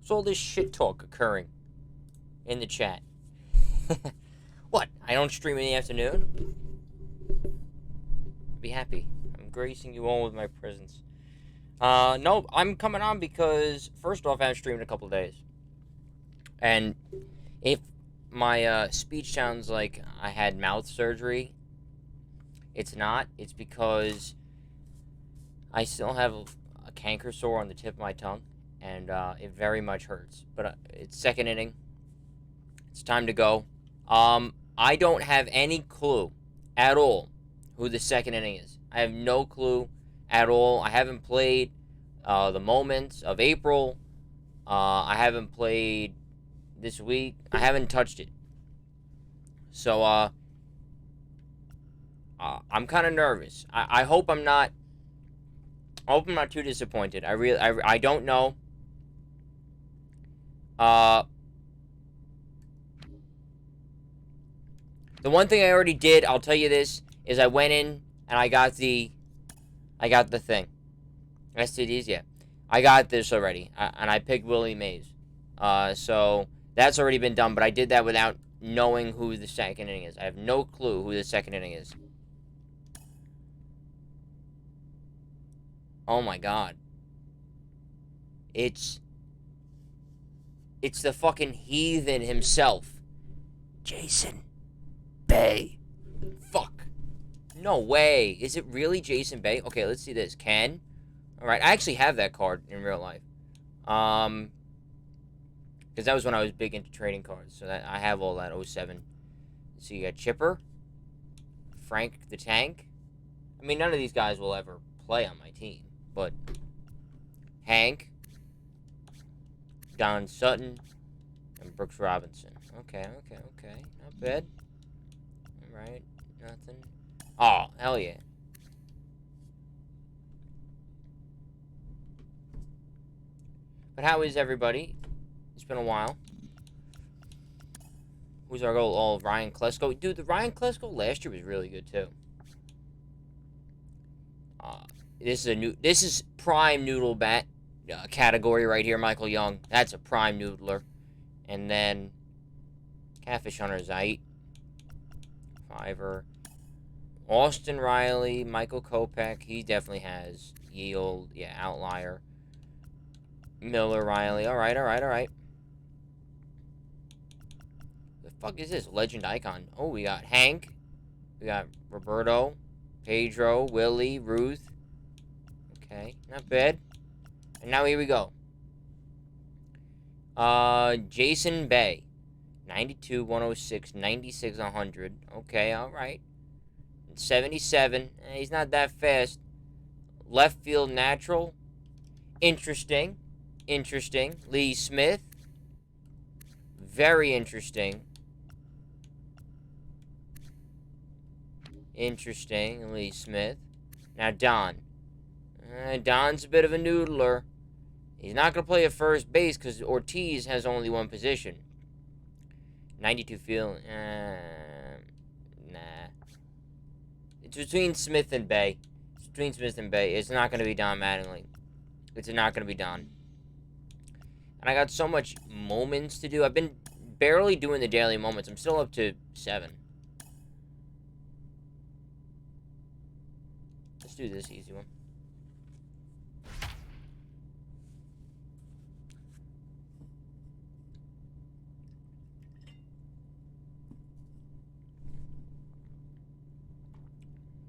What's all this shit talk occurring in the chat? What? I don't stream in the afternoon? Be happy. I'm gracing you all with my presence. No, I'm coming on because, first off, I haven't streamed in a couple of days. And if my speech sounds like I had mouth surgery, it's not. It's because I still have a canker sore on the tip of my tongue, and it very much hurts. But it's second inning. It's time to go. I don't have any clue at all who the second inning is. I have no clue at all. I haven't played the Moments of April. I haven't played this week. I haven't touched it. So, I'm kind of nervous. I hope I'm not. I hope I'm not too disappointed. I don't know. The one thing I already did, I'll tell you this, is I went in and I got the thing. STDs, yeah. I got this already, and I picked Willie Mays. So that's already been done, but I did that without knowing who the second inning is. I have no clue who the second inning is. Oh my god. It's the fucking heathen himself. Jason Bay. Fuck. No way. Is it really Jason Bay? Okay, let's see this. Ken. Alright, I actually have that card in real life. Because that was when I was big into trading cards. So that I have all that 07. So you got Chipper. Frank the Tank. I mean, none of these guys will ever play on my team. But Hank. Don Sutton. And Brooks Robinson. Okay. Not bad. Alright. Nothing. Oh, hell yeah. But how is everybody? It's been a while. Who's our goal? Oh, Ryan Klesko. Dude, the Ryan Klesko last year was really good too. This is prime noodle bat category right here. Michael Young. That's a prime noodler. And then Catfish Hunter Zite. Fiver. Austin Riley. Michael Kopech. He definitely has yield. Yeah, outlier. Miller Riley. Alright. The fuck is this? Legend icon. Oh, we got Hank. We got Roberto. Pedro. Willie. Ruth. Okay, not bad. And now here we go. Jason Bay. 92, 106, 96, 100. Okay, alright. 77. He's not that fast. Left field natural. Interesting. Lee Smith. Very interesting. Lee Smith. Now, Don. Don's a bit of a noodler. He's not going to play at first base because Ortiz has only one position. 92 field. Nah. It's between Smith and Bay. It's not going to be Don Mattingly. It's not going to be Don. And I got so much moments to do. I've been barely doing the daily moments. I'm still up to 7. Let's do this easy one.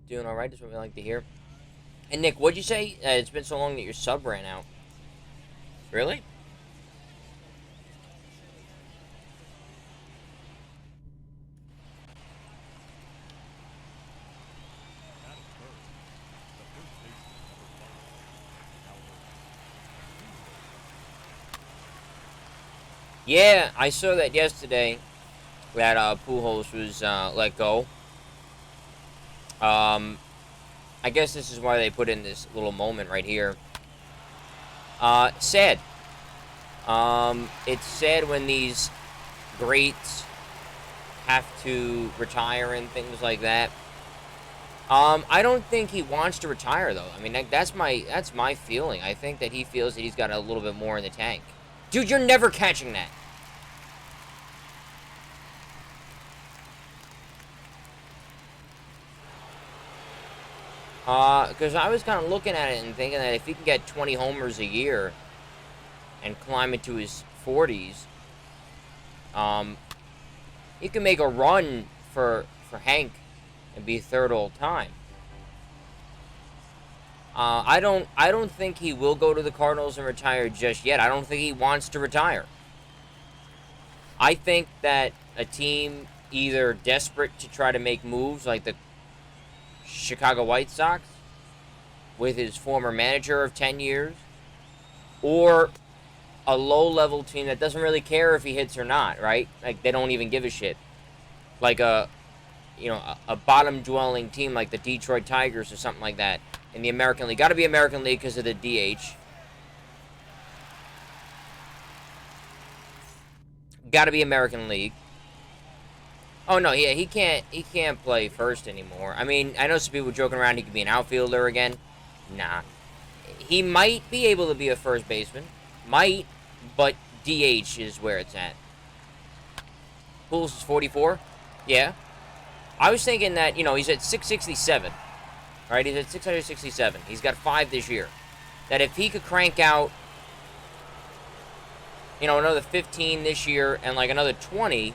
Doing alright, that's what we like to hear. And Nick, what'd you say? It's been so long that your sub ran out. Really? Yeah, I saw that yesterday. That Pujols was let go. I guess this is why they put in this little moment right here. Sad. It's sad when these greats have to retire and things like that. I don't think he wants to retire though. I mean, that's my feeling. I think that he feels that he's got a little bit more in the tank. Dude, you're never catching that. Because I was kind of looking at it and thinking that if he can get 20 homers a year and climb into his 40s, he can make a run for Hank and be third all time. I don't think he will go to the Cardinals and retire just yet. I don't think he wants to retire. I think that a team either desperate to try to make moves like the Chicago White Sox with his former manager of 10 years, or a low-level team that doesn't really care if he hits or not, right? Like, they don't even give a shit. Like a bottom-dwelling team like the Detroit Tigers or something like that in the American League. Got to be American League because of the DH. Got to be American League. Oh no, yeah, he can't play first anymore. I mean, I know some people joking around he could be an outfielder again. Nah. He might be able to be a first baseman. Might, but DH is where it's at. Pujols is 44? Yeah. I was thinking that, he's at 667. Right? He's at 667. He's got 5 this year. That if he could crank out, another 15 this year and like another 20,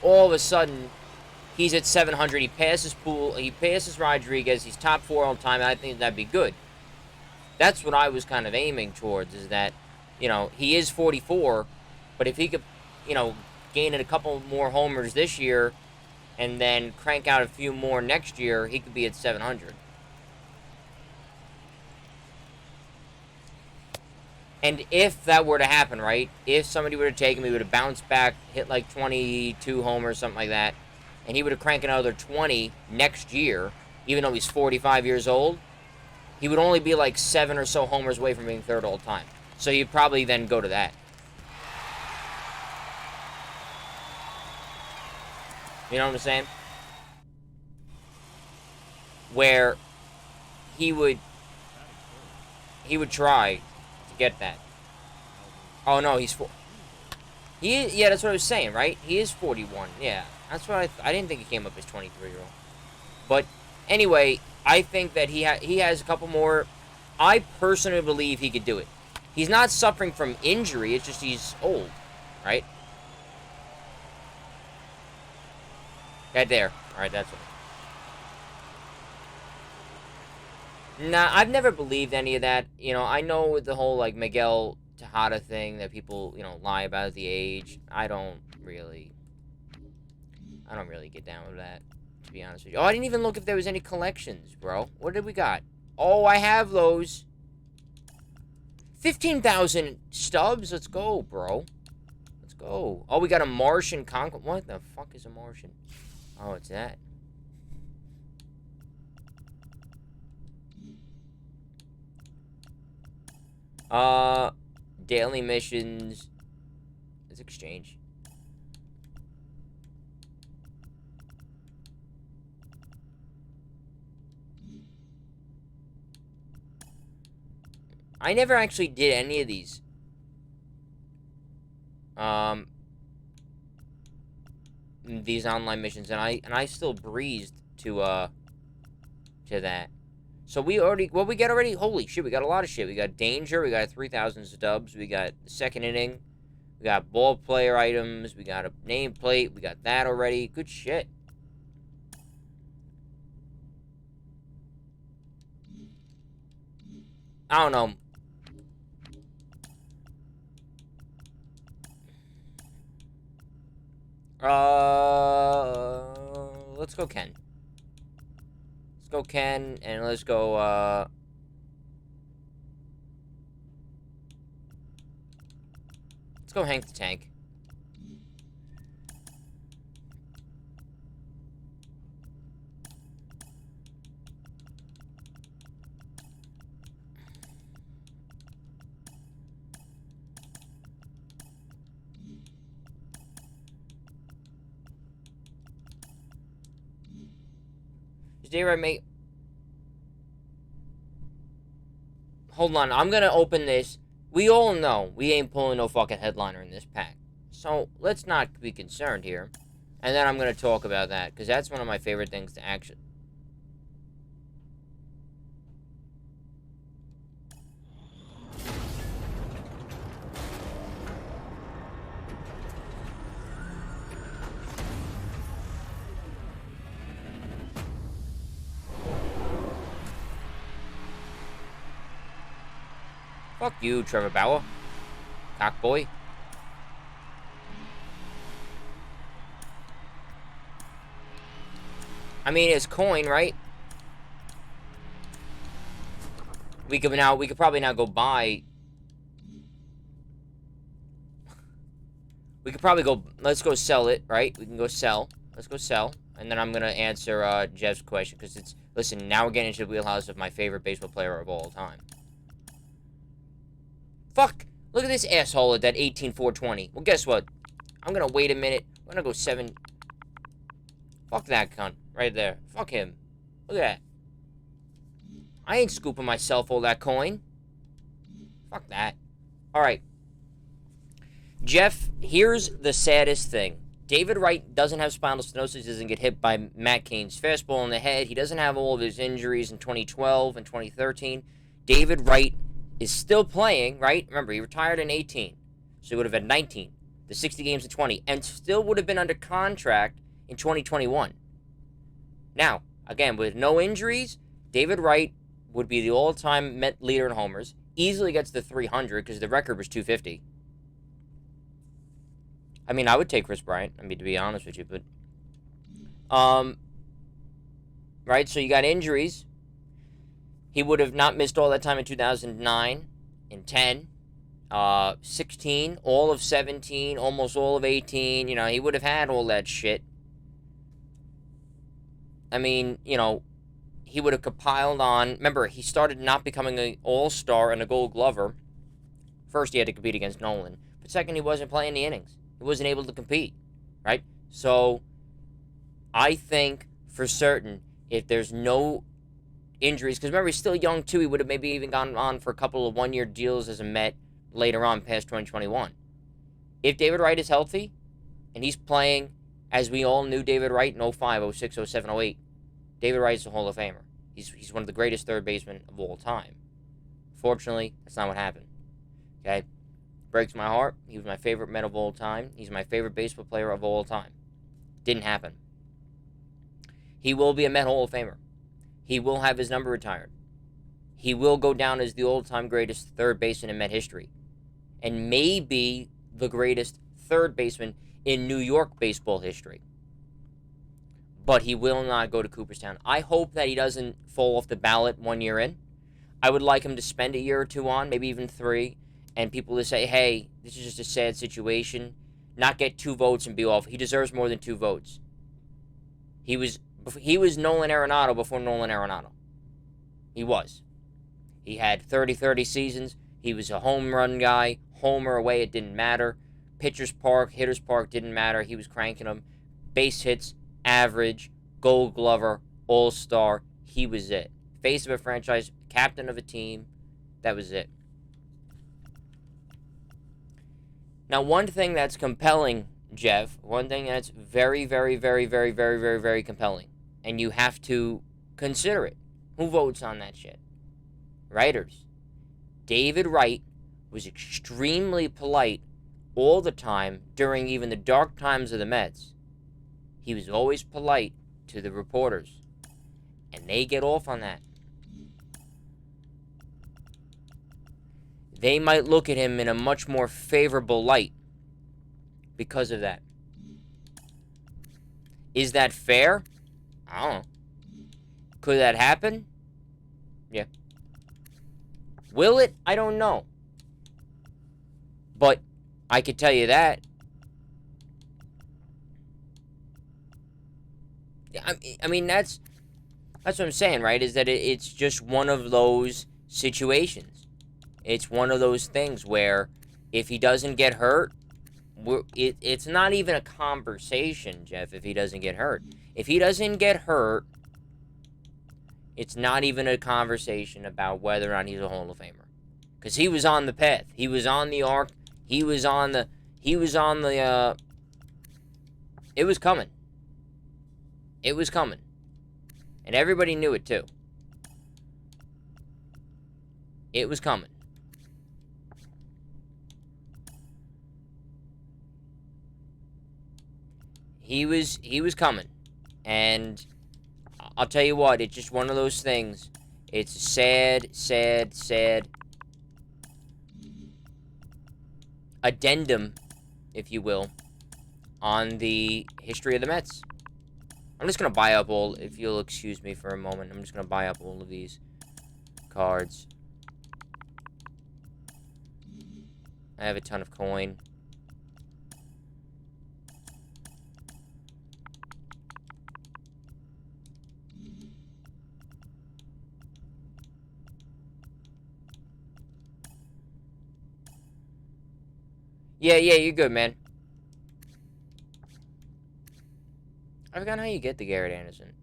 all of a sudden, he's at 700. He passes Poole. He passes Rodriguez. He's top 4 all the time. And I think that'd be good. That's what I was kind of aiming towards, is that, he is 44, but if he could, gain a couple more homers this year and then crank out a few more next year, he could be at 700. And if that were to happen, right, if somebody were to take him, he would have bounced back, hit like 22 homers, something like that, and he would have cranked another 20 next year, even though he's 45 years old, he would only be like 7 or so homers away from being third all time. So you'd probably then go to that. You know what I'm saying? Where he would try to get that. Oh no, he's 4. Yeah, that's what I was saying, right? He is 41. Yeah, that's what I didn't think he came up as 23-year-old. But anyway, I think that he has a couple more. I personally believe he could do it. He's not suffering from injury. It's just he's old, right? Right there. All right, that's it. Nah, I've never believed any of that. I know with the whole, like, Miguel Tejada thing that people, lie about the age. I don't really get down with that, to be honest with you. Oh, I didn't even look if there was any collections, bro. What did we got? Oh, I have those. 15,000 stubs. Let's go, bro. Let's go. Oh, we got a Martian Conquest. What the fuck is a Martian? Oh, it's that. Daily missions. Let's exchange. I never actually did any of these. These online missions, and I still breezed to that. So we already, what we got already? Holy shit, we got a lot of shit. We got Danger, we got 3,000 stubs, we got the second inning, we got ball player items, we got a nameplate, we got that already. Good shit. I don't know. Let's go Ken. Let's go Ken, and let's go, let's go Hank the Tank. Did I make... Hold on, I'm gonna open this we all know we ain't pulling no fucking headliner in this pack. So let's not be concerned here. And then I'm going to talk about that, because that's one of my favorite things to actually... Fuck you, Trevor Bauer. Cockboy. I mean, it's coin, right? We could probably now go buy. We could probably go, let's go sell it, right? We can go sell. Let's go sell. And then I'm going to answer Jeff's question, because it's, listen, now we're getting into the wheelhouse of my favorite baseball player of all time. Fuck! Look at this asshole at that 18-420. Well, guess what? I'm going to wait a minute. We're going to go 7. Fuck that cunt right there. Fuck him. Look at that. I ain't scooping myself all that coin. Fuck that. Alright. Jeff, here's the saddest thing. David Wright doesn't have spinal stenosis. He doesn't get hit by Matt Cain's fastball in the head. He doesn't have all of his injuries in 2012 and 2013. David Wright is still playing, right? Remember, he retired in 18. So he would have had 19. The 60 games in 20. And still would have been under contract in 2021. Now, again, with no injuries, David Wright would be the all-time Met leader in homers. Easily gets to 300 because the record was 250. I mean, I would take Chris Bryant. I mean, to be honest with you, but... right, so you got injuries. He would have not missed all that time in 2009, in 10, 16, all of 17, almost all of 18. You know, he would have had all that shit. I mean, you know, he would have compiled on... Remember, he started not becoming an all-star and a gold glover. First, he had to compete against Nolan. But second, he wasn't playing the innings. He wasn't able to compete, right? So, I think, for certain, if there's no injuries... Because remember, he's still young, too. He would have maybe even gone on for a couple of one-year deals as a Met later on, past 2021. If David Wright is healthy, and he's playing... As we all knew David Wright in 05, 06, 07, 08, David Wright is a Hall of Famer. He's one of the greatest third basemen of all time. Fortunately, that's not what happened. Okay? Breaks my heart. He was my favorite Met of all time. He's my favorite baseball player of all time. Didn't happen. He will be a Met Hall of Famer. He will have his number retired. He will go down as the all-time greatest third baseman in Met history. And maybe the greatest third baseman in New York baseball history. But he will not go to Cooperstown. I hope that he doesn't fall off the ballot 1 year in. I would like him to spend a year or two on, maybe even 3, and people to say, hey, this is just a sad situation, not get 2 votes and be off. He deserves more than 2 votes. He was Nolan Arenado before Nolan Arenado. He was. He had 30-30 seasons. He was a home run guy. Homer away, it didn't matter. Pitcher's park, hitter's park, didn't matter. He was cranking them. Base hits, average, gold glover, all-star. He was it. Face of a franchise, captain of a team. That was it. Now, one thing that's compelling, Jeff, one thing that's very, very, very, very, very, very, very compelling, and you have to consider it. Who votes on that shit? Writers. David Wright was extremely polite all the time during even the dark times of the Mets. He was always polite to the reporters. And they get off on that. They might look at him in a much more favorable light because of that. Is that fair? I don't know. Could that happen? Yeah. Will it? I don't know. But I could tell you that. I mean, that's what I'm saying, right? Is that it's just one of those situations. It's one of those things where if he doesn't get hurt, it's not even a conversation, Jeff, if he doesn't get hurt. If he doesn't get hurt, it's not even a conversation about whether or not he's a Hall of Famer. because he was on the path. He was on the arc. He was on the, it was coming. It was coming. And everybody knew it too. It was coming. He was coming. And I'll tell you what, it's just one of those things. It's a sad addendum, if you will, on the history of the Mets. I'm just going to buy up all, if you'll excuse me for a moment, I'm just going to buy up all of these cards. I have a ton of coin. Yeah, you're good, man. I forgot how you get the Garrett Anderson.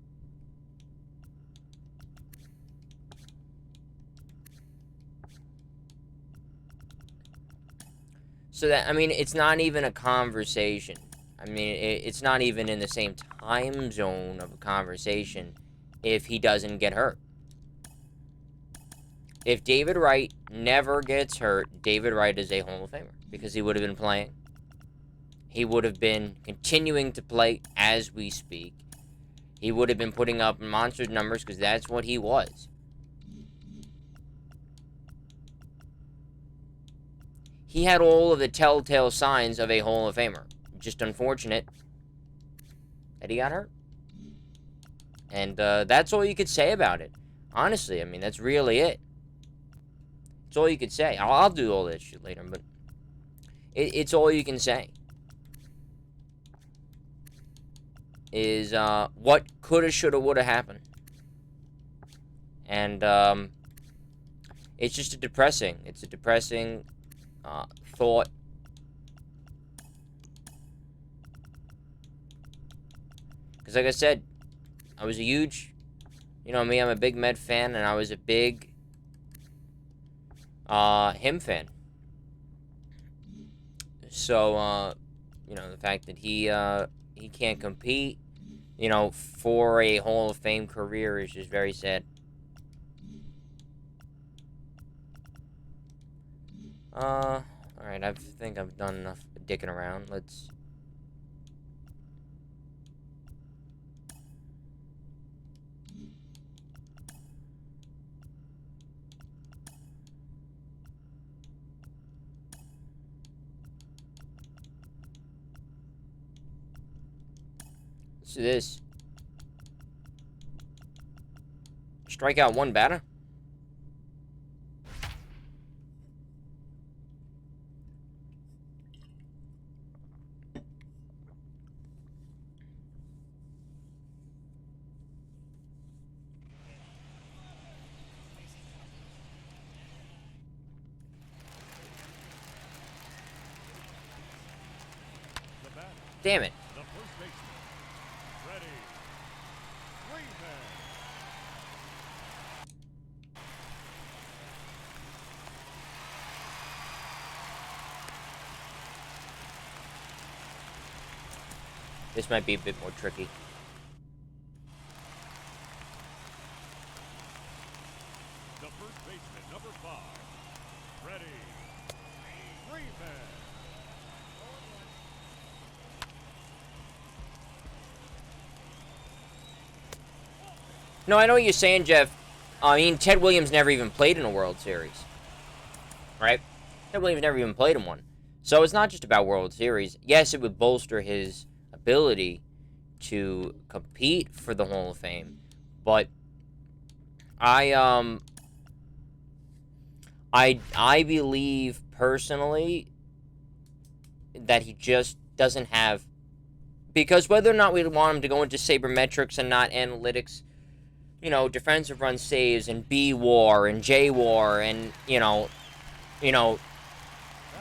So that, I mean, it's not even a conversation. I mean, it's not even in the same time zone of a conversation if he doesn't get hurt. If David Wright never gets hurt, David Wright is a Hall of Famer because he would have been playing. He would have been continuing to play as we speak. He would have been putting up monster numbers because that's what he was. He had all of the telltale signs of a Hall of Famer. Just unfortunate that he got hurt. And that's all you could say about it. Honestly, I mean, that's really it. That's all you could say. I'll do all that shit later, but it's all you can say. Is what coulda, shoulda, woulda happened. And it's just a depressing thought. Because like I said, I was a huge, you know me, I'm a big Met fan, and I was a big him fan. So, you know, the fact that he can't compete, you know, for a Hall of Fame career is just very sad. Alright, I think I've done enough dicking around. Let's... Let's do this. Strike out one batter. Damn it. This might be a bit more tricky. The first baseman, number 5. Ready. Freeman. No, I know what you're saying, Jeff. I mean, Ted Williams never even played in a World Series. Right? Ted Williams never even played in one. So it's not just about World Series. Yes, it would bolster his ability to compete for the Hall of Fame, but I believe personally that he just doesn't have, because whether or not we want him to go into sabermetrics and not analytics, you know, defensive run saves and B WAR and J WAR and you know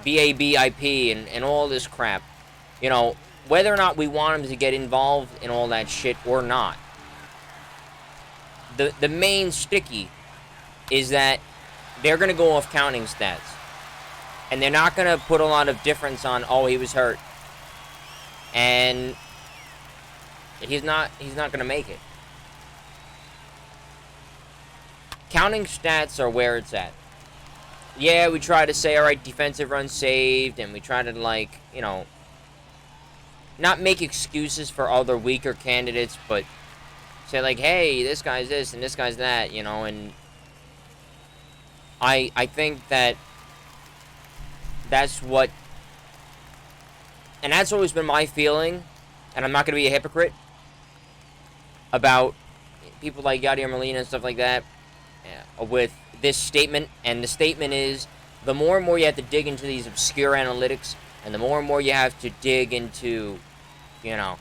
BABIP and all this crap, you know, whether or not we want him to get involved in all that shit or not, the main sticky is that they're going to go off counting stats. And they're not going to put a lot of difference on, oh, he was hurt. And he's not going to make it. Counting stats are where it's at. Yeah, we try to say, all right, defensive runs saved, and we try to, like, you know, not make excuses for other weaker candidates, but say, like, hey, this guy's this and this guy's that, you know, and I think that that's what, and that's always been my feeling, and I'm not going to be a hypocrite about people like Yadier Molina and stuff like that, with this statement, and the statement is, the more and more you have to dig into these obscure analytics, and the more and more you have to dig into, you know,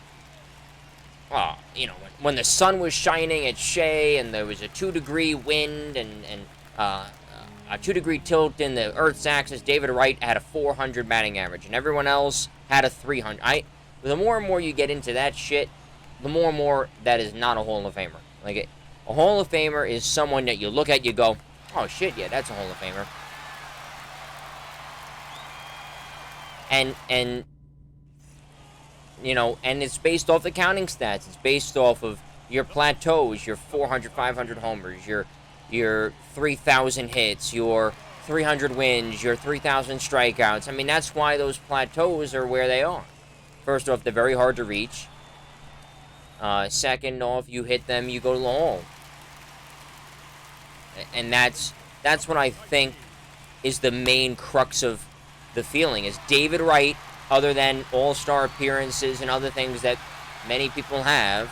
when the sun was shining at Shea, and there was a 2-degree wind, and a 2-degree tilt in the Earth's axis, David Wright had a 400 batting average, and everyone else had a 300. The more and more you get into that shit, the more and more that is not a Hall of Famer. Like, a Hall of Famer is someone that you look at, you go, oh shit, yeah, that's a Hall of Famer. And you know, and it's based off the counting stats. It's based off of your plateaus, your 400, 500 homers, your 3,000 hits, your 300 wins, your 3,000 strikeouts. I mean, that's why those plateaus are where they are. First off, they're very hard to reach. Second off, you hit them, you go to the hole. And that's what I think is the main crux of the feeling, is David Wright, other than all-star appearances and other things that many people have,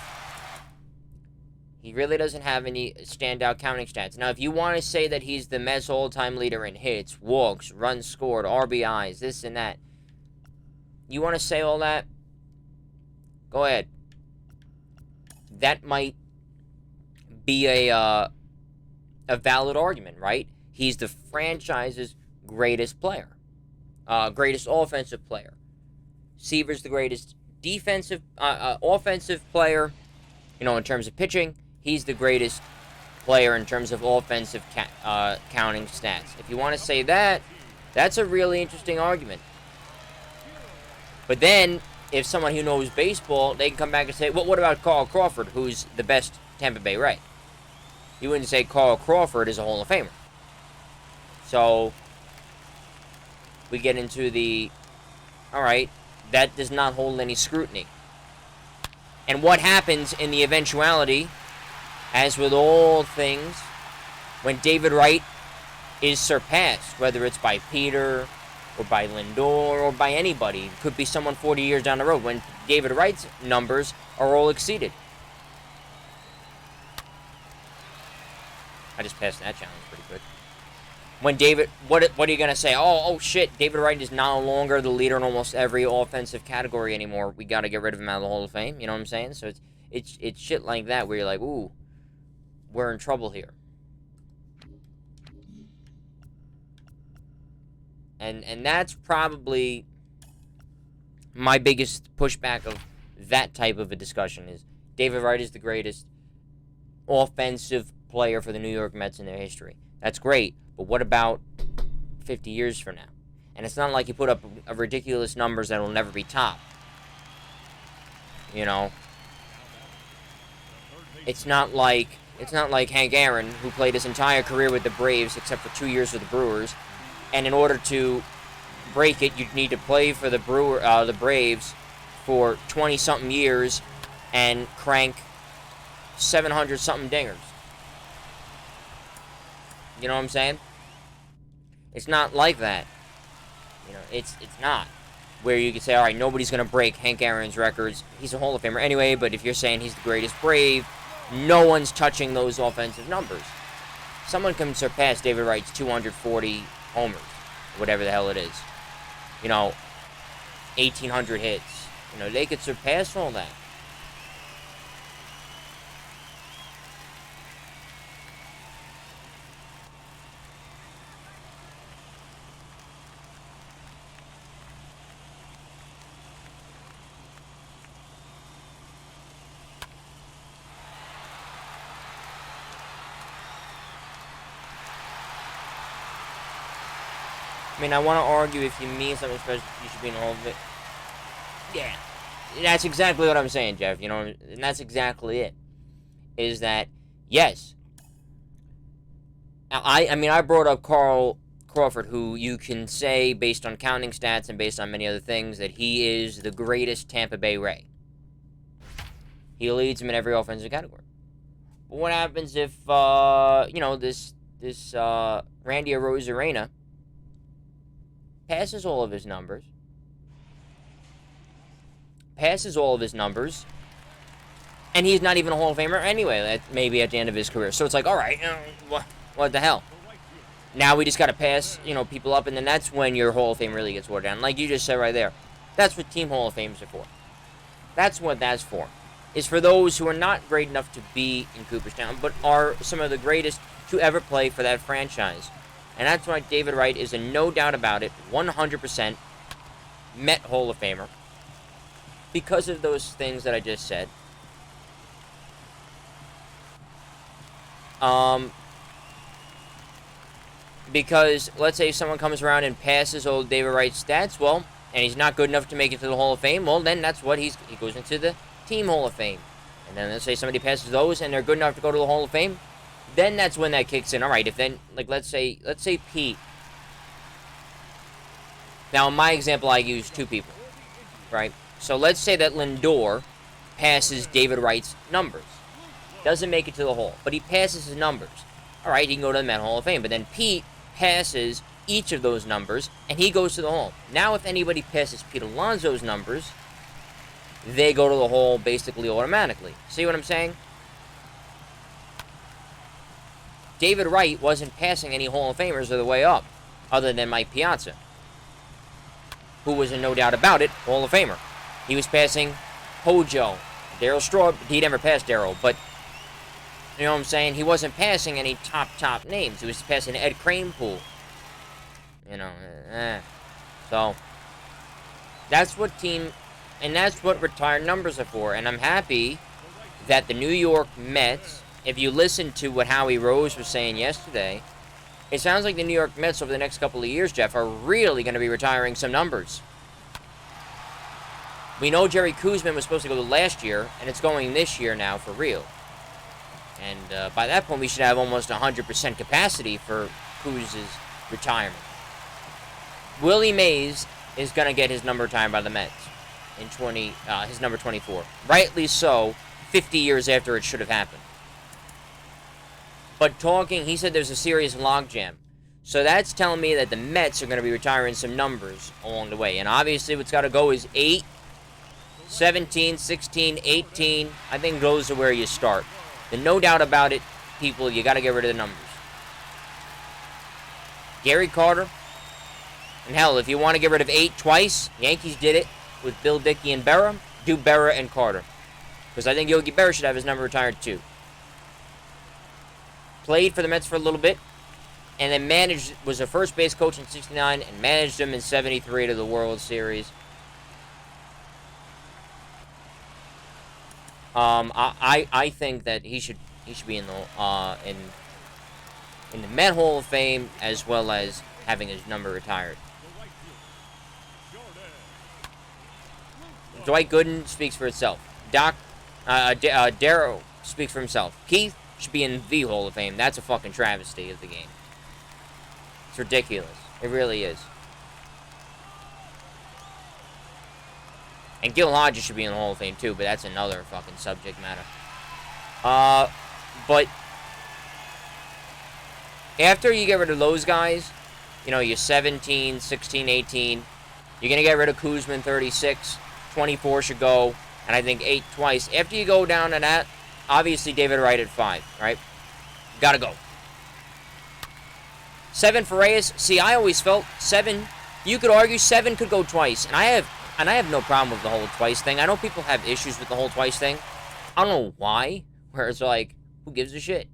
he really doesn't have any standout counting stats. Now, if you want to say that he's the Mets all-time leader in hits, walks, runs scored, RBIs, this and that, you want to say all that? Go ahead. That might be a valid argument, right? He's the franchise's greatest player. Greatest offensive player. Seaver's the greatest offensive player, you know, in terms of pitching. He's the greatest player in terms of offensive counting stats. If you want to say that, that's a really interesting argument. But then, if someone who knows baseball, they can come back and say, well, what about Carl Crawford, who's the best Tampa Bay Ray? You wouldn't say Carl Crawford is a Hall of Famer. So, we get into the, all right, that does not hold any scrutiny. And what happens in the eventuality, as with all things, when David Wright is surpassed, whether it's by Peter or by Lindor or by anybody, it could be someone 40 years down the road, when David Wright's numbers are all exceeded. I just passed that challenge pretty good. When David, what are you gonna say? Oh shit, David Wright is no longer the leader in almost every offensive category anymore. We gotta get rid of him out of the Hall of Fame. You know what I'm saying? So it's shit like that where you're like, ooh, we're in trouble here. And that's probably my biggest pushback of that type of a discussion is David Wright is the greatest offensive player for the New York Mets in their history. That's great. But what about 50 years from now? And it's not like he put up a ridiculous numbers that will never be topped. You know? It's not like Hank Aaron, who played his entire career with the Braves except for 2 years with the Brewers. And in order to break it, you'd need to play for the Braves for 20-something years and crank 700-something dingers. You know what I'm saying? It's not like that. You know, it's not. Where you could say, all right, nobody's going to break Hank Aaron's records. He's a Hall of Famer anyway, but if you're saying he's the greatest Brave, no one's touching those offensive numbers. Someone can surpass David Wright's 240 homers, whatever the hell it is. You know, 1,800 hits. You know, they could surpass all that. I mean, I want to argue if you mean something special, you should be in the Hall of Fame. Yeah, that's exactly what I'm saying, Jeff. You know, and that's exactly it. Is that, yes, I mean, I brought up Carl Crawford, who you can say, based on counting stats and based on many other things, that he is the greatest Tampa Bay Ray. He leads them in every offensive category. But what happens if, you know, this Randy Arozarena passes all of his numbers, and he's not even a Hall of Famer anyway, maybe at the end of his career. So it's like, all right, what the hell? Now we just got to pass, you know, people up, and then that's when your Hall of Fame really gets watered down. Like you just said right there, that's what Team Hall of Fames are for. That's what that's for. Is for those who are not great enough to be in Cooperstown, but are some of the greatest to ever play for that franchise. And that's why David Wright is a no doubt about it, 100% Met Hall of Famer. Because of those things that I just said. Because let's say someone comes around and passes old David Wright's stats, well, and he's not good enough to make it to the Hall of Fame, well, then that's what he goes into the Team Hall of Fame. And then let's say somebody passes those and they're good enough to go to the Hall of Fame, then that's when that kicks in. All right, if then, like, let's say Pete. Now, in my example, I use two people, right? So let's say that Lindor passes David Wright's numbers. Doesn't make it to the Hall, but he passes his numbers. All right, he can go to the Met Hall of Fame. But then Pete passes each of those numbers, and he goes to the Hall. Now, if anybody passes Pete Alonso's numbers, they go to the Hall basically automatically. See what I'm saying? David Wright wasn't passing any Hall of Famers on the way up, other than Mike Piazza, who was, no doubt about it, Hall of Famer. He was passing Hojo, Darryl Straw. He never passed Darryl, but you know what I'm saying? He wasn't passing any top names. He was passing Ed Kranepool. You know, so that's what that's what retired numbers are for. And I'm happy that the New York Mets, if you listen to what Howie Rose was saying yesterday, it sounds like the New York Mets over the next couple of years, Jeff, are really going to be retiring some numbers. We know Jerry Koosman was supposed to go last year, and it's going this year now for real. And by that point, we should have almost 100% capacity for Koos's retirement. Willie Mays is going to get his number retired by the Mets in his number 24. Rightly so, 50 years after it should have happened. But he said there's a serious logjam. So that's telling me that the Mets are going to be retiring some numbers along the way. And obviously what's got to go is 8, 17, 16, 18. I think those are where you start. And no doubt about it, people, you got to get rid of the numbers. Gary Carter. And hell, if you want to get rid of 8 twice, Yankees did it with Bill Dickey and Berra. Do Berra and Carter. Because I think Yogi Berra should have his number retired too. Played for the Mets for a little bit. And then was a first base coach in 69 and managed them in 73 to the World Series. I think that he should be in the Met Hall of Fame, as well as having his number retired. Dwight Gooden speaks for itself. Darrow speaks for himself. Keith should be in the Hall of Fame. That's a fucking travesty of the game. It's ridiculous. It really is. And Gil Hodges should be in the Hall of Fame too, but that's another fucking subject matter. But after you get rid of those guys, you know, you're 17, 16, 18, you're going to get rid of Koosman, 36, 24 should go, and I think 8 twice. After you go down to that, obviously David Wright at 5, right? Gotta go. 7 for Reyes. See, I always felt 7, you could argue 7 could go twice, and I have no problem with the whole twice thing. I know people have issues with the whole twice thing. I don't know why, where it's like, who gives a shit?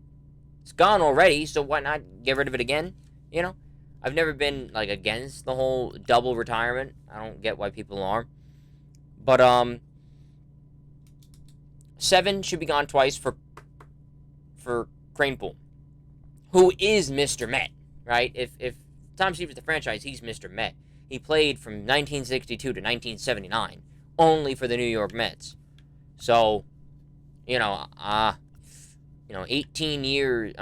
It's gone already, so why not get rid of it again? You know? I've never been, like, against the whole double retirement. I don't get why people are. But, 7 should be gone twice for Kranepool, who is Mr. Met, right? If time Steve was the franchise, he's Mr. Met. He played from 1962 to 1979, only for the New York Mets. So, 18 years,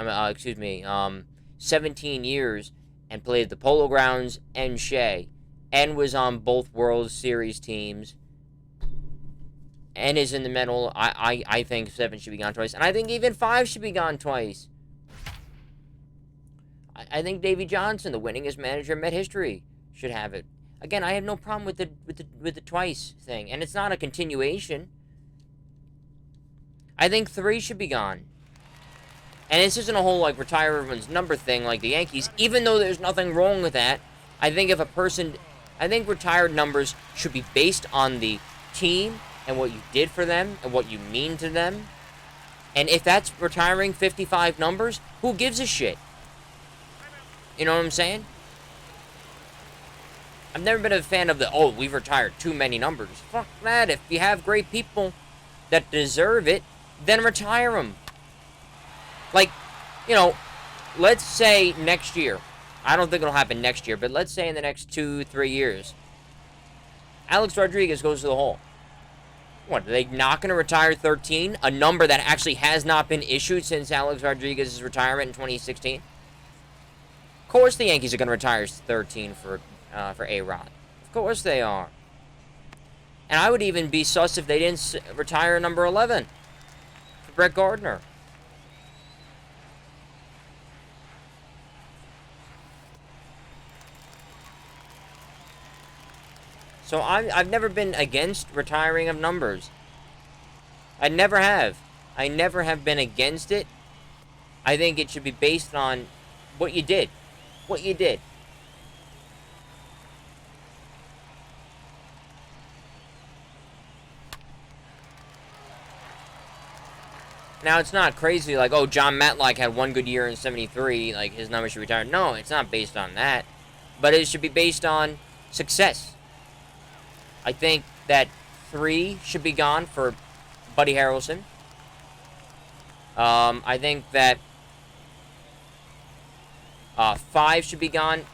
17 years, and played the Polo Grounds and Shea, and was on both World Series teams, and is in the middle. I think 7 should be gone twice, and I think even 5 should be gone twice. I think Davey Johnson, the winningest manager in Met history, should have it. Again, I have no problem with the twice thing, and it's not a continuation. I think 3 should be gone. And this isn't a whole, like, retire everyone's number thing like the Yankees, even though there's nothing wrong with that. I think retired numbers should be based on the team and what you did for them and what you mean to them. And if that's retiring 55 numbers, who gives a shit? You know what I'm saying? I've never been a fan of we've retired too many numbers. Fuck that. If you have great people that deserve it, then retire them. Like, let's say next year. I don't think it'll happen next year, but let's say in the next 2-3 years, Alex Rodriguez goes to the Hall. What, are they not going to retire 13? A number that actually has not been issued since Alex Rodriguez's retirement in 2016? Of course the Yankees are going to retire 13 for A-Rod. Of course they are. And I would even be sus if they didn't retire number 11 for Brett Gardner. So I've never been against retiring of numbers. I never have. I never have been against it. I think it should be based on what you did. What you did. Now, it's not crazy like, oh, John Matlack had one good year in 73, like, his number should retire. No, it's not based on that. But it should be based on success. I think that 3 should be gone for Buddy Harrelson. I think that 5 should be gone.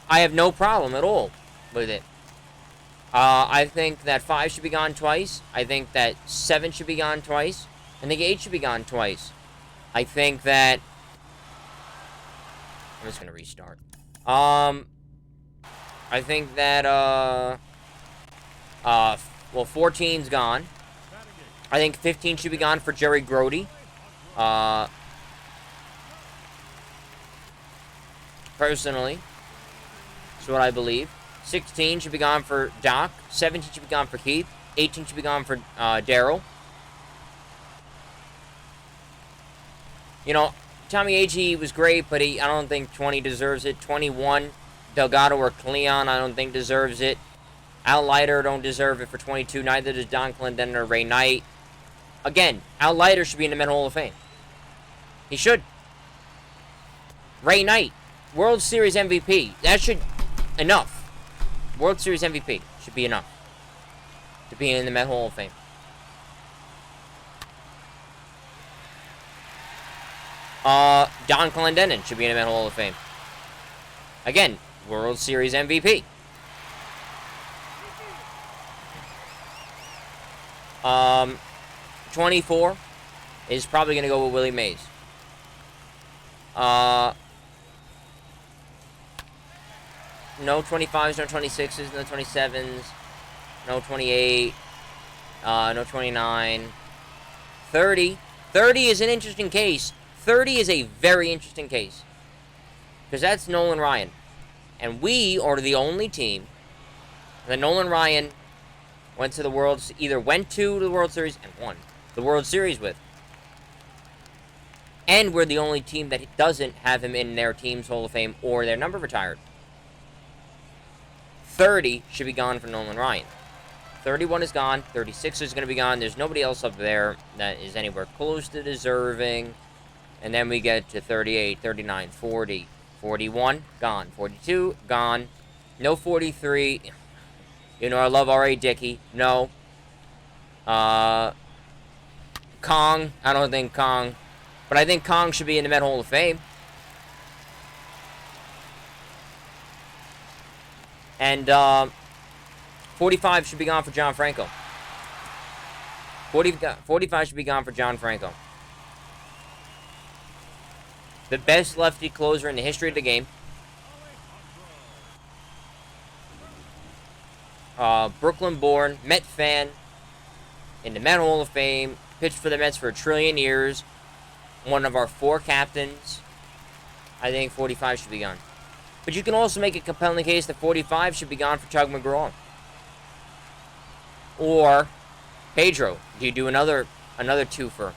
I have no problem at all with it. I think that 5 should be gone twice. I think that 7 should be gone twice. I think 8 should be gone twice. I think that... I'm just going to restart. I think that, 14's gone. I think 15 should be gone for Jerry Grody. Personally. That's what I believe. 16 should be gone for Doc. 17 should be gone for Keith. 18 should be gone for Daryl. Tommy Agee was great, but I don't think 20 deserves it. 21, Delgado or Cleon, I don't think deserves it. Al Leiter don't deserve it for 22. Neither does Don Clendenon or Ray Knight. Again, Al Leiter should be in the Met Hall of Fame. He should. Ray Knight, World Series MVP. That should... Enough. World Series MVP should be enough to be in the Met Hall of Fame. Don Clendenon should be in the Met Hall of Fame. Again, World Series MVP. 24 is probably going to go with Willie Mays. No 25s, no 26s, no 27s, no 28, no 29. 30. 30 is an interesting case. 30 is a very interesting case. Because that's Nolan Ryan. And we are the only team that Nolan Ryan went to the either went to the World Series and won the World Series with. And we're the only team that doesn't have him in their team's Hall of Fame or their number retired. 30 should be gone for Nolan Ryan. 31 is gone. 36 is going to be gone. There's nobody else up there that is anywhere close to deserving. And then we get to 38, 39, 40, 41, gone. 42, gone. No 43. I love R.A. Dickey. No. Kong. I don't think Kong. But I think Kong should be in the Met Hall of Fame. And 45 should be gone for John Franco. 45 should be gone for John Franco. The best lefty closer in the history of the game. Brooklyn-born, Met fan, in the Met Hall of Fame, pitched for the Mets for 1 trillion years, one of our 4 captains. I think 45 should be gone. But you can also make a compelling case that 45 should be gone for Tug McGraw. Or Pedro. Do you do another twofer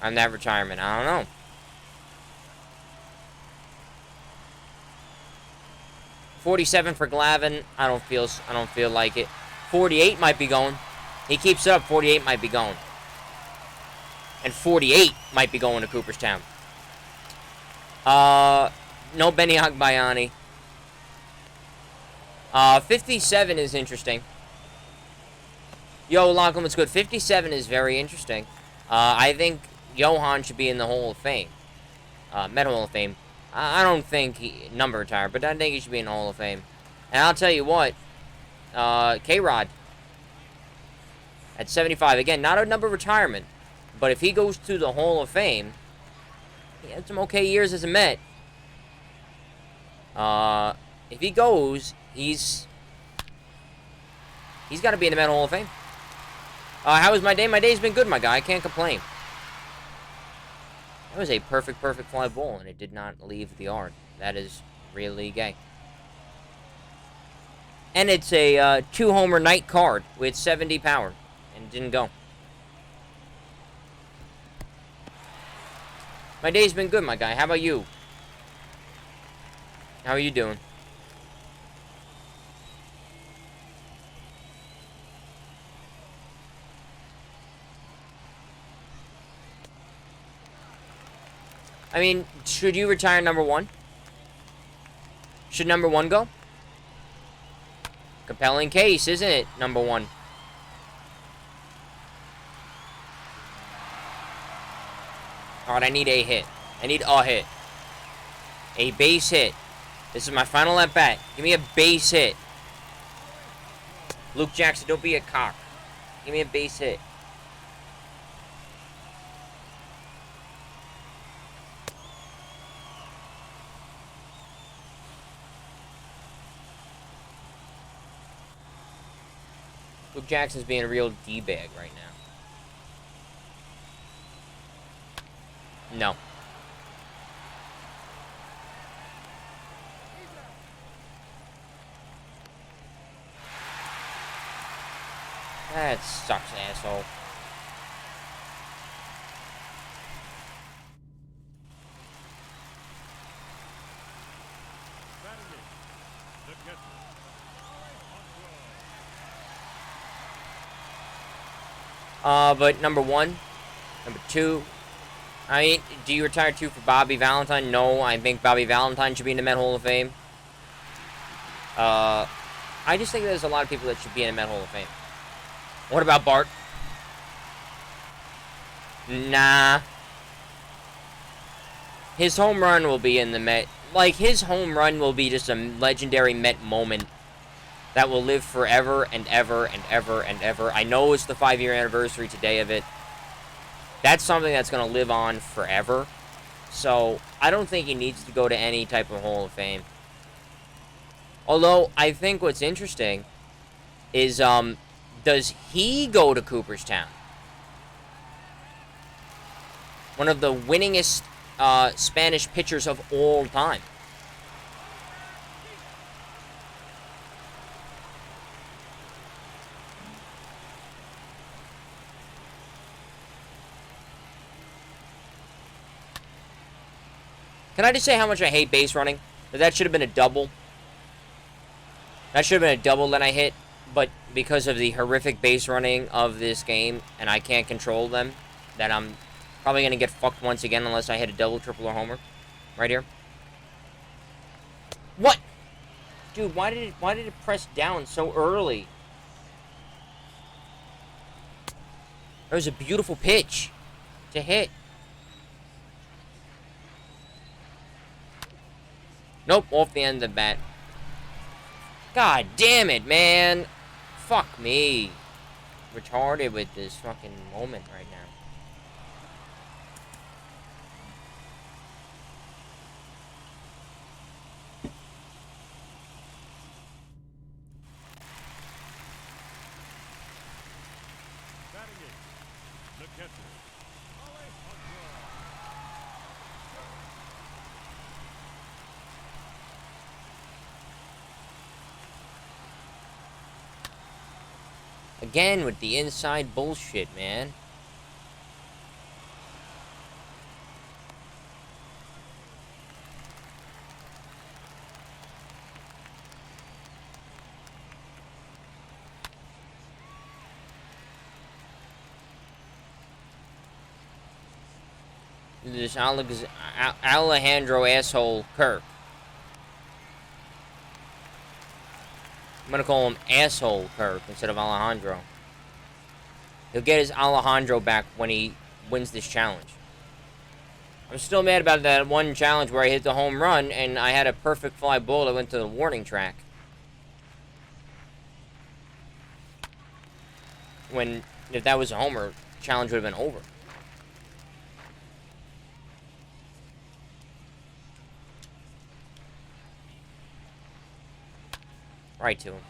on that retirement? I don't know. 47 for Glavine. I don't feel like it. 48 might be going. He keeps it up. 48 might be going. And 48 might be going to Cooperstown. No Benny Agbayani. 57 is interesting. Yo, Lachlan, what's good? 57 is very interesting. I think Johan should be in the Hall of Fame. Met Hall of Fame. I don't think he number retired, but I think he should be in the Hall of Fame. And I'll tell you what, K-Rod at 75. Again, not a number retirement, but if he goes to the Hall of Fame, he had some okay years as a Met. If he goes, he's got to be in the Met Hall of Fame. How was my day? My day's been good, my guy. I can't complain. That was a perfect fly ball, and it did not leave the yard. That is really gay. And it's a 2-homer night card with 70 power, and it didn't go. My day's been good, my guy. How about you? How are you doing? I mean, should you retire number 1? Should number 1 go? Compelling case, isn't it, number 1? Alright, I need a hit. I need a hit. A base hit. This is my final at-bat. Give me a base hit. Luke Jackson, don't be a cock. Give me a base hit. Luke Jackson's being a real D-bag right now. No. That sucks, asshole. But number 1, number 2. I mean, do you retire 2 for Bobby Valentine? No, I think Bobby Valentine should be in the Met Hall of Fame. I just think there's a lot of people that should be in the Met Hall of Fame. What about Bart? Nah. His home run will be in the Met. Like, his home run will be just a legendary Met moment that will live forever and ever and ever and ever. I know it's the 5-year anniversary today of it. That's something that's going to live on forever. So, I don't think he needs to go to any type of Hall of Fame. Although, I think what's interesting is, does he go to Cooperstown? One of the winningest Spanish pitchers of all time. Can I just say how much I hate base running? That should have been a double. That should have been a double that I hit. But because of the horrific base running of this game, and I can't control them, that I'm probably going to get fucked once again unless I hit a double, triple, or homer. Right here. What? Dude, why did it press down so early? That was a beautiful pitch to hit. Nope, off the end of the bat. God damn it, man. Fuck me. Retarded with this fucking moment right now. Batting eighth, the catcher, Alejandro. Again with the inside bullshit, man. This Alejandro asshole Kirk. I'm gonna call him asshole Kirk instead of Alejandro. He'll get his Alejandro back when he wins this challenge. I'm still mad about that one challenge where I hit the home run and I had a perfect fly ball that went to the warning track. When, if that was a homer, challenge would have been over. Right to him.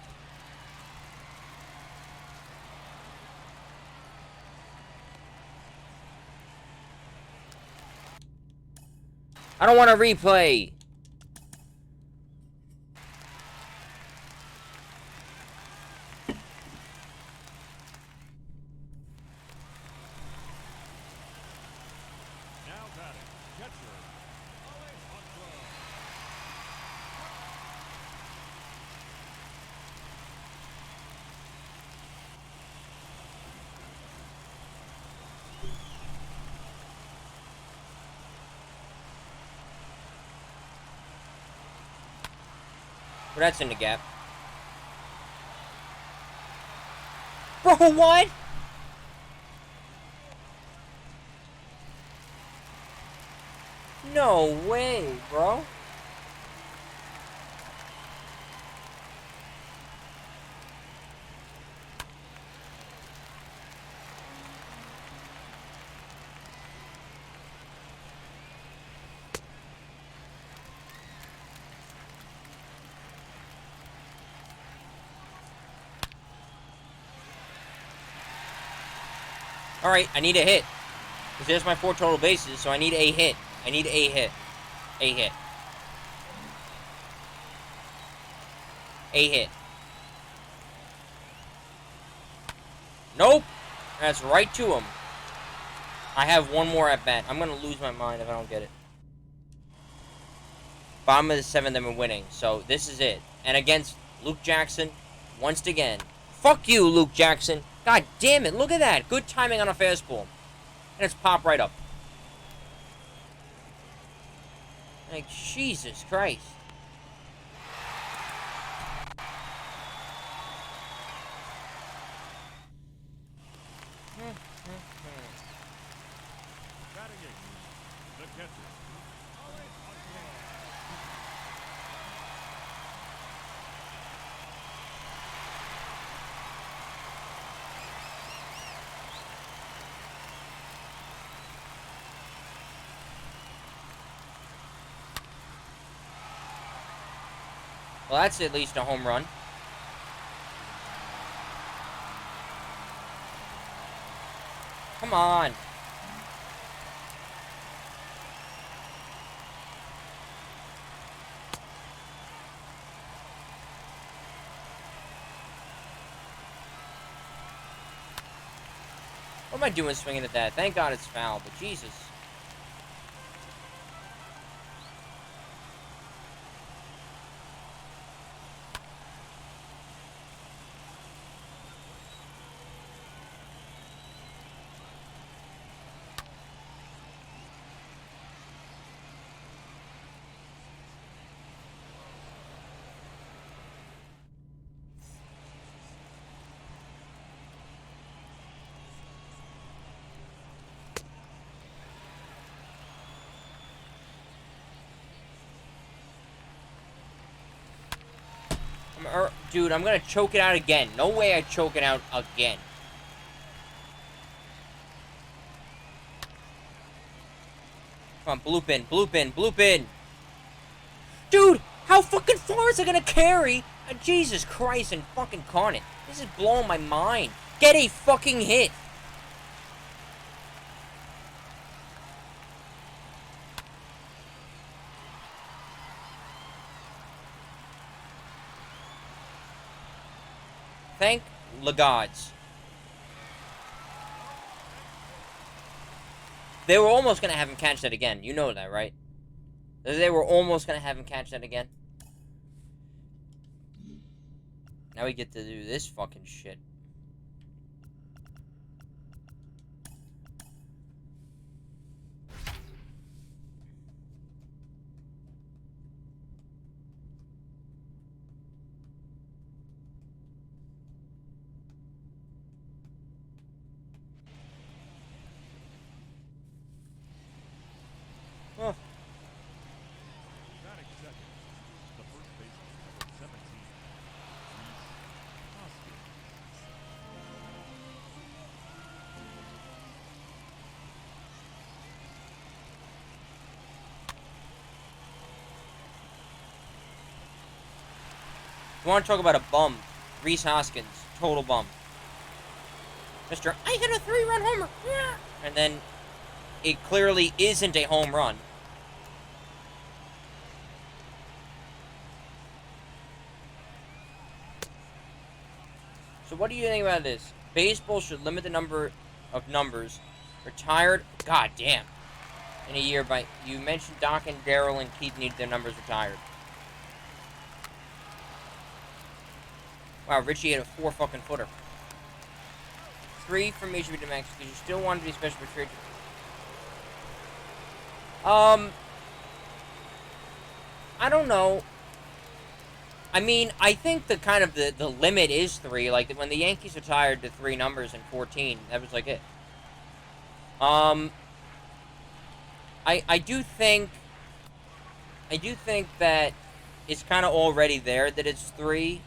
I don't want to replay. Now batting, catcher, Alejandro. But that's in the gap. Bro, what? No way, bro. Alright, I need a hit. Because there's my 4 total bases, so I need a hit. I need a hit. A hit. A hit. Nope. That's right to him. I have one more at bat. I'm going to lose my mind if I don't get it. Bottom of the 7th and we're winning. So this is it. And against Luke Jackson, once again. Fuck you, Luke Jackson. God damn it. Look at that. Good timing on a fastball. And it's popped right up. Like, Jesus Christ. Batting eighth, the catcher, Alejandro. Well, that's at least a home run. Come on. What am I doing swinging at that? Thank God it's foul, but Jesus. Dude, I'm gonna choke it out again. No way I choke it out again. Come on, bloop in, bloop in, bloop in. Dude, how fucking far is it gonna carry? Jesus Christ and fucking con it. This is blowing my mind. Get a fucking hit. Thank the gods. They were almost going to have him catch that again. You know that, right? They were almost going to have him catch that again. Now we get to do this fucking shit. Oh. Batting second, the first baseman, number 17, Reese Hoskins. You want to talk about a bum? Reese Hoskins, total bum. Mr. I hit a 3-run homer. Yeah. And then it clearly isn't a home run. So what do you think about this? Baseball should limit the number of numbers retired. God damn. In a year by you mentioned Doc and Daryl and Keith needed their numbers retired. Wow, Richie hit a 4 fucking footer. 3 from HB to Max because you still wanted to be special for trade. I don't know. I mean, I think the kind of the limit is 3. Like when the Yankees retired to 3 numbers in 14, that was like it. I do think that it's kind of already there that it's 3.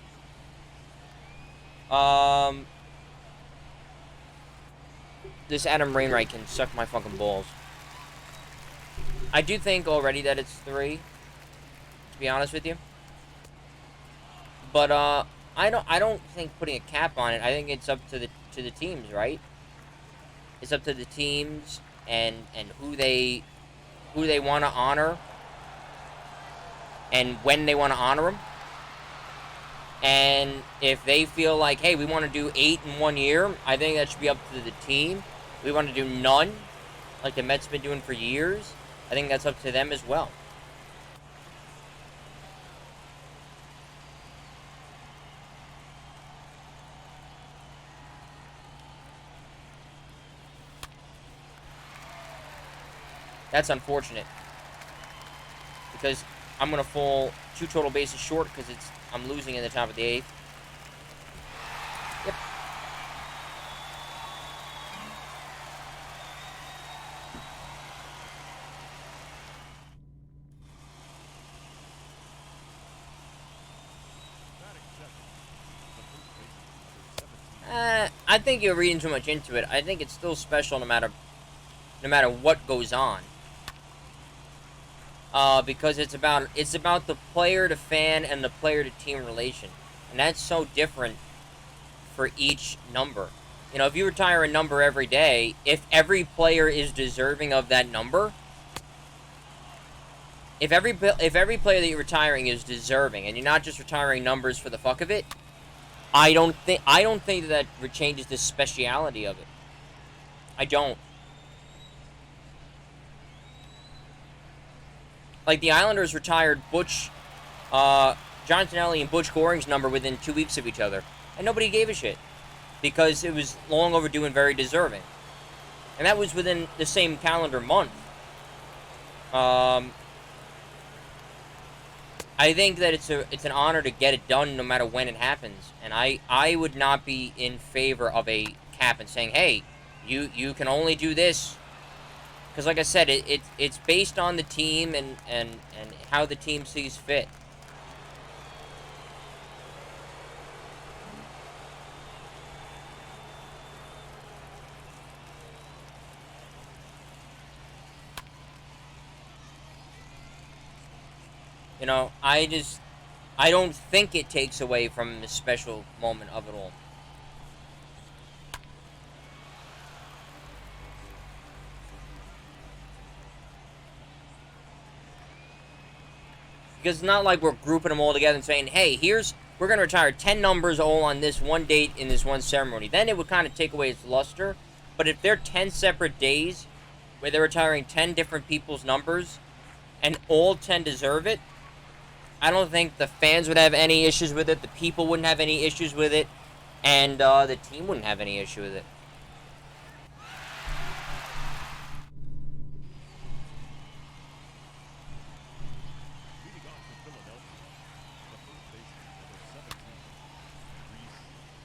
This Adam Wainwright can suck my fucking balls. I do think already that it's 3, to be honest with you. But I don't think putting a cap on it. I think it's up to the teams, right? It's up to the teams and who they want to honor and when they want to honor them. And if they feel like, hey, we want to do 8 in 1 year, I think that should be up to the team. We want to do none, like the Mets have been doing for years. I think that's up to them as well. That's unfortunate. Because I'm going to fall 2 total bases short because I'm losing in the top of the 8th. Yep. I think you're reading too much into it. I think it's still special no matter what goes on. Because it's about the player to fan and the player to team relation, and that's so different for each number. You know, if you retire a number every day, if every player is deserving of that number, if every player that you're retiring is deserving, and you're not just retiring numbers for the fuck of it, I don't think that changes the speciality of it. I don't. Like, the Islanders retired Jonathan Ellie and Butch Goring's number within 2 weeks of each other. And nobody gave a shit. Because it was long overdue and very deserving. And that was within the same calendar month. I think that it's an honor to get it done no matter when it happens. And I would not be in favor of a cap and saying, hey, you can only do this. Because like I said, it's based on the team and how the team sees fit. You know, I don't think it takes away from the special moment of it all. Because it's not like we're grouping them all together and saying, hey, we're going to retire 10 numbers all on this one date in this one ceremony. Then it would kind of take away its luster. But if they're 10 separate days where they're retiring 10 different people's numbers and all 10 deserve it, I don't think the fans would have any issues with it, the people wouldn't have any issues with it, and the team wouldn't have any issue with it. Leading off for Philadelphia, the first baseman, number 17, Reese Hoskins.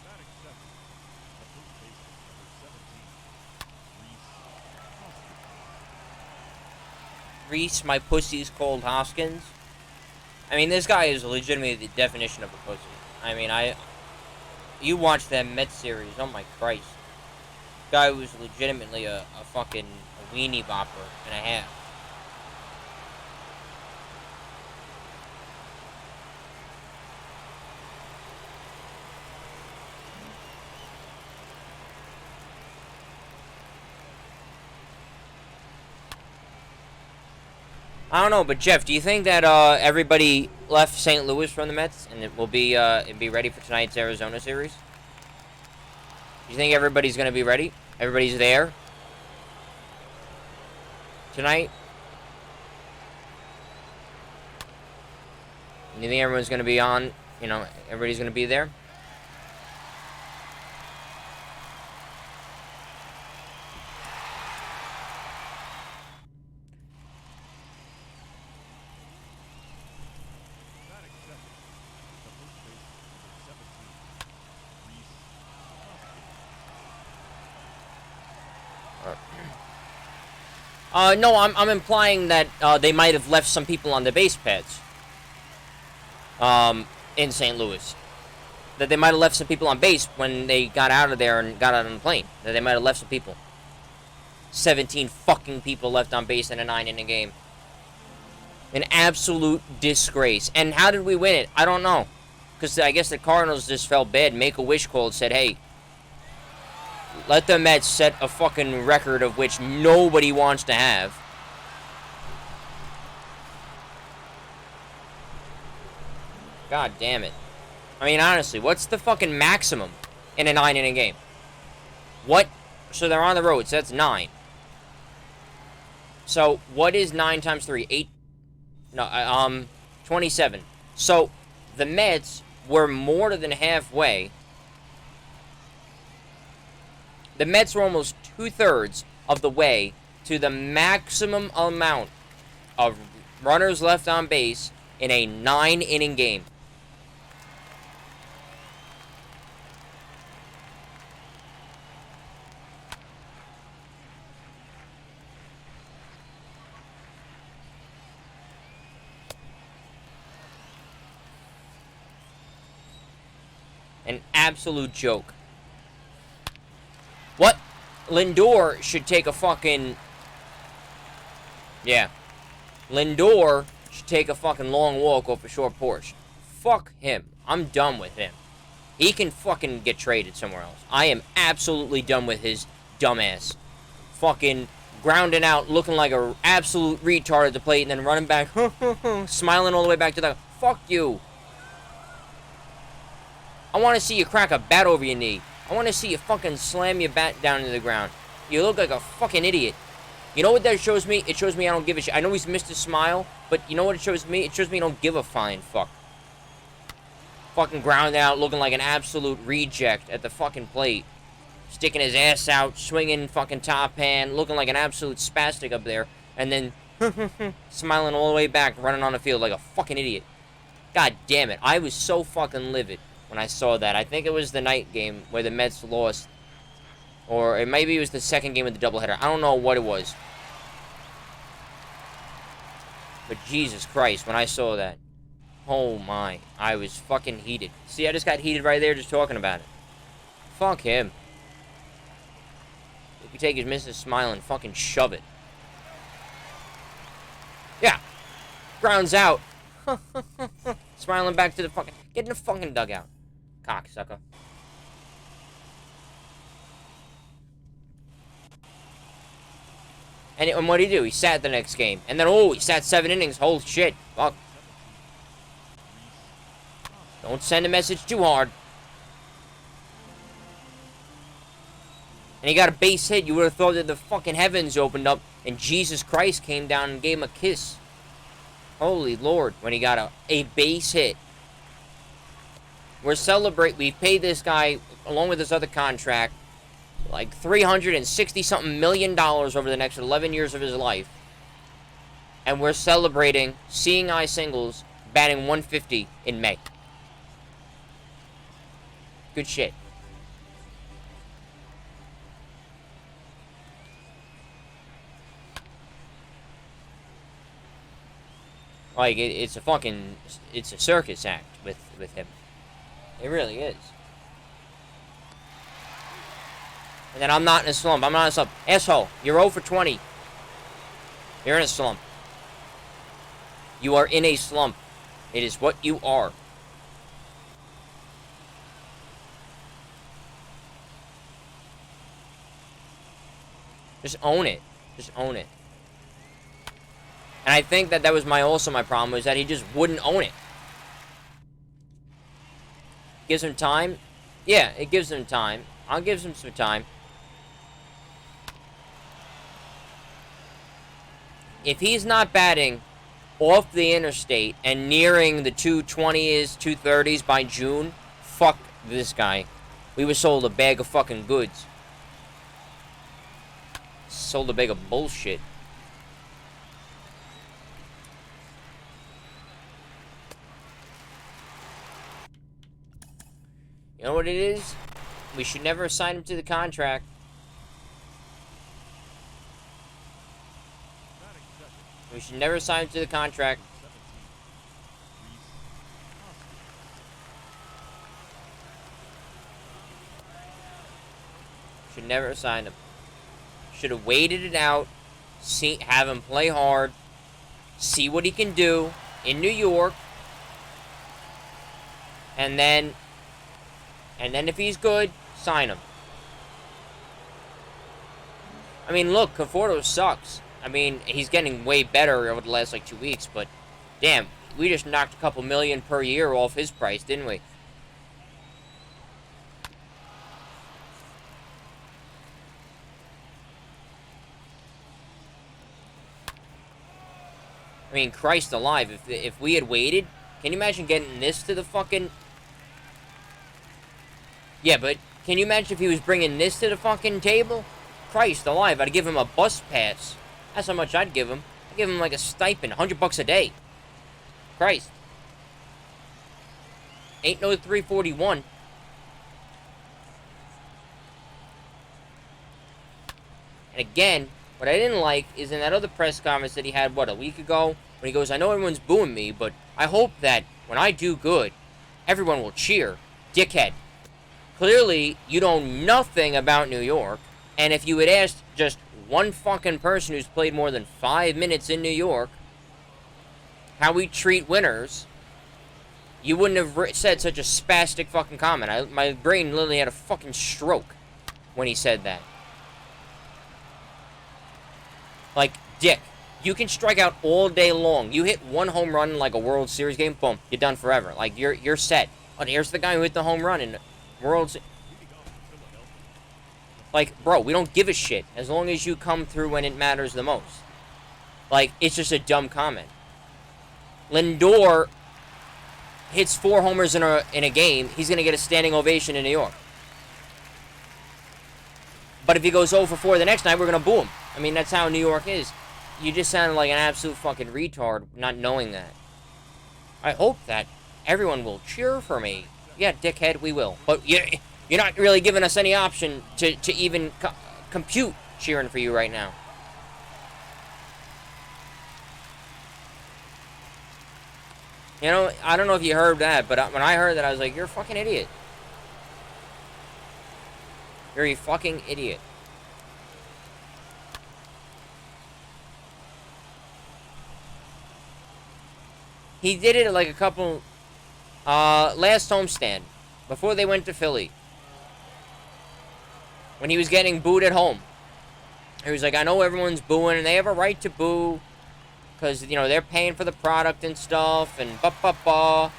Batting second, the first baseman, number 17, Reese Hoskins. Reese, my pussy's called Hoskins. I mean, this guy is legitimately the definition of a pussy. I mean, you watch that Mets series, oh my Christ. Guy was legitimately a fucking weenie bopper and a half. I don't know, but Jeff, do you think that everybody left St. Louis from the Mets and it will be ready for tonight's Arizona series? Do you think everybody's going to be ready? Everybody's there tonight? Do you think everyone's going to be on? You know, everybody's going to be there? Batting second, the first baseman, number 17, Reese Hoskins. No, I'm implying that they might have left some people on the base pads. In St. Louis. That they might have left some people on base when they got out of there and got out on the plane. That they might have left some people. 17 fucking people left on base in a 9-inning game. An absolute disgrace. And how did we win it? I don't know. Because I guess the Cardinals just felt bad. Make-A-Wish called, said, hey, let the Mets set a fucking record of which nobody wants to have. God damn it. I mean, honestly, what's the fucking maximum in a 9-inning game? What? So they're on the road, so that's 9. So, what is 9 times 3? 8? No, 27. So, the Mets were more than halfway. The Mets were almost 2/3 of the way to the maximum amount of runners left on base in a 9-inning game. An absolute joke. What? Lindor should take a fucking... Yeah. Lindor should take a fucking long walk off a short porch. Fuck him. I'm done with him. He can fucking get traded somewhere else. I am absolutely done with his dumbass. Fucking grounding out, looking like a absolute retard at the plate, and then running back, smiling all the way back to the... Fuck you. I want to see you crack a bat over your knee. I want to see you fucking slam your bat down into the ground. You look like a fucking idiot. You know what that shows me? It shows me I don't give a shit. I know he's missed his smile, but you know what it shows me? It shows me I don't give a flying fuck. Fucking grounded out, looking like an absolute reject at the fucking plate. Sticking his ass out, swinging fucking top hand, looking like an absolute spastic up there. And then, smiling all the way back, running on the field like a fucking idiot. God damn it. I was so fucking livid when I saw that. I think it was the night game where the Mets lost. Or maybe it was the second game of the doubleheader. I don't know what it was. But Jesus Christ, when I saw that. Oh my. I was fucking heated. See, I just got heated right there just talking about it. Fuck him. If you take his Mrs. Smile and fucking shove it. Yeah. Grounds out. Smiling back to the fucking... Get in the fucking dugout. Cocksucker. And what did he do? He sat the next game. And then, oh, he sat 7 innings. Holy shit. Fuck. Don't send a message too hard. And he got a base hit. You would have thought that the fucking heavens opened up and Jesus Christ came down and gave him a kiss. Holy Lord. When he got a base hit. We paid this guy, along with this other contract, like $360-something million over the next 11 years of his life. And we're celebrating seeing eye singles batting 150 in May. Good shit. Like, it's a circus act with him. It really is. And then I'm not in a slump. I'm not in a slump. Asshole, you're 0 for 20. You're in a slump. You are in a slump. It is what you are. Just own it. Just own it. And I think that was also my problem, was that he just wouldn't own it. Gives him time? Yeah, it gives him time. I'll give him some time. If he's not batting off the interstate and nearing the 220s, 230s by June, fuck this guy. We were sold a bag of fucking goods. Sold a bag of bullshit. You know what it is? We should never assign him to the contract. We should never assign him to the contract. Should never assign him. Should have waited it out. Have him play hard. See what he can do in New York. And then if he's good, sign him. I mean, look, Conforto sucks. I mean, he's getting way better over the last, 2 weeks, but damn, we just knocked a couple million per year off his price, didn't we? I mean, Christ alive, if we had waited, can you imagine getting this to the fucking... Yeah, but can you imagine if he was bringing this to the fucking table? Christ alive, I'd give him a bus pass. That's how much I'd give him. I'd give him like a stipend, $100 a day. Christ. Ain't no 341. And again, what I didn't like is in that other press conference that he had, a week ago? When he goes, I know everyone's booing me, but I hope that when I do good, everyone will cheer. Dickhead. Clearly, you know nothing about New York. And if you had asked just one fucking person who's played more than 5 minutes in New York how we treat winners, you wouldn't have said such a spastic fucking comment. My brain literally had a fucking stroke when he said that. Like, Dick, you can strike out all day long. You hit one home run in like a World Series game, boom, you're done forever. Like, you're set. But here's the guy who hit the home run in World Series. Like, bro, we don't give a shit as long as you come through when it matters the most. Like, it's just a dumb comment. Lindor hits 4 homers in a game, he's going to get a standing ovation in New York. But if he goes 0 for 4 the next night, we're going to boo him. I mean, that's how New York is. You just sound like an absolute fucking retard not knowing that. I hope that everyone will cheer for me. Yeah, dickhead, we will. But you're not really giving us any option to even compute cheering for you right now. You know, I don't know if you heard that, but when I heard that, I was like, you're a fucking idiot. You're a fucking idiot. He did it like a couple... last homestand. Before they went to Philly. When he was getting booed at home. He was like, I know everyone's booing, and they have a right to boo. Because, you know, they're paying for the product and stuff, and ba-ba-ba.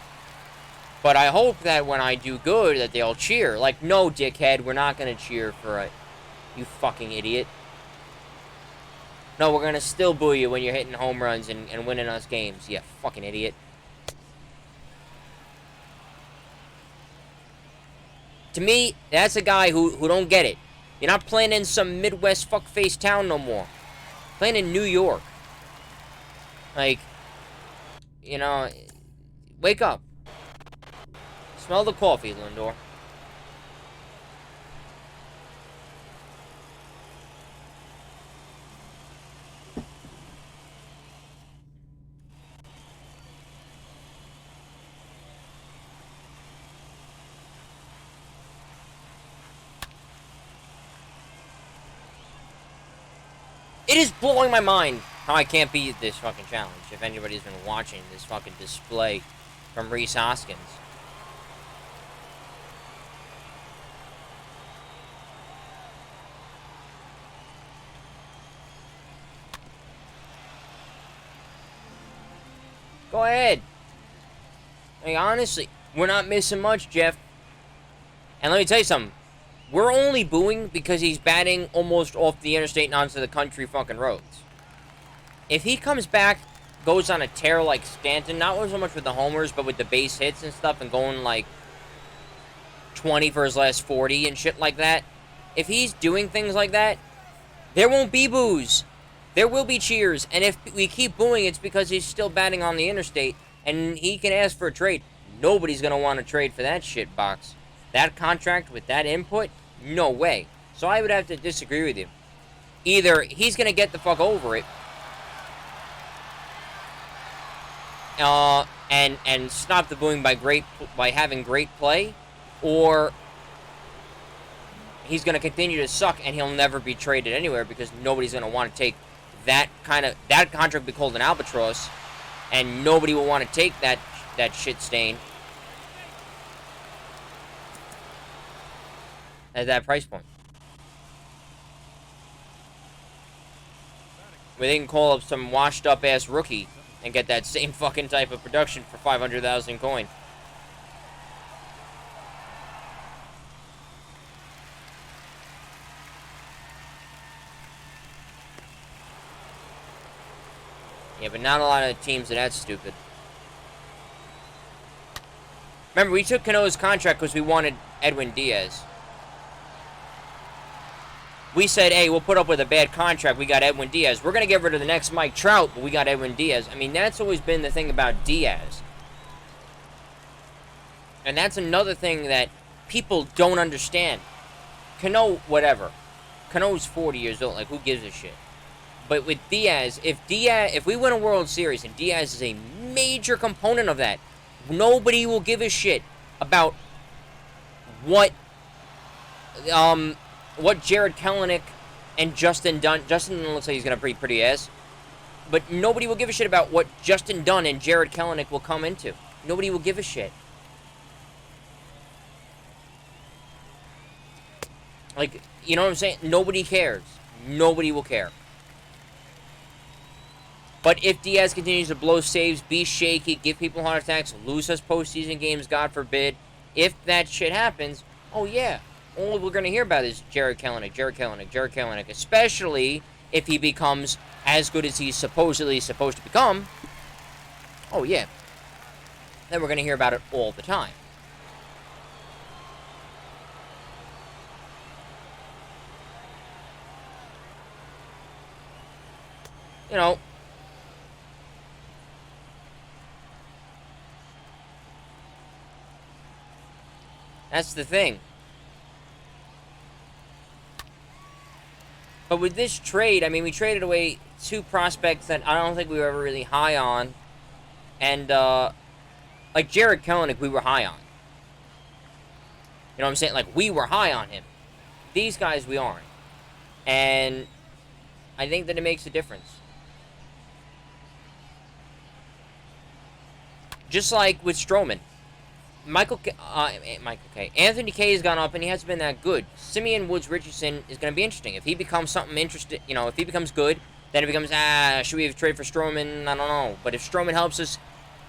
But I hope that when I do good, that they'll cheer. Like, no, dickhead, we're not going to cheer for it. You fucking idiot. No, we're going to still boo you when you're hitting home runs and winning us games. You fucking idiot. To me, that's a guy who don't get it. You're not playing in some Midwest fuckface town no more. Playing in New York. Like, you know, wake up. Smell the coffee, Lindor. It is blowing my mind how I can't beat this fucking challenge. If anybody's been watching this fucking display from Rhys Hoskins. Go ahead. Like, honestly, we're not missing much, Jeff. And let me tell you something. We're only booing because he's batting almost off the interstate and onto the country fucking roads. If he comes back, goes on a tear like Stanton, not so much with the homers, but with the base hits and stuff, and going like 20 for his last 40 and shit like that, if he's doing things like that, there won't be boos. There will be cheers. And if we keep booing, it's because he's still batting on the interstate, and he can ask for a trade. Nobody's going to want to trade for that shit box. That contract with that input? No way. So I would have to disagree with you. Either he's going to get the fuck over it, and stop the booing by having great play, or he's going to continue to suck and he'll never be traded anywhere because nobody's going to want to take that contract be called an albatross, and nobody will want to take that shit stain at that price point. Where they can call up some washed up ass rookie and get that same fucking type of production for 500,000 coin. Yeah, but not a lot of teams are that stupid. Remember, we took Cano's contract because we wanted Edwin Diaz. We said, hey, we'll put up with a bad contract. We got Edwin Diaz. We're going to get rid of the next Mike Trout, but we got Edwin Diaz. I mean, that's always been the thing about Diaz. And that's another thing that people don't understand. Cano, whatever. Cano's 40 years old. Like, who gives a shit? But with Diaz, if we win a World Series and Diaz is a major component of that, nobody will give a shit about what Jared Kelenic and Justin Dunn... Justin looks like he's going to be pretty ass. But nobody will give a shit about what Justin Dunn and Jared Kelenic will come into. Nobody will give a shit. Like, you know what I'm saying? Nobody cares. Nobody will care. But if Diaz continues to blow saves, be shaky, give people heart attacks, lose us postseason games, God forbid, if that shit happens, oh yeah, all we're going to hear about is Jared Kelenic, especially if he becomes as good as he's supposedly supposed to become. Oh, yeah. Then we're going to hear about it all the time. You know, that's the thing. But with this trade, I mean, we traded away 2 prospects that I don't think we were ever really high on. And, like Jared Kelenic, we were high on. You know what I'm saying? Like, we were high on him. These guys, we aren't. And I think that it makes a difference. Just like with Stroman. Anthony K has gone up, and he hasn't been that good. Simeon Woods Richardson is going to be interesting. If he becomes something interesting, you know, if he becomes good, then it becomes, should we have traded for Stroman? I don't know. But if Stroman helps us,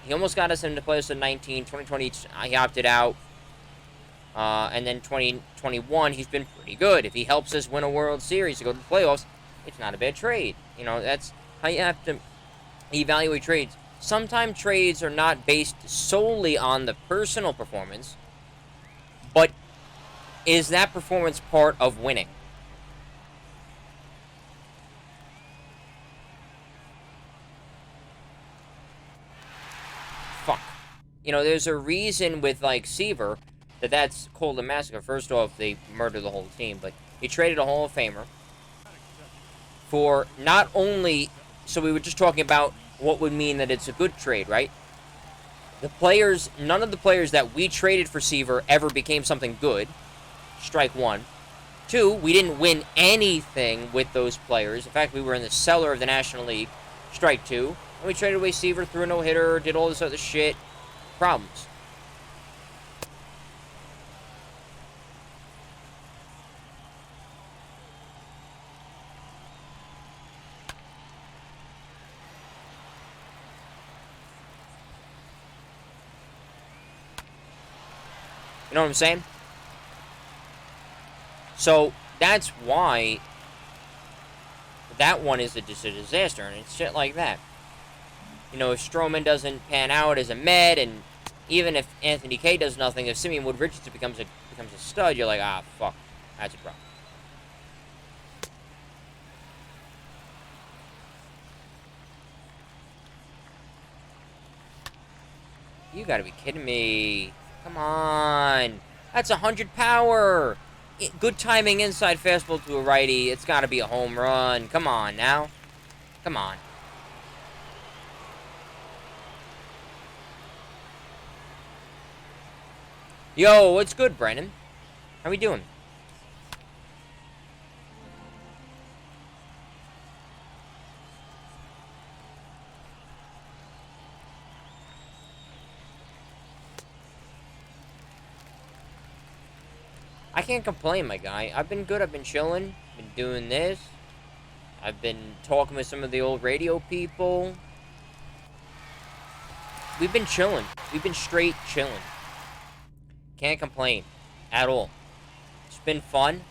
he almost got us into playoffs in 2020, he opted out. And then 2021, he's been pretty good. If he helps us win a World Series to go to the playoffs, it's not a bad trade. You know, that's how you have to evaluate trades. Sometimes trades are not based solely on the personal performance, but is that performance part of winning? Fuck. You know, there's a reason with, like, Seaver that's called a massacre. First off, they murdered the whole team, but he traded a Hall of Famer for not only... So we were just talking about what would mean that it's a good trade, right? The players, none of the players that we traded for Seaver ever became something good. Strike 1. 2, we didn't win anything with those players. In fact, we were in the cellar of the National League. Strike 2. And we traded away Seaver, threw a no-hitter, did all this other shit. Problems. You know what I'm saying? So, that's why that one is just a disaster, and it's shit like that. You know, if Stroman doesn't pan out as a Met, and even if Anthony K does nothing, if Simeon Wood Richardson becomes a stud, you're like, ah, fuck, that's a problem. You gotta be kidding me. Come on. That's 100 power. Good timing inside fastball to a righty. It's got to be a home run. Come on now. Come on. Yo, what's good, Brennan? How we doing? I can't complain, my guy. I've been good. I've been chilling. Been doing this. I've been talking with some of the old radio people. We've been chilling. We've been straight chilling. Can't complain at all. It's been fun.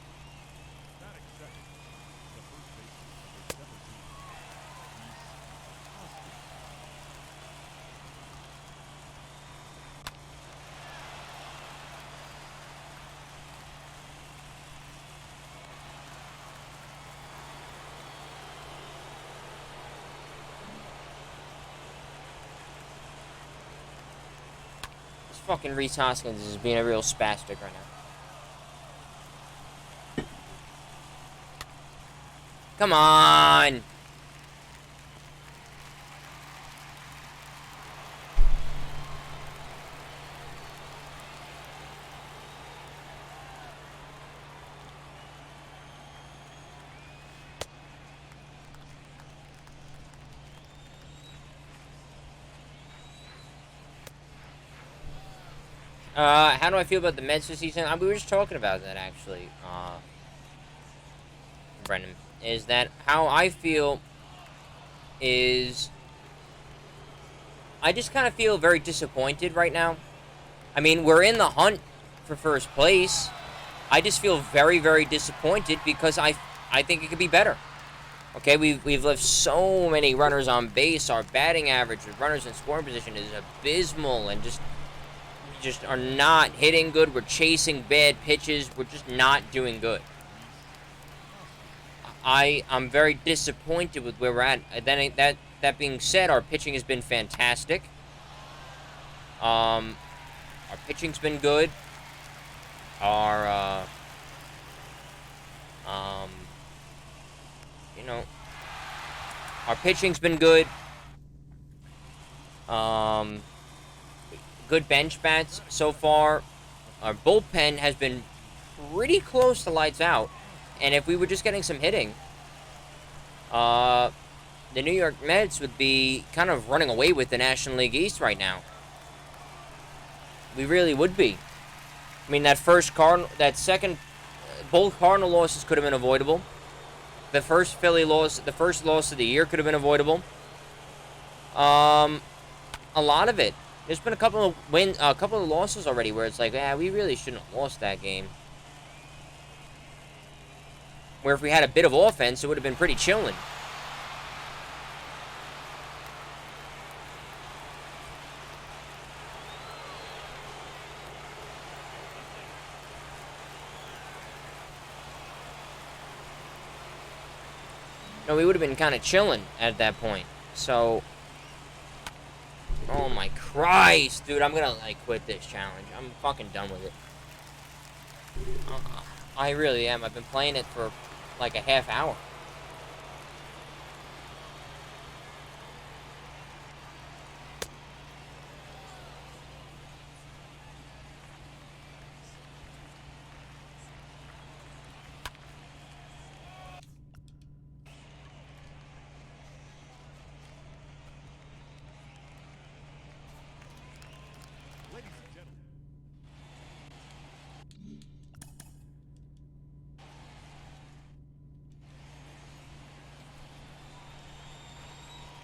Fucking Reese Hoskins is being a real spastic right now. Come on! How do I feel about the Mets this season? We were just talking about that, actually, Brendan. Is that how I feel is... I just kind of feel very disappointed right now. I mean, we're in the hunt for first place. I just feel very, very disappointed because I think it could be better. Okay, we've left so many runners on base. Our batting average with runners in scoring position is abysmal, and we just are not hitting good. We're chasing bad pitches. We're just not doing good. I'm very disappointed with where we're at. Then that being said, our pitching has been fantastic. Our pitching's been good. Our you know, our pitching's been good. Good bench bats so far. Our bullpen has been pretty close to lights out. And if we were just getting some hitting, the New York Mets would be kind of running away with the National League East right now. We really would be. I mean, that second, both Cardinal losses could have been avoidable. The first Philly loss, the first loss of the year could have been avoidable. A lot of it. There's been a couple of losses already where it's like, yeah, we really shouldn't have lost that game. Where if we had a bit of offense, it would have been pretty chilling. No, we would have been kind of chilling at that point. So, oh my Christ, dude, I'm gonna like quit this challenge. I'm fucking done with it. I really am. I've been playing it for like a half hour. Ladies and gentlemen,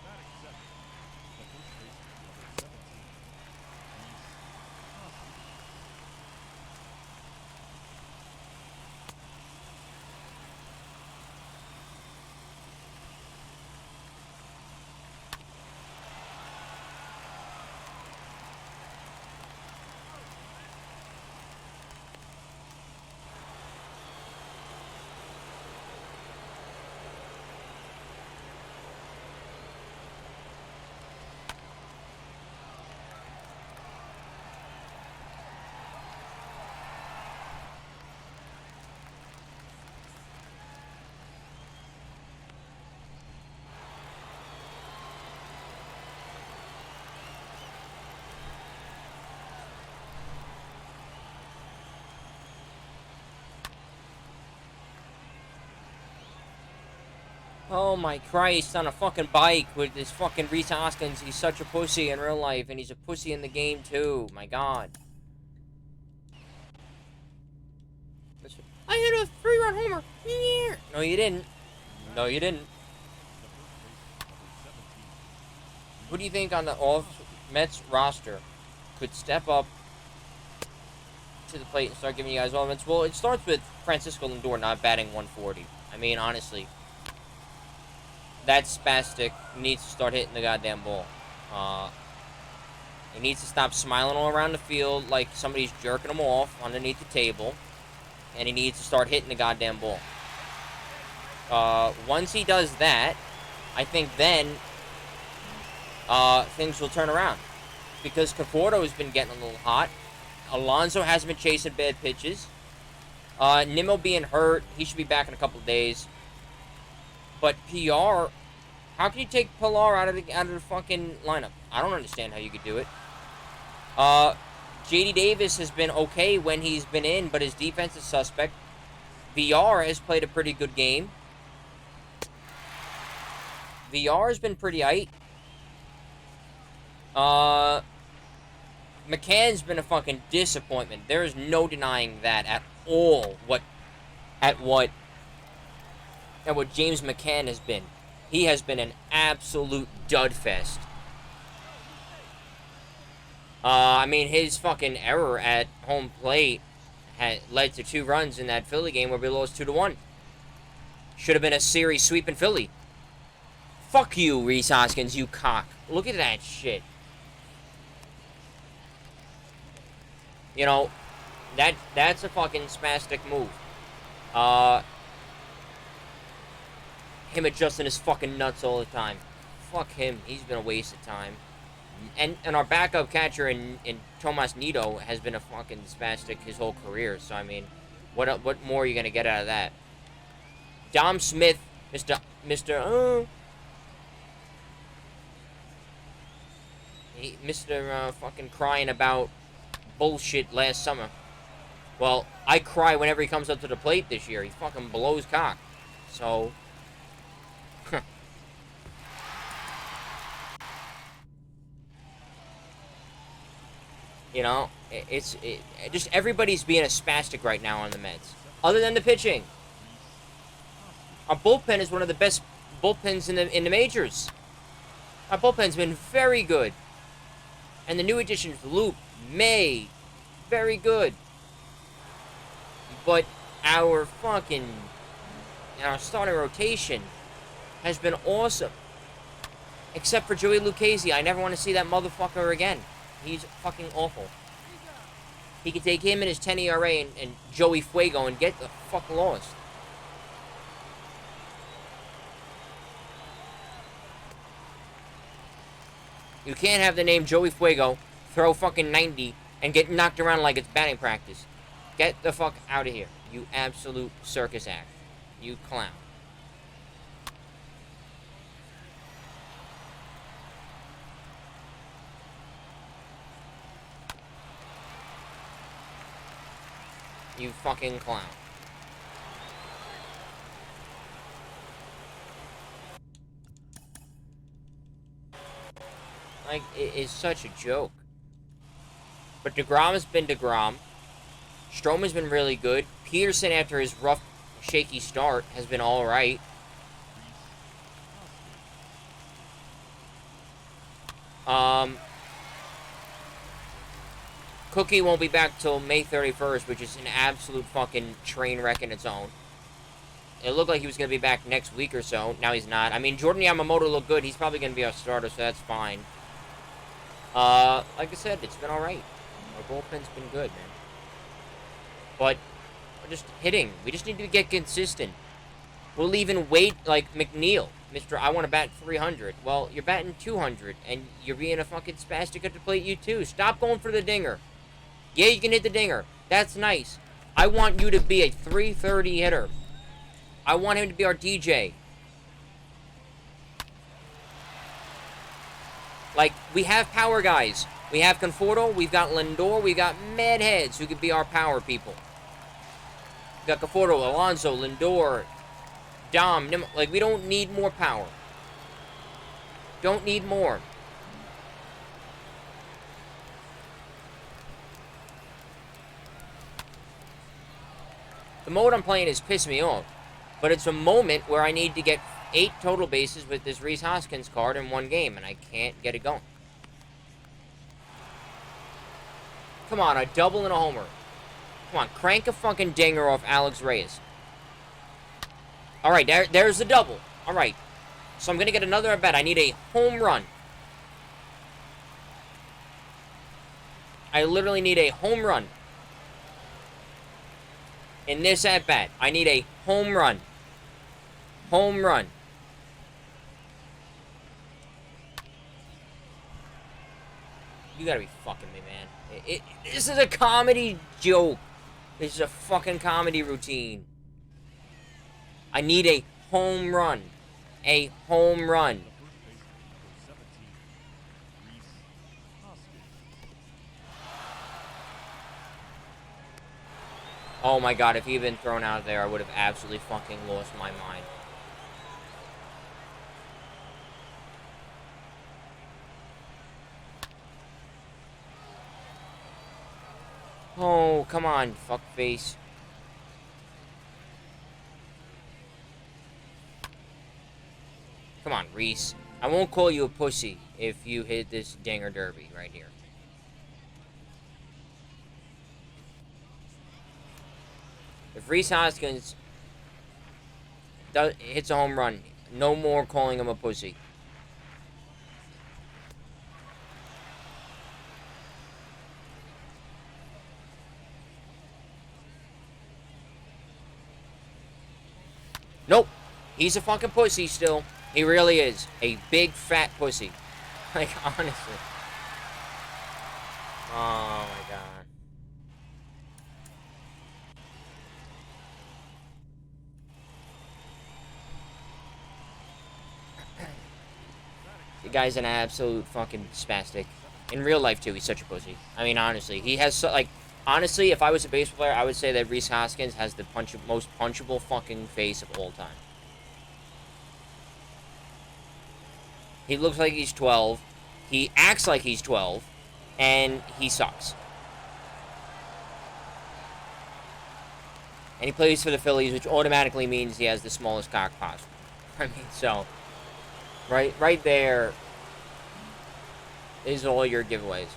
batting seventh, the first baseman, number 17, Oh my Christ, on a fucking bike with this fucking Reese Hoskins. He's such a pussy in real life, and he's a pussy in the game too. My God. I hit a 3-run homer. Yeah. No, you didn't. No, you didn't. Who do you think on the Mets roster could step up to the plate and start giving you guys offense? Well, it starts with Francisco Lindor not batting 140. I mean, honestly, that spastic needs to start hitting the goddamn ball. He needs to stop smiling all around the field like somebody's jerking him off underneath the table. And he needs to start hitting the goddamn ball. Once he does that, I think then things will turn around. Because Conforto has been getting a little hot. Alonso hasn't been chasing bad pitches. Nimmo being hurt, he should be back in a couple of days. But PR, how can you take Pilar out of the fucking lineup? I don't understand how you could do it. J.D. Davis has been okay when he's been in, but his defense is suspect. VR has played a pretty good game. VR has been pretty aight. McCann's been a fucking disappointment. There is no denying that at all. What James McCann has been. He has been an absolute dud fest. I mean, his fucking error at home plate had led to 2 runs in that Philly game where we lost 2-1. Should have been a series sweep in Philly. Fuck you, Rhys Hoskins, you cock. Look at that shit. You know, that's a fucking spastic move. Him adjusting his fucking nuts all the time. Fuck him. He's been a waste of time. And our backup catcher in Tomas Nido has been a fucking spastic his whole career. So, I mean, what more are you going to get out of that? Dom Smith, Mr. Fucking crying about bullshit last summer. Well, I cry whenever he comes up to the plate this year. He fucking blows cock. So... You know, just everybody's being a spastic right now on the Mets. Other than the pitching. Our bullpen is one of the best bullpens in the majors. Our bullpen's been very good. And the new additions, Loop, May, very good. But our starting rotation has been awesome. Except for Joey Lucchesi. I never want to see that motherfucker again. He's fucking awful. He could take him and his 10 ERA and Joey Fuego and get the fuck lost. You can't have the name Joey Fuego, throw fucking 90, and get knocked around like it's batting practice. Get the fuck out of here, you absolute circus act. You clown. You fucking clown. Like, it is such a joke. But DeGrom has been DeGrom. Stroman's been really good. Peterson, after his rough, shaky start, has been alright. Cookie won't be back till May 31st, which is an absolute fucking train wreck in its own. It looked like he was going to be back next week or so. Now he's not. I mean, Jordan Yamamoto looked good. He's probably going to be our starter, so that's fine. Like I said, it's been alright. Our bullpen's been good, man. But we're just hitting. We just need to get consistent. We'll even wait like McNeil. Mr. I want to bat 300. Well, you're batting 200, and you're being a fucking spastic at the plate, you too. Stop going for the dinger. Yeah, you can hit the dinger. That's nice. I want you to be a 330 hitter. I want him to be our DJ. Like, we have power guys. We have Conforto, we've got Lindor, we've got mad heads who could be our power people. We've got Conforto, Alonso, Lindor, Dom, like, we don't need more power. Don't need more. The mode I'm playing is pissing me off. But it's a moment where I need to get 8 total bases with this Rhys Hoskins card in one game, and I can't get it going. Come on, a double and a homer. Come on, crank a fucking dinger off Alex Reyes. Alright, there's the double. Alright. So I'm going to get another at bat. I need a home run. I literally need a home run. In this at bat, I need a home run. Home run. You gotta be fucking me, man. This is a comedy joke. This is a fucking comedy routine. I need a home run. A home run. Oh my god, if he had been thrown out there, I would have absolutely fucking lost my mind. Oh, come on, fuckface. Come on, Rhys. I won't call you a pussy if you hit this dinger derby right here. If Rhys Hoskins hits a home run, no more calling him a pussy. Nope. He's a fucking pussy still. He really is. A big fat pussy. Like, honestly. Oh my god. The guy's an absolute fucking spastic. In real life, too, he's such a pussy. I mean, honestly. He has, like... Honestly, if I was a baseball player, I would say that Rhys Hoskins has the most punchable fucking face of all time. He looks like he's 12. He acts like he's 12. And he sucks. And he plays for the Phillies, which automatically means he has the smallest cock possible. I mean, so... Right there is all your giveaways.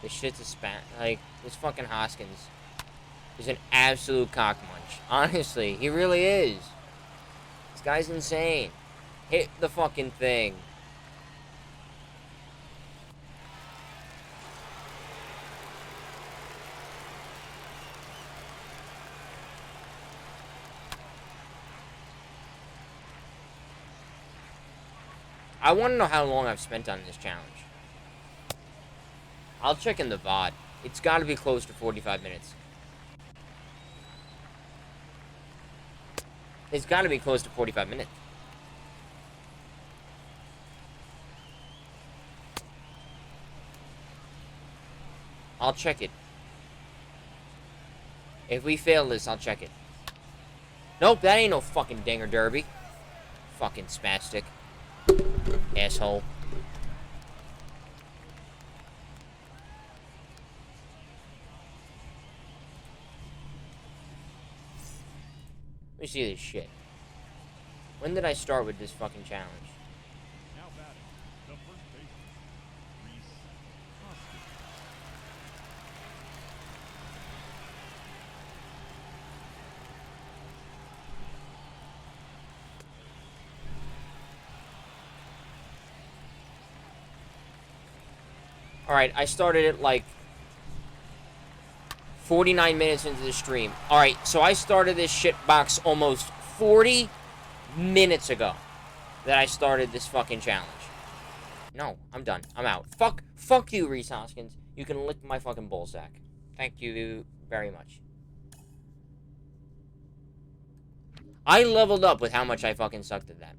This shit's a spat. Like, this fucking Hoskins is an absolute cock munch. Honestly, he really is. This guy's insane. Hit the fucking thing. I want to know how long I've spent on this challenge. I'll check in the VOD. It's got to be close to 45 minutes. It's got to be close to 45 minutes. I'll check it. If we fail this, I'll check it. Nope, that ain't no fucking dinger derby. Fucking spastic. Asshole. Let me see this shit. When did I start with this fucking challenge? Now batting, the first baseman, Rhys Hoskins. Alright, I started it like 49 minutes into the stream. Alright, so I started this shit box almost 40 minutes ago that I started this fucking challenge. No, I'm done. I'm out. Fuck you, Rhys Hoskins. You can lick my fucking ballsack. Thank you very much. I leveled up with how much I fucking sucked at that.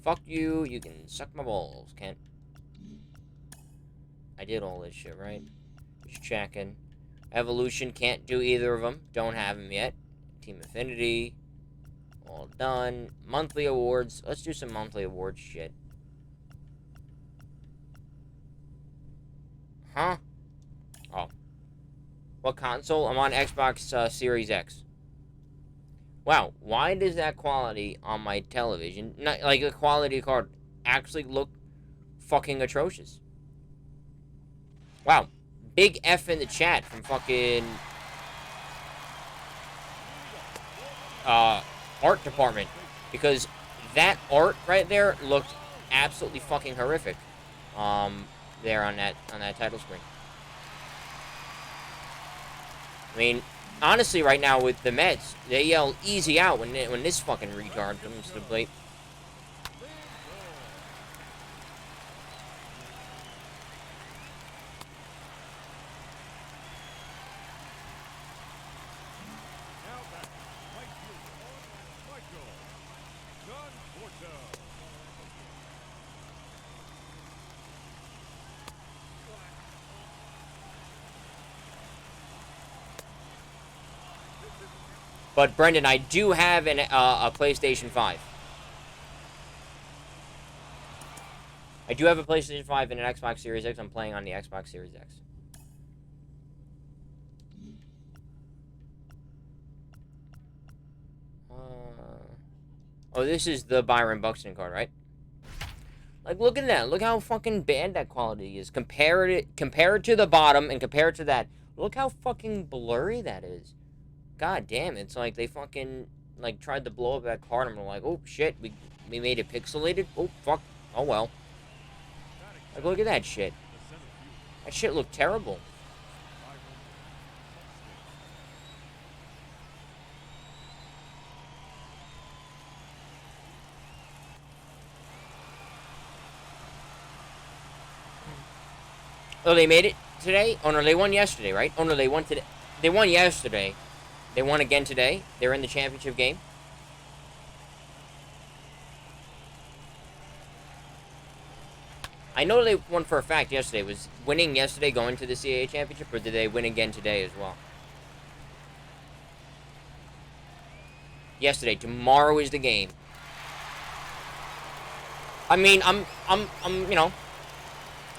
Fuck you. You can suck my balls, Kent. I did all this shit, right? Just checking. Evolution, can't do either of them. Don't have them yet. Team Affinity. All done. Monthly awards. Let's do some monthly awards shit. Huh? Oh. What console? I'm on Xbox Series X. Wow, why does that quality on my television, not like the quality card, actually look fucking atrocious? Wow, big F in the chat from fucking art department, because that art right there looked absolutely fucking horrific. There on that title screen. I mean, honestly, right now with the Mets, they yell "easy out" when this fucking retard comes to the plate. Now batting, right fielder, Michael Conforto. But Brendan, I do have a PlayStation 5. I do have a PlayStation 5 and an Xbox Series X. I'm playing on the Xbox Series X. Oh, this is the Byron Buxton card, right? Like, look at that. Look how fucking bad that quality is. Compare it to the bottom and compare it to that. Look how fucking blurry that is. God damn, it's like they fucking, like, tried to blow up that card and we're like, oh, shit, we made it pixelated? Oh, fuck. Oh, well. Like, look at that shit. That shit looked terrible. Oh, they made it today? Oh, no, they won yesterday, right? Oh, no, they won today. They won yesterday. They won again today. They're in the championship game. I know they won for a fact yesterday. Was winning yesterday going to the CAA championship, or did they win again today as well? Yesterday. Tomorrow is the game. I mean, I'm you know,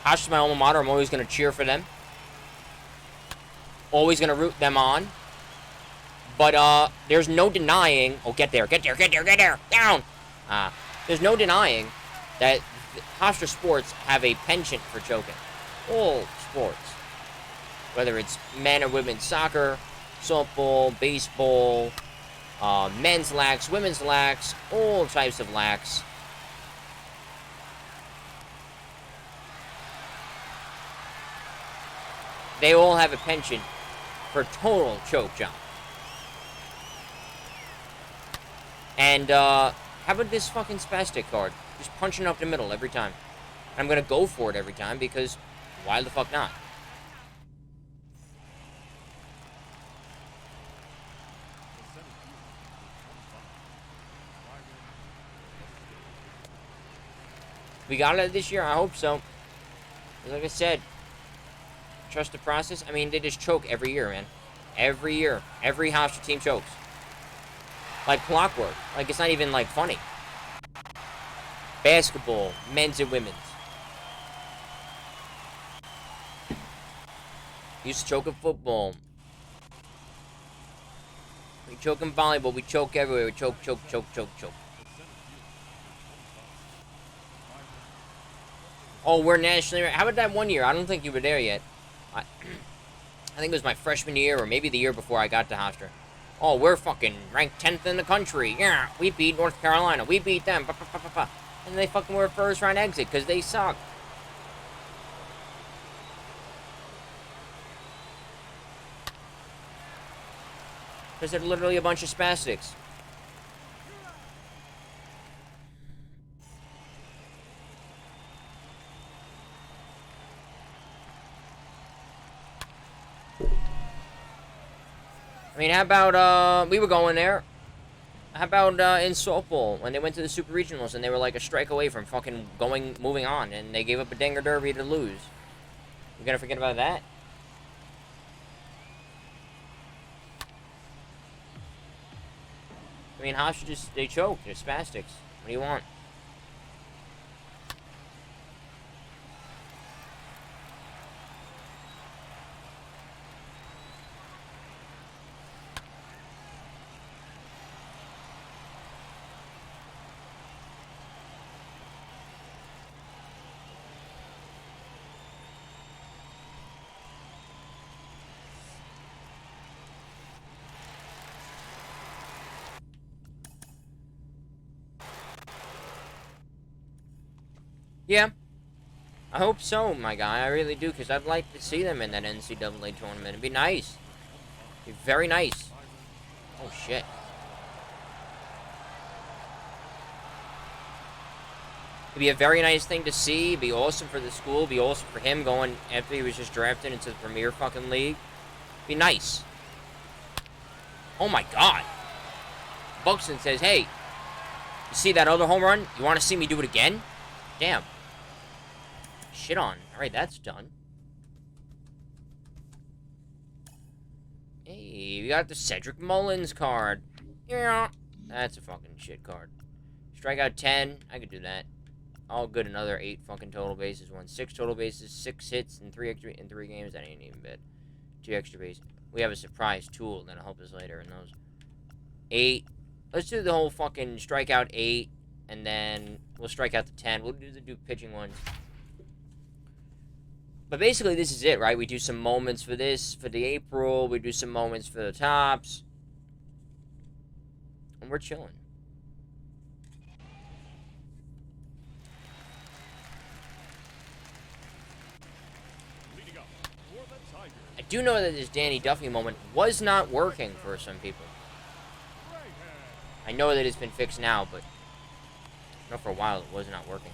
Hofstra's my alma mater. I'm always gonna cheer for them. Always gonna root them on. But there's no denying. Oh, get there, down. There's no denying that Hofstra sports have a penchant for choking. All sports, whether it's men or women's soccer, softball, baseball, men's lax, women's lax, all types of lax. They all have a penchant for total choke job. And, how about this fucking spastic card? Just punching up the middle every time. I'm gonna go for it every time because why the fuck not? We got it this year? I hope so. Like I said, trust the process. I mean, they just choke every year, man. Every year. Every Hofstra team chokes. Like clockwork. Like, it's not even, like, funny. Basketball. Men's and women's. Used to choke in football. We choke in volleyball. We choke everywhere. We choke. Oh, we're nationally... How about that one year? I don't think you were there yet. I think it was my freshman year or maybe the year before I got to Hofstra. Oh, we're fucking ranked 10th in the country. Yeah, we beat North Carolina. We beat them. And they fucking were a first round exit because they suck. Because they're literally a bunch of spastics. I mean, how about, we were going there. How about, in softball, when they went to the Super Regionals and they were like a strike away from fucking moving on, and they gave up a dinger derby to lose. You gonna forget about that? I mean, Hofstra just, they choke. They're spastics. What do you want? Yeah. I hope so, my guy. I really do, because I'd like to see them in that NCAA tournament. It'd be nice. It'd be very nice. Oh, shit. It'd be a very nice thing to see. It'd be awesome for the school. It'd be awesome for him going after he was just drafted into the premier fucking league. It'd be nice. Oh, my God. Buxton says, hey, you see that other home run? You want to see me do it again? Damn. Shit on. Alright, that's done. Hey, we got the Cedric Mullins card. Yeah, that's a fucking shit card. Strike out 10. I could do that. All good. Another 8 fucking total bases. 6 total bases. 6 hits in 3 games. That ain't even bad. 2 extra bases. We have a surprise tool that'll help us later in those. 8. Let's do the whole fucking strikeout 8, and then we'll strike out the 10. We'll do pitching ones. But basically, this is it, right? We do some moments for this, for the April. We do some moments for the tops. And we're chilling. Leading up for the Tigers. I do know that this Danny Duffy moment was not working for some people. I know that it's been fixed now, but I know for a while it was not working.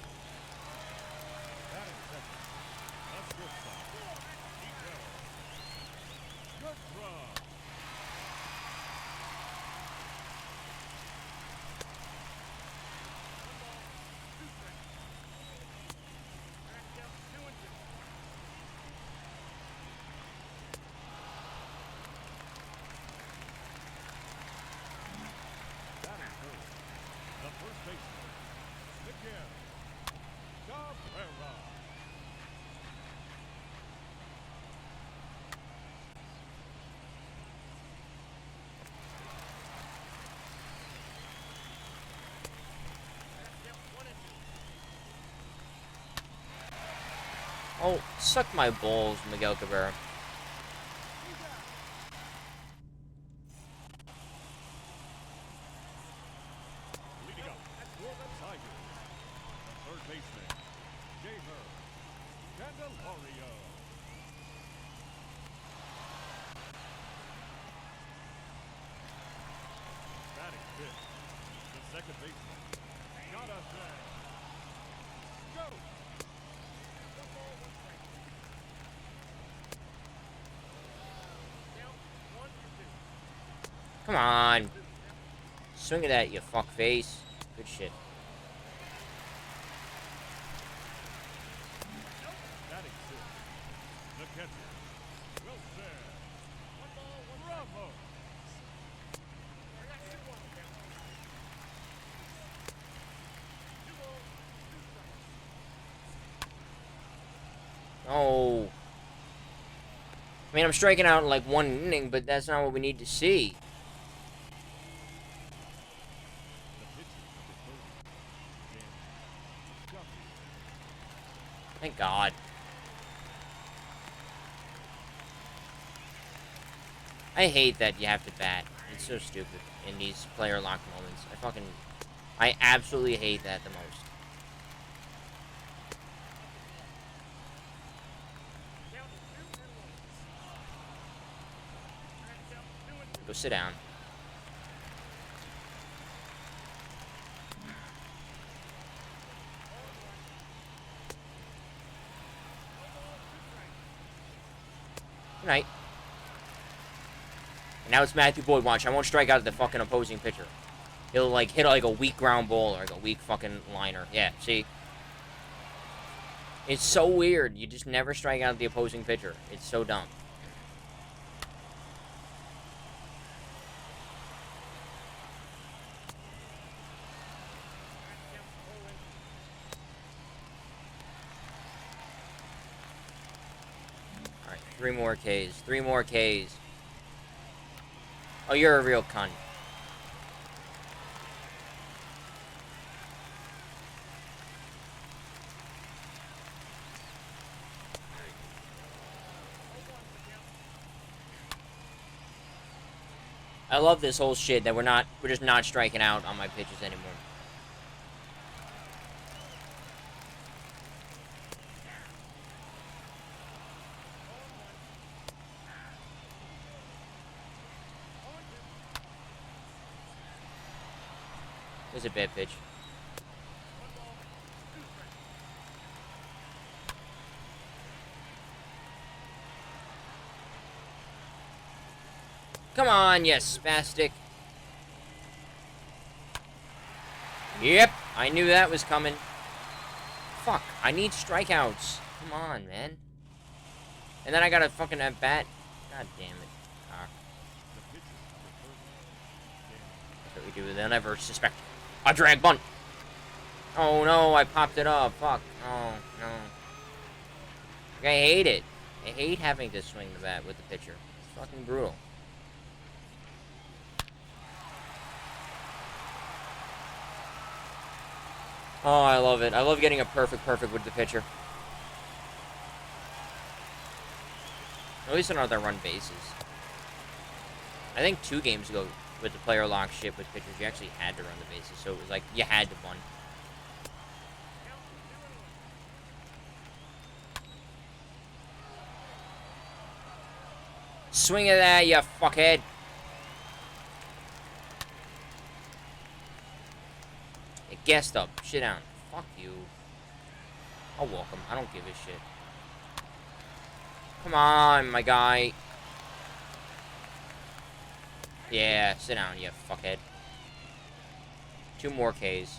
Oh, suck my balls, Miguel Cabrera. Leading up for the Tigers. The third baseman, Candelario. Batting fifth, the second baseman, Jonathan. Go! Come on. Swing it at you, fuck face. Good shit. Batting sixth, the catcher, Wilson. Bravo! Oh. I mean, I'm striking out in like 1 inning, but that's not what we need to see. Thank God. I hate that you have to bat. It's so stupid in these player lock moments. I absolutely hate that the most. Go sit down. Good night. And now it's Matthew Boyd. Watch, I won't strike out at the fucking opposing pitcher. He'll, like, hit, like, a weak ground ball or, like, a weak fucking liner. Yeah, see? It's so weird. You just never strike out at the opposing pitcher. It's so dumb. Alright, 3 more Ks. 3 more Ks. Oh, you're a real cunt. I love this whole shit that we're just not striking out on my pitches anymore. It was a bad pitch. Come on, you spastic. Yep, I knew that was coming. Fuck, I need strikeouts. Come on, man. And then I got a fucking at bat. God damn it. That's what we do. They'll never suspect a drag bunt. Oh no, I popped it up. Fuck. Oh no. I hate it. I hate having to swing the bat with the pitcher. It's fucking brutal. Oh, I love it. I love getting a perfect with the pitcher. At least another run bases. I think 2 games ago with the player lock shit with pitchers, you actually had to run the bases. So it was like, you had to bunt. Swing at that, you fuckhead. Hey, guessed up. Shit down. Fuck you. I'll walk him. I don't give a shit. Come on, my guy. Yeah, sit down, you fuckhead. 2 more Ks.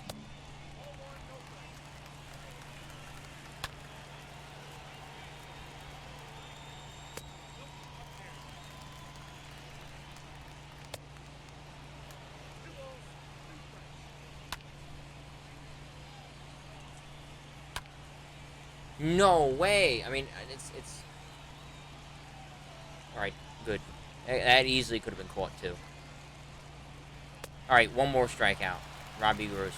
No way. I mean, it's... Alright, good. That easily could have been caught, too. Alright, 1 more strikeout. Robbie Grossman.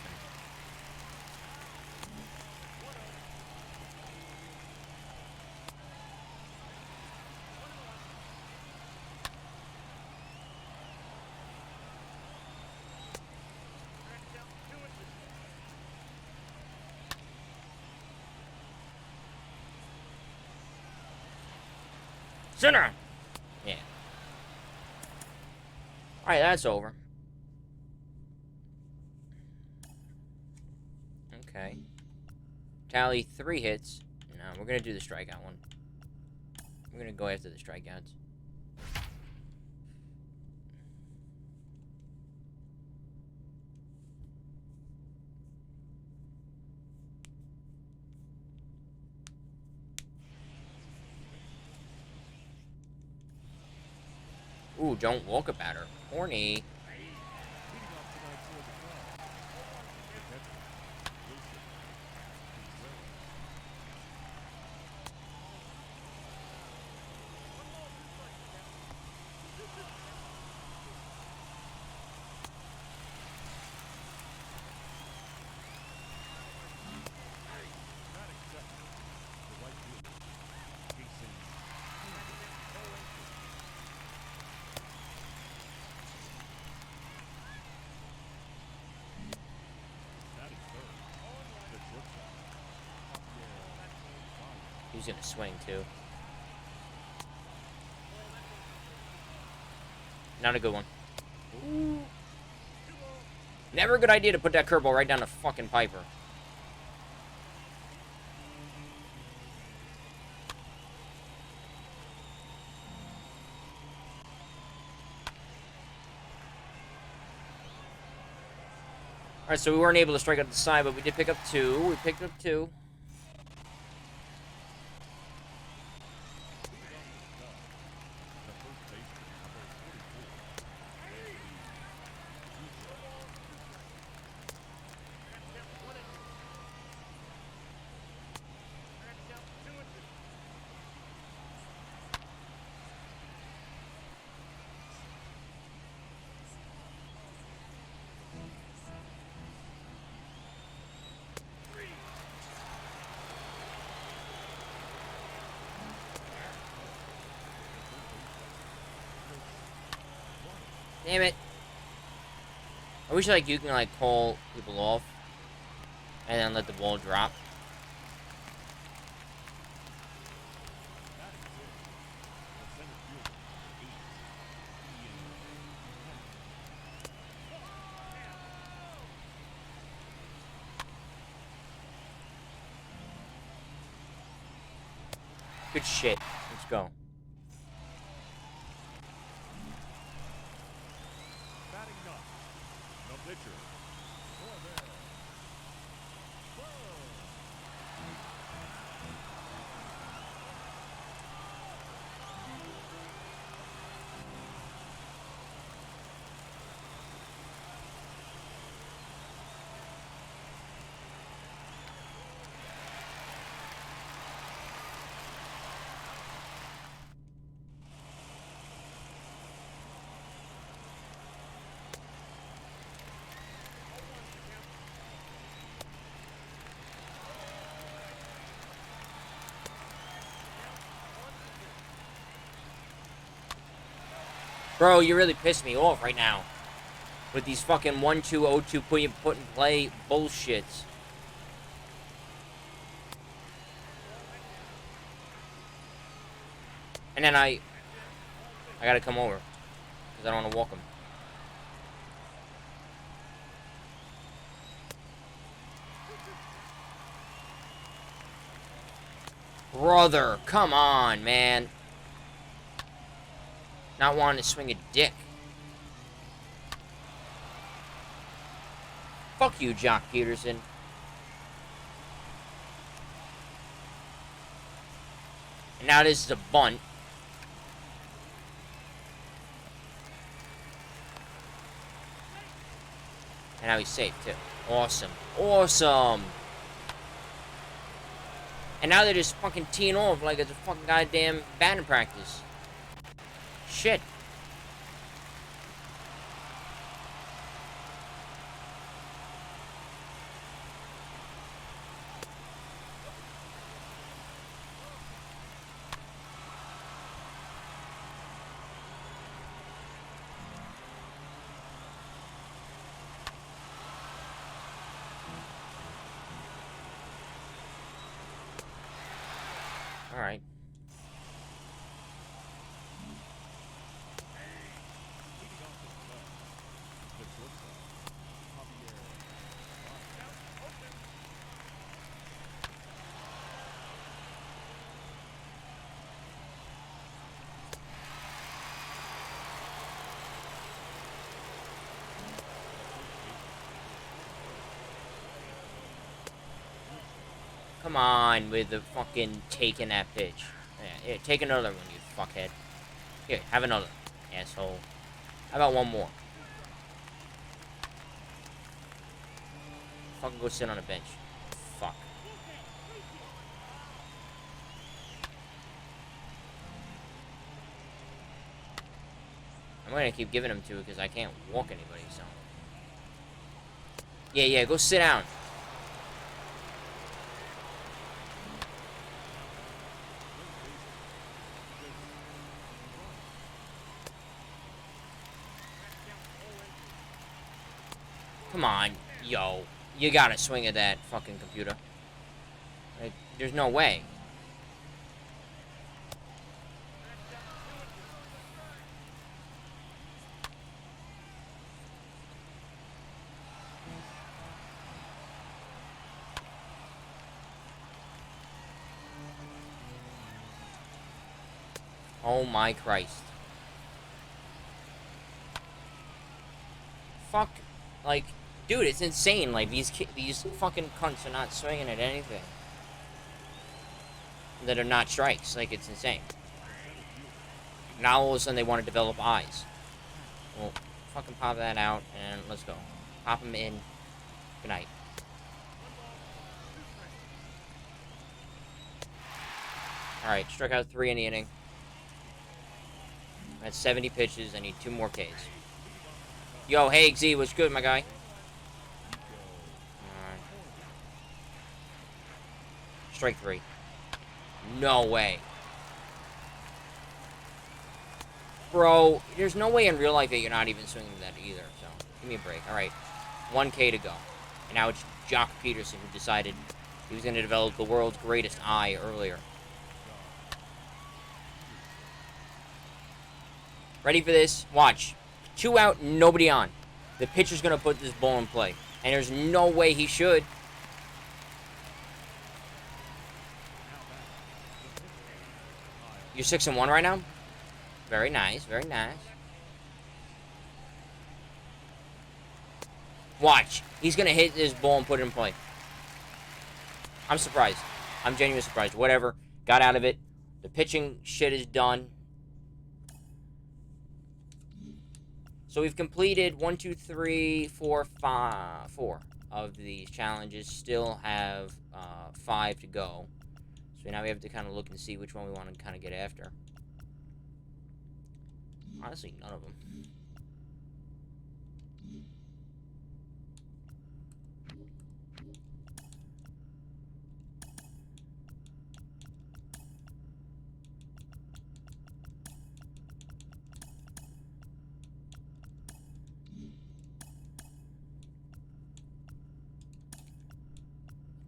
Center! Yeah. Alright, that's over. Okay. Tally 3 hits. No, we're gonna do the strikeout one. We're gonna go after the strikeouts. Ooh, don't walk a batter. Horny. He's gonna swing too. Not a good one. Ooh. Never a good idea to put that curveball right down to fucking Piper. Alright, so we weren't able to strike out the side, but we did pick up 2. We picked up 2. Damn it. I wish, like, you can, like, call people off and then let the ball drop. Good shit. Let's go. Bro, you really pissed me off right now. With these fucking 1-2-0-2 put in play bullshits. And then I gotta come over. Because I don't want to walk him. Brother, come on, man. Not wanting to swing a dick. Fuck you, Jock Peterson. And now this is a bunt. And now he's safe, too. Awesome. Awesome. And now they're just fucking teeing off like it's a fucking goddamn batting practice. Shit. Alright. Come on with the fucking taking that pitch. Yeah, take another one, you fuckhead. Here, have another, asshole. How about one more? Fucking go sit on a bench. Fuck. I'm gonna keep giving him to it because I can't walk anybody, so. Yeah, go sit down. Come on, yo. You gotta swing at that fucking computer. Like, there's no way. Oh my Christ. Fuck. Like, dude, it's insane. Like, these fucking cunts are not swinging at anything that are not strikes. Like, it's insane. Now all of a sudden they want to develop eyes. Well, fucking pop that out and let's go. Pop them in. Good night. Alright, struck out 3 in the inning. That's 70 pitches. I need 2 more Ks. Yo, hey, Z, what's good, my guy? Alright. Strike 3. No way. Bro, there's no way in real life that you're not even swinging that either, so give me a break. Alright, 1K to go. And now it's Jock Peterson who decided he was going to develop the world's greatest eye earlier. Ready for this? Watch. 2 out, nobody on. The pitcher's going to put this ball in play. And there's no way he should. You're 6-1 right now? Very nice, very nice. Watch. He's going to hit this ball and put it in play. I'm surprised. I'm genuinely surprised. Whatever. Got out of it. The pitching shit is done. So we've completed 1, 2, 3, 4, 5, 4 of these challenges. Still have 5 to go. So now we have to kind of look and see which one we want to kind of get after. Honestly, none of them.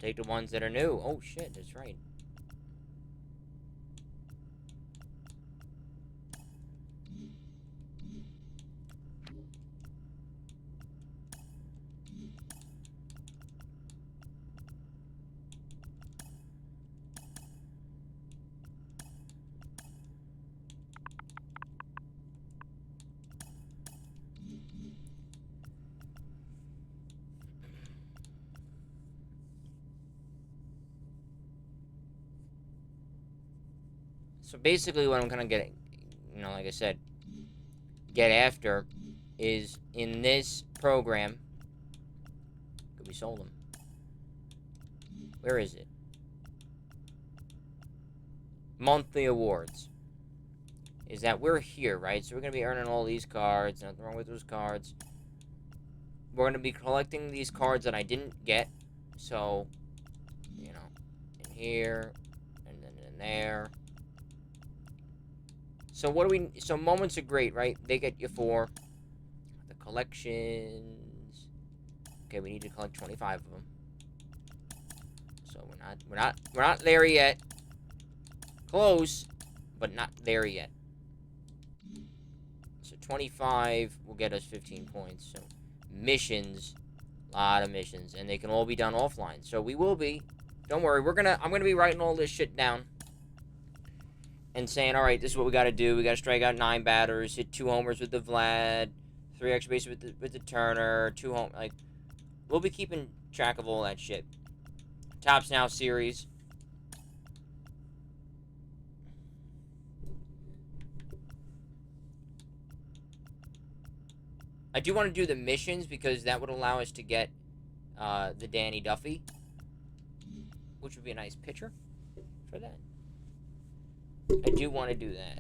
take the ones that are new. Oh, shit, that's right. So basically what I'm kind of getting, like I said, get after is in this program. We sold them. Where is it? Monthly awards. Is that we're here, right? So we're going to be earning all these cards. Nothing wrong with those cards. We're going to be collecting these cards that I didn't get. So, in here, and then in there. So what do we... So moments are great, right? They get you for the collections. Okay, we need to collect 25 of them. So we're not there yet. Close, but not there yet. So 25 will get us 15 points. So missions, a lot of missions, and they can all be done offline. So we will be. Don't worry, I'm gonna be writing all this shit down and saying, all right, this is what we got to do. We got to strike out 9 batters, hit 2 homers with the Vlad, 3 extra bases with the Turner, 2 home. Like, we'll be keeping track of all that shit. Tops Now series. I do want to do the missions because that would allow us to get the Danny Duffy, which would be a nice pitcher for that. I do want to do that.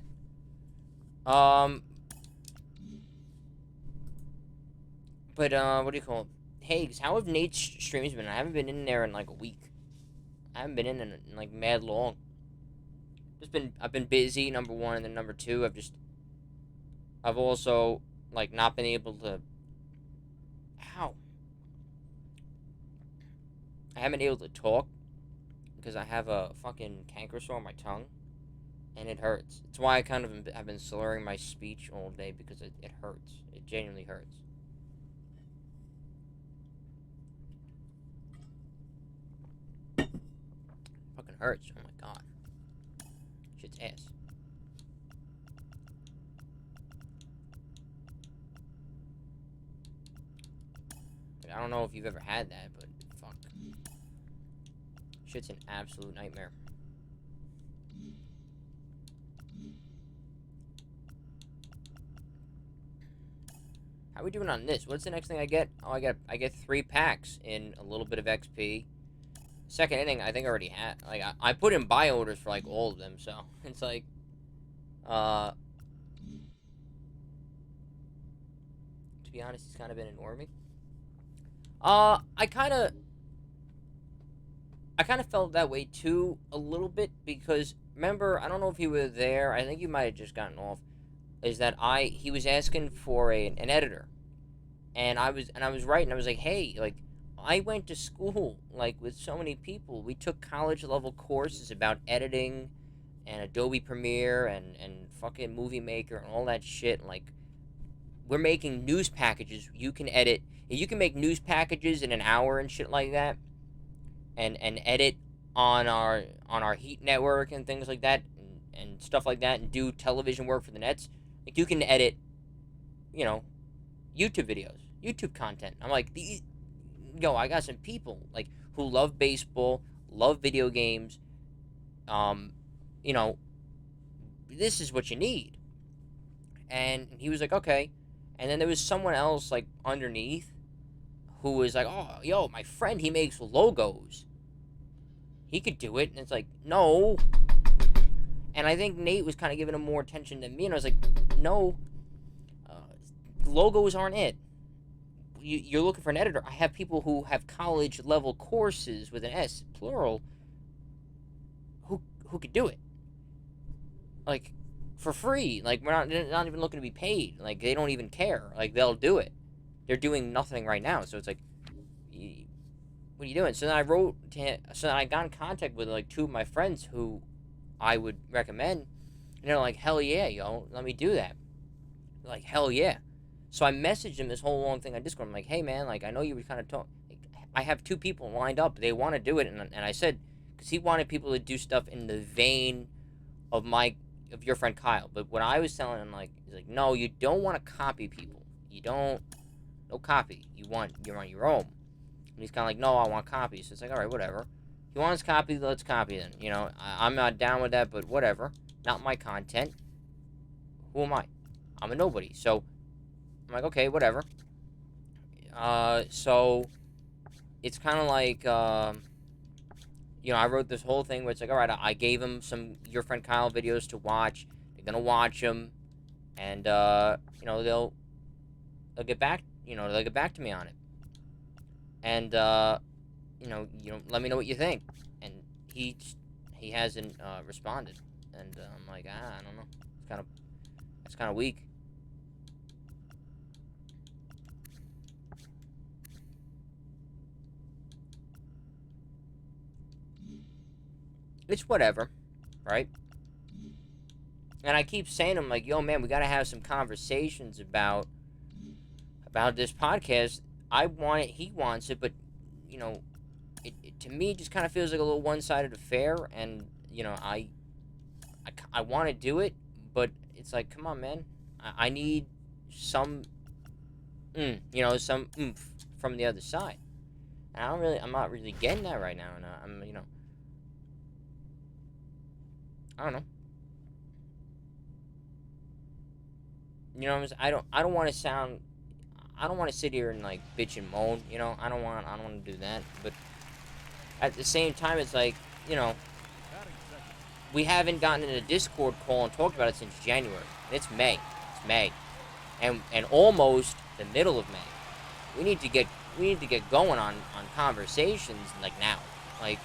But what do you call it? Hey, how have Nate's streams been? I haven't been in there in like a week. I haven't been in like mad long. I've been busy, number one, and then number two, I've also like not been able to. Ow. I haven't been able to talk because I have a fucking canker sore on my tongue. And it hurts. It's why I've been slurring my speech all day because it hurts. It genuinely hurts. Fucking hurts. Oh my god. Shit's ass. Like, I don't know if you've ever had that, but fuck. Shit's an absolute nightmare. How are we doing on this? What's the next thing I get? Oh, I get 3 packs in a little bit of XP. Second inning, I think I already had. Like, I put in buy orders for, like, all of them, so it's like, to be honest, it's kind of been annoying me. I kind of felt that way, too, a little bit, because, remember, I don't know if you were there, I think you might have just gotten off, is that he was asking for an editor, and I was right, and I was like, hey, like, I went to school, like, with so many people. We took college level courses about editing and Adobe Premiere and fucking Movie Maker and all that shit. Like, we're making news packages. You can edit. You can make news packages in an hour and shit like that, and edit on our Heat network and things like that, and stuff like that, and do television work for the Nets. Like, you can edit, YouTube videos, YouTube content. I'm like, I got some people, like, who love baseball, love video games. This is what you need. And he was like, okay. And then there was someone else, like, underneath who was like, oh, yo, my friend, he makes logos. He could do it. And it's like, no. And I think Nate was kind of giving him more attention than me. And I was like, no. Logos aren't it. You're looking for an editor. I have people who have college level courses with an S, plural, who could do it. Like, for free. Like, they're not even looking to be paid. Like, they don't even care. Like, they'll do it. They're doing nothing right now. So it's like, what are you doing? So then I wrote to him. So then I got in contact with like 2 of my friends who I would recommend, and they're like, hell yeah, yo, let me do that. They're like, hell yeah. So I messaged him this whole long thing on Discord. I'm like, hey man, like I know you were kind of talking. Like, I have 2 people lined up. They want to do it, and I said, because he wanted people to do stuff in the vein of your friend Kyle. But what I was telling him, like, he's like, no, you don't want to copy people. You don't, no copy. You're on your own. And he's kind of like, no, I want copies. So it's like, all right, whatever. He wants copy, let's copy then. You know, I'm not down with that, but whatever. Not my content. Who am I? I'm a nobody. So I'm like, okay, whatever. So it's kind of like, you know, I wrote this whole thing where it's like, all right, I gave him some Your Friend Kyle videos to watch. They're gonna watch them, and you know, they'll get back, you know, they'll get back to me on it, and you know, let me know what you think. And he hasn't responded, and I'm like, I don't know, it's kind of weak. It's whatever, right? And I keep saying to him, like, yo, man, we got to have some conversations about this podcast. I want it, he wants it, but, you know, it to me, it just kind of feels like a little one-sided affair, and, you know, I want to do it, but it's like, come on, man. I need some, you know, some oomph from the other side. And I'm not really getting that right now, and I'm, you know, I don't know. You know what I'm saying? I don't want to sound, I don't want to sit here and like bitch and moan, you know? I don't want to do that, but at the same time it's like, you know, we haven't gotten in a Discord call and talked about it since January. And it's May. It's May. And almost the middle of May. We need to get going on conversations like now. Like,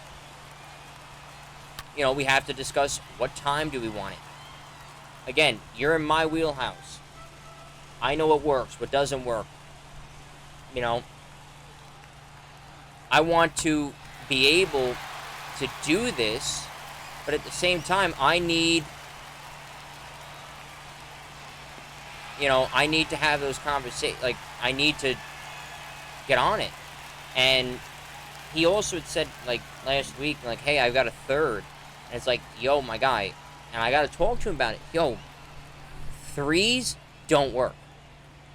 you know, we have to discuss what time do we want it. Again, you're in my wheelhouse. I know what works, what doesn't work. You know, I want to be able to do this, but at the same time, I need, you know, I need to have those conversations. Like, I need to get on it. And he also had said, like, last week, like, hey, I've got a third. And it's like, yo, my guy, and I got to talk to him about it. Yo, 3s don't work.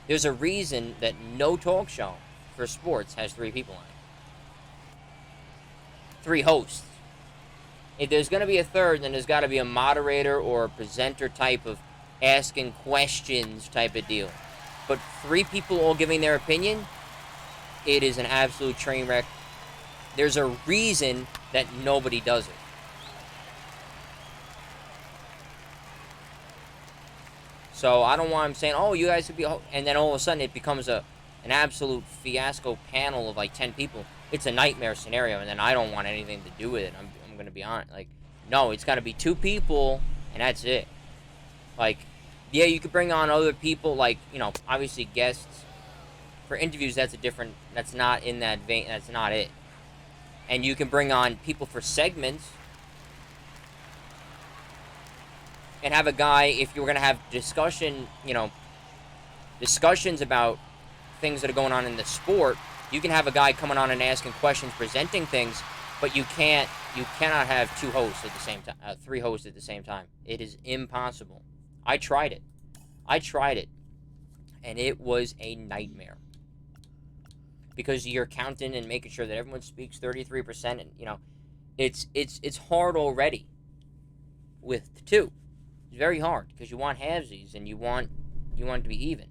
There's a reason that no talk show for sports has 3 people on it. 3 hosts. If there's going to be a third, then there's got to be a moderator or a presenter type of asking questions type of deal. But 3 people all giving their opinion, it is an absolute train wreck. There's a reason that nobody does it. So I don't want him saying, oh, you guys could be, and then all of a sudden it becomes an absolute fiasco panel of like 10 people. It's a nightmare scenario, and then I don't want anything to do with it. I'm going to be honest. Like, no, it's got to be 2 people, and that's it. Like, yeah, you could bring on other people, like, you know, obviously guests. For interviews, that's not in that vein, that's not it. And you can bring on people for segments. And have a guy, if you're going to have discussions about things that are going on in the sport, you can have a guy coming on and asking questions, presenting things, but you cannot have 2 hosts at the same time, 3 hosts at the same time. It is impossible. I tried it, and it was a nightmare. Because you're counting and making sure that everyone speaks 33%, and, you know, it's hard already with 2. It's very hard because you want halvesies and you want it to be even.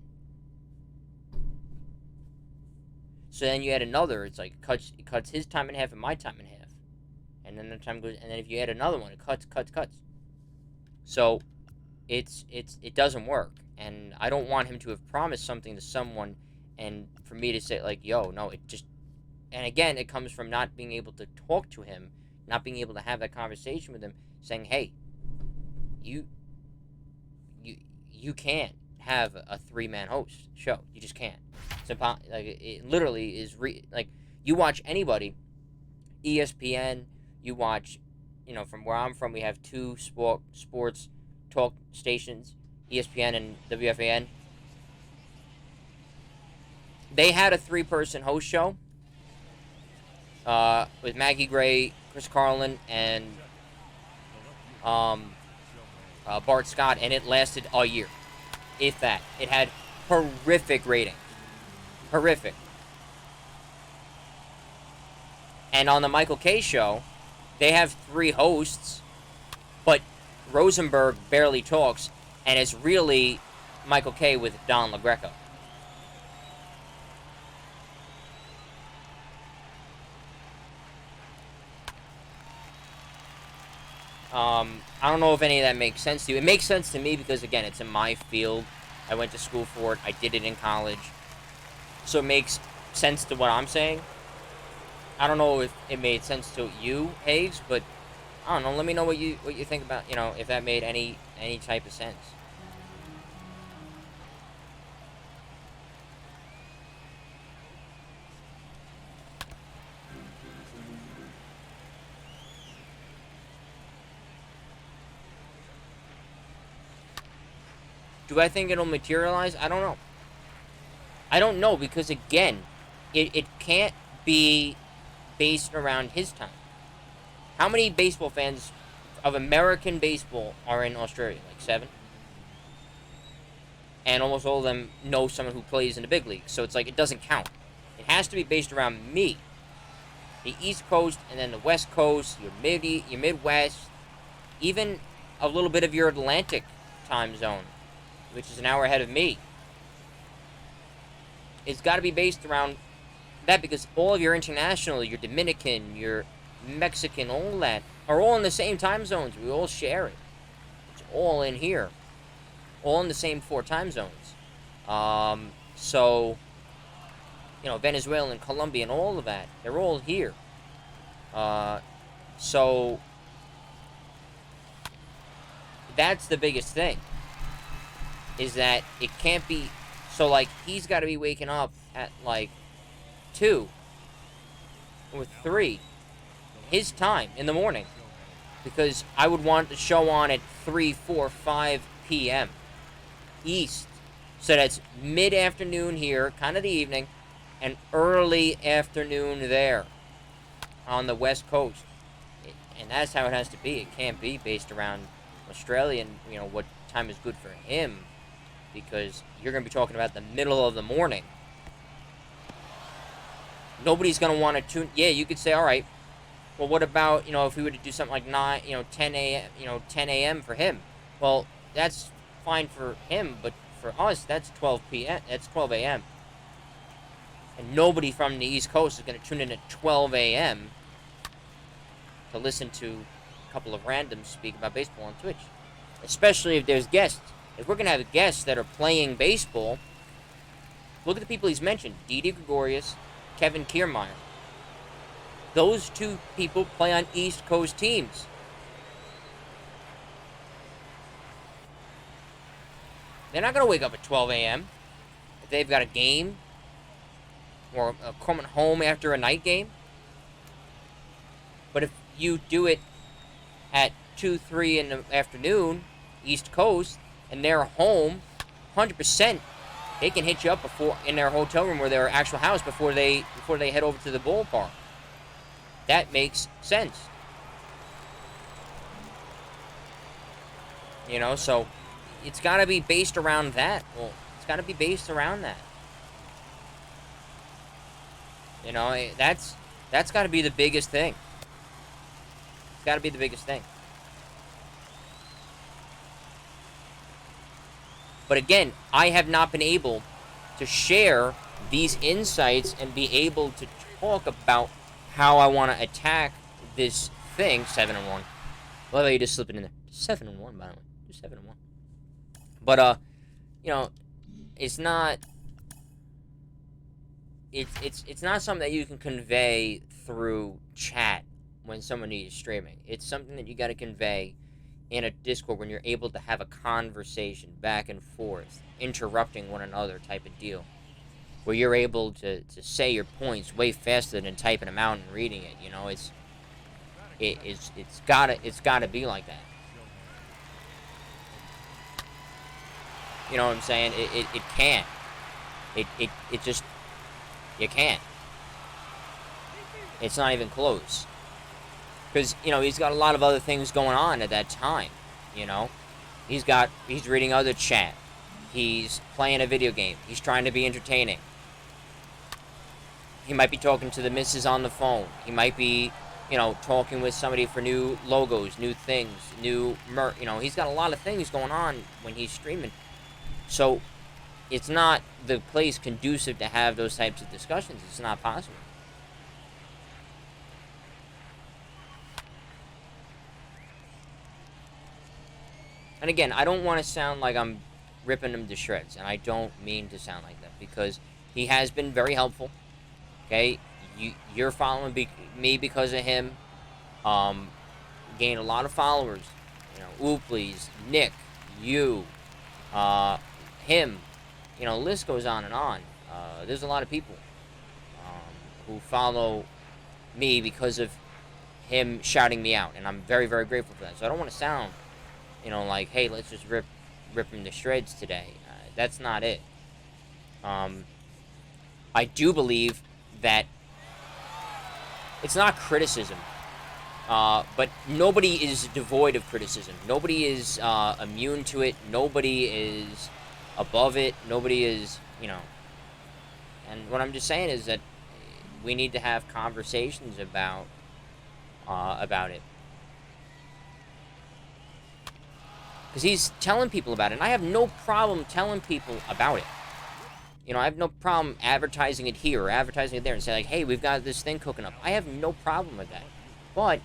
So then you add another. It's like it cuts his time in half and my time in half, and then the time goes. And then if you add another one, it cuts. So it doesn't work, and I don't want him to have promised something to someone, and for me to say like, yo, no, it just. And again, it comes from not being able to talk to him, not being able to have that conversation with him, saying, hey, you can't have a 3-man host show. You just can't. It's impossible. Like, it literally is like, you watch anybody, ESPN. You watch, from where I'm from, we have two sports talk stations, ESPN and WFAN. They had a 3-person host show with Maggie Gray, Chris Carlin, and Bart Scott, and it lasted a year, if that. It had horrific ratings. Horrific. And on the Michael Kay show, they have 3 hosts, but Rosenberg barely talks, and it's really Michael Kay with Don LaGreca. I don't know if any of that makes sense to you. It makes sense to me because, again, it's in my field. I went to school for it. I did it in college. So it makes sense to what I'm saying. I don't know if it made sense to you, Haves, but I don't know. Let me know what you think about, if that made any type of sense. Do I think it'll materialize? I don't know. I don't know because, again, it can't be based around his time. How many baseball fans of American baseball are in Australia? Like 7? And almost all of them know someone who plays in the big leagues. So it's like it doesn't count. It has to be based around me. The East Coast and then the West Coast, your Midwest, even a little bit of your Atlantic time zone, which is an hour ahead of me. It's got to be based around that because all of your international, your Dominican, your Mexican, all that, are all in the same time zones. We all share it. It's all in here. All in the same 4 time zones. So, Venezuela and Colombia and all of that, they're all here. So, that's the biggest thing. Is that it can't be... So, like, he's got to be waking up at, like, 2 or 3 his time in the morning. Because I would want the show on at 3, 4, 5 p.m. East. So that's mid-afternoon here, kind of the evening, and early afternoon there on the West Coast. And that's how it has to be. It can't be based around Australian, what time is good for him. Because you're going to be talking about the middle of the morning. Nobody's going to want to tune... Yeah, you could say, all right, well, what about, if we were to do something like 10 a.m., 10 a.m. for him? Well, that's fine for him, but for us, that's 12 p.m., that's 12 a.m. And nobody from the East Coast is going to tune in at 12 a.m. to listen to a couple of randoms speak about baseball on Twitch. Especially if there's guests. If we're going to have guests that are playing baseball, look at the people he's mentioned. Didi Gregorius, Kevin Kiermaier. Those 2 people play on East Coast teams. They're not going to wake up at 12 a.m. if they've got a game or coming home after a night game. But if you do it at 2, 3 in the afternoon, East Coast, and they're home, 100%, they can hit you up before in their hotel room or their actual house before they head over to the ballpark. That makes sense. So it's got to be based around that. Well, it's got to be based around that. That's got to be the biggest thing. It's got to be the biggest thing. But again, I have not been able to share these insights and be able to talk about how I want to attack this thing. 7-1. Well, you just slip it in there. 7-1, by the way. Just 7-1. But it's not. It's not something that you can convey through chat when somebody is streaming. It's something that you got to convey in a Discord when you're able to have a conversation back and forth, interrupting one another type of deal. where you're able to say your points way faster than typing them out and reading it. You know, it's gotta be like that. You know what I'm saying? It can't. It just, you can't. It's not even close. Because, you know, he's got a lot of other things going on at that time, you know? He's reading other chat. He's playing a video game. He's trying to be entertaining. He might be talking to the missus on the phone. He might be, you know, talking with somebody for new logos, new things, new you know, he's got a lot of things going on when he's streaming. So, it's not the place conducive to have those types of discussions. It's not possible. And again, I don't want to sound like I'm ripping him to shreds, and I don't mean to sound like that, because he has been very helpful. Okay, you're following me because of him. Gained a lot of followers. You know, Ooplies, Nick, you, him. You know, list goes on and on. There's a lot of people who follow me because of him shouting me out, and I'm very, very grateful for that. So I don't want to sound, you know, like, hey, let's just rip him to shreds today. That's not it. I do believe that it's not criticism, but nobody is devoid of criticism. Nobody is immune to it. Nobody is above it. Nobody is, you know. And what I'm just saying is that we need to have conversations about it. Because he's telling people about it, and I have no problem telling people about it. You know, I have no problem advertising it here or advertising it there and say, like, hey, we've got this thing cooking up. I have no problem with that. But,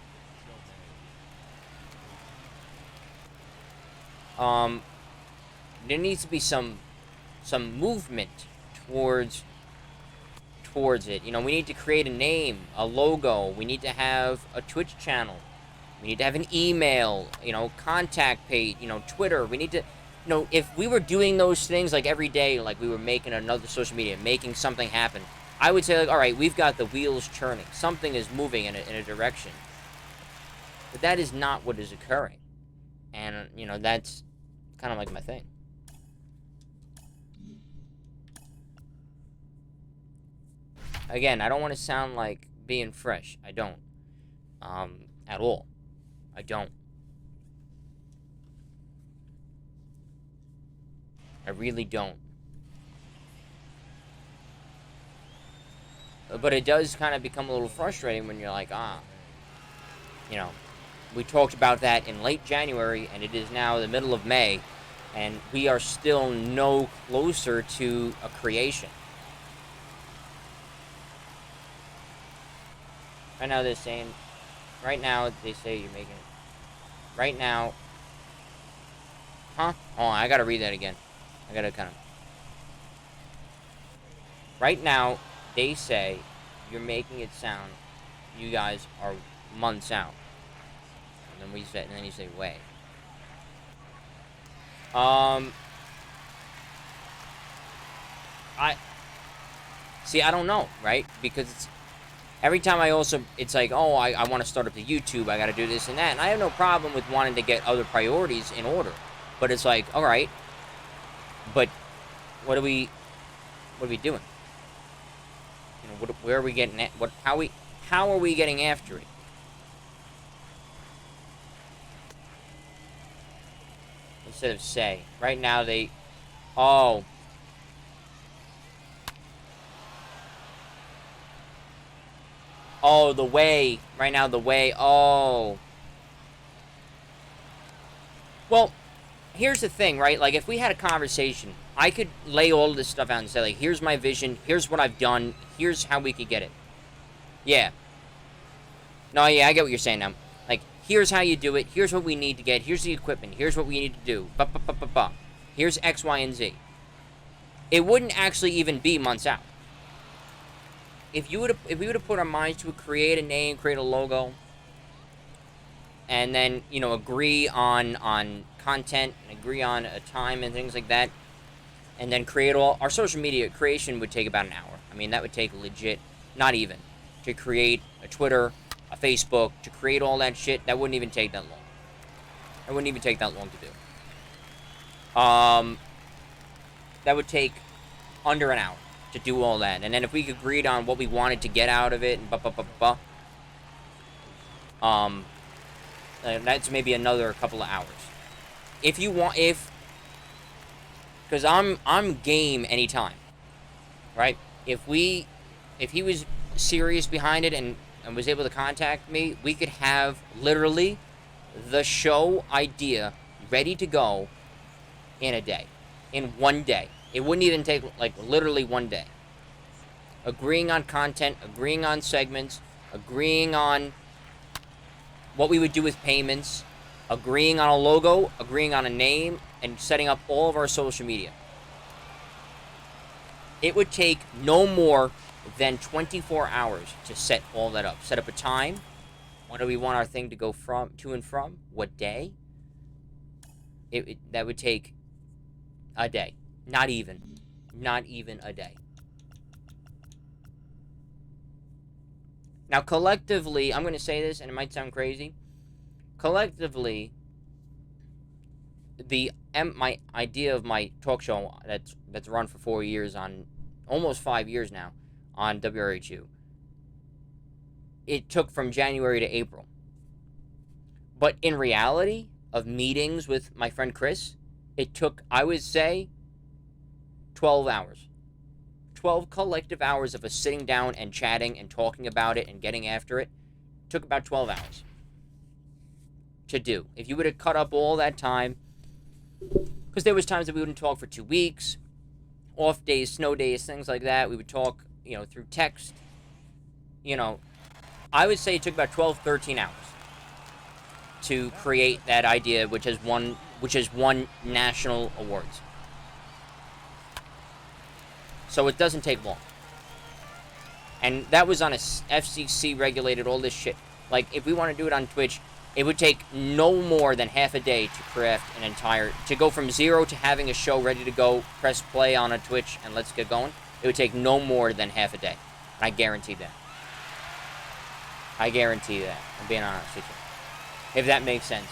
there needs to be some movement towards it. You know, we need to create a name, a logo. We need to have a Twitch channel. We need to have an email, you know, contact page, you know, Twitter. We need to, you know, if we were doing those things like every day, like we were making another social media, making something happen, I would say, like, all right, we've got the wheels churning. Something is moving in a direction. But that is not what is occurring. And, you know, that's kind of like my thing. Again, I don't want to sound like being fresh. I don't. At all. I don't. I really don't. But it does kind of become a little frustrating when you're like, you know, we talked about that in late January, and it is now the middle of May, and we are still no closer to a creation. Right now they're saying, right now they say you're making it. Right now, huh? Oh, I gotta read that again. I gotta kind of. Right now, they say you're making it sound you guys are months out. And then you say way. I don't know, right? Because it's every time it's like, oh, I want to start up the YouTube, I got to do this and that. And I have no problem with wanting to get other priorities in order. But it's like, all right, but what are we doing? You know, where are we getting at? How are we getting after it? Instead of say. Right now oh. Oh, the way. Right now, the way. Oh. Well, here's the thing, right? Like, if we had a conversation, I could lay all of this stuff out and say, like, here's my vision, here's what I've done, here's how we could get it. Yeah. No, yeah, I get what you're saying now. Like, here's how you do it, here's what we need to get, here's the equipment, here's what we need to do. Here's X, Y, and Z. It wouldn't actually even be months out. If we were to put our minds to it, create a name, create a logo, and then, you know, agree on content and agree on a time and things like that, and then create all our social media creation would take about an hour. I mean, that would take legit, not even, to create a Twitter, a Facebook, to create all that shit. That wouldn't even take that long. That wouldn't even take that long to do. That would take under an hour to do all that. And then if we agreed on what we wanted to get out of it, and that's maybe another couple of hours. If you want, because I'm game anytime, right? If he was serious behind it and was able to contact me, we could have literally the show idea ready to go in a day, in one day. It wouldn't even take, like, literally one day. Agreeing on content, agreeing on segments, agreeing on what we would do with payments, agreeing on a logo, agreeing on a name, and setting up all of our social media. It would take no more than 24 hours to set all that up. Set up a time. When do we want our thing to go to and from? What day? That would take a day. Not even a day. Now, collectively, I'm going to say this, and it might sound crazy. Collectively, my idea of my talk show that's run for 4 years, on almost 5 years now, on WRHU, it took from January to April. But in reality, of meetings with my friend Chris, it took, I would say, 12 hours. 12 collective hours of us sitting down and chatting and talking about it and getting after it. Took about 12 hours to do. If you would have cut up all that time, because there was times that we wouldn't talk for 2 weeks, off days, snow days, things like that. We would talk, through text. I would say it took about 12, 13 hours to create that idea, which has won national awards. So it doesn't take long. And that was on a FCC regulated, all this shit. Like, if we want to do it on Twitch, it would take no more than half a day to craft to go from zero to having a show ready to go, press play on a Twitch, and let's get going. It would take no more than half a day. And I guarantee that. I guarantee that. I'm being honest with you. If that makes sense.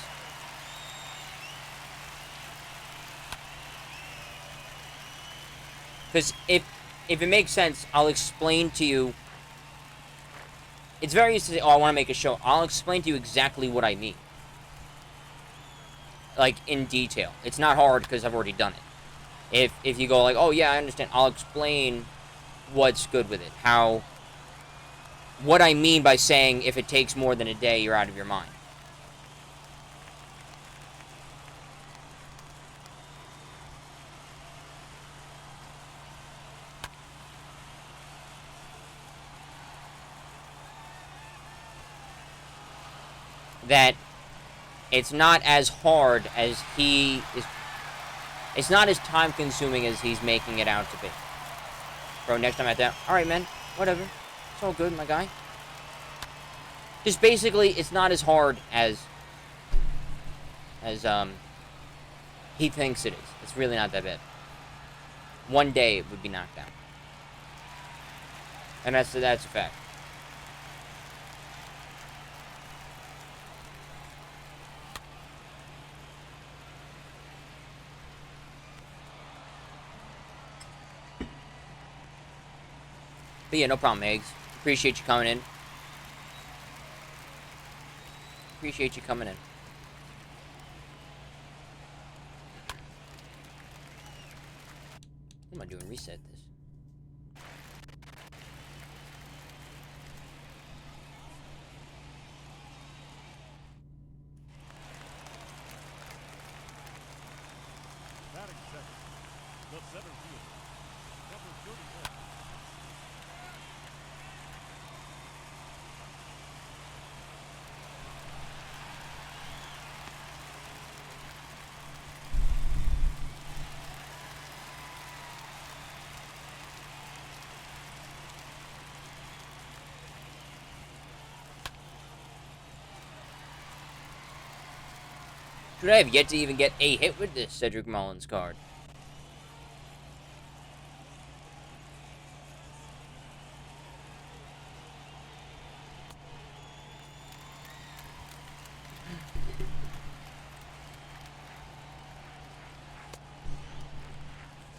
Because if it makes sense, I'll explain to you. It's very easy to say, oh, I want to make a show. I'll explain to you exactly what I mean. Like, in detail. It's not hard because I've already done it. If you go like, oh, yeah, I understand. I'll explain what's good with it. What I mean by saying if it takes more than a day, you're out of your mind. That it's not as hard as it's not as time consuming as he's making it out to be. Bro, next time at that, alright man, whatever. It's all good, my guy. Just basically, it's not as hard as he thinks it is. It's really not that bad. One day it would be knocked out. And that's a fact. But yeah, no problem, Eggs. Appreciate you coming in. Appreciate you coming in. What am I doing? Reset this. Batting second, the center fielder, number 31. Dude, I have yet to even get a hit with this Cedric Mullins card.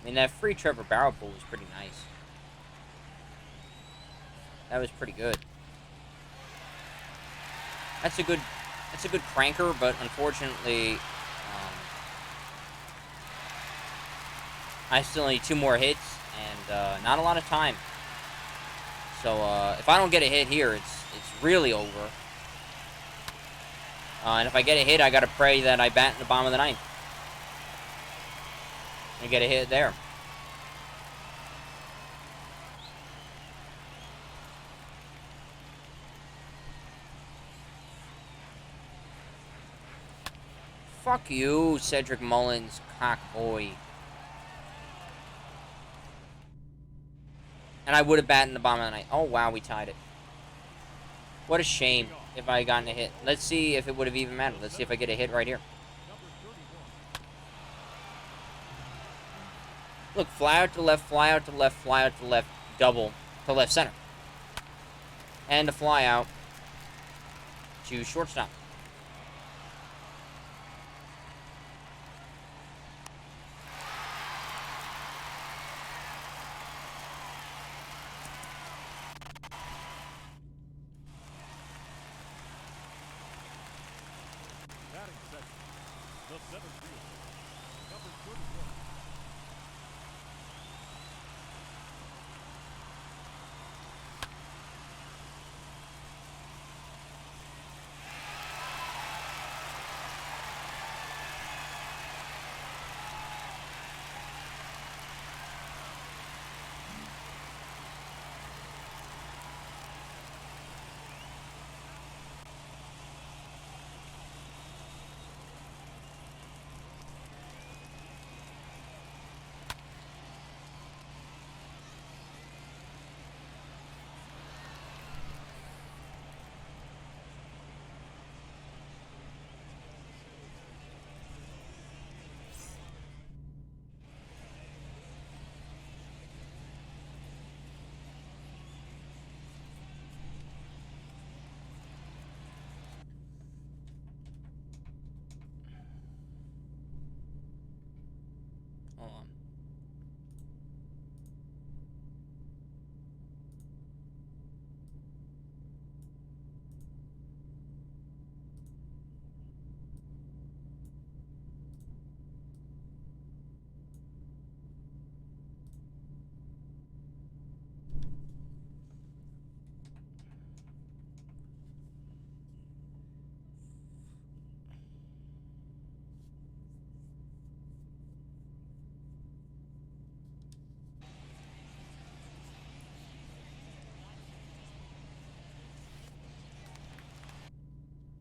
mean, that free Trevor barrel pull was pretty nice. That was pretty good. That's a good cranker, but unfortunately, I still need 2 more hits and not a lot of time. So if I don't get a hit here, it's really over. And if I get a hit, I gotta pray that I bat in the bottom of the 9th and get a hit there. Fuck you, Cedric Mullins, cock boy. And I would have batted in the bottom of the 9th. Oh, wow, we tied it. What a shame if I had gotten a hit. Let's see if it would have even mattered. Let's see if I get a hit right here. Look, fly out to left, fly out to left, fly out to left, double to left center. And a fly out to shortstop. Batting second, the 7th fielder, number 31. Hold on.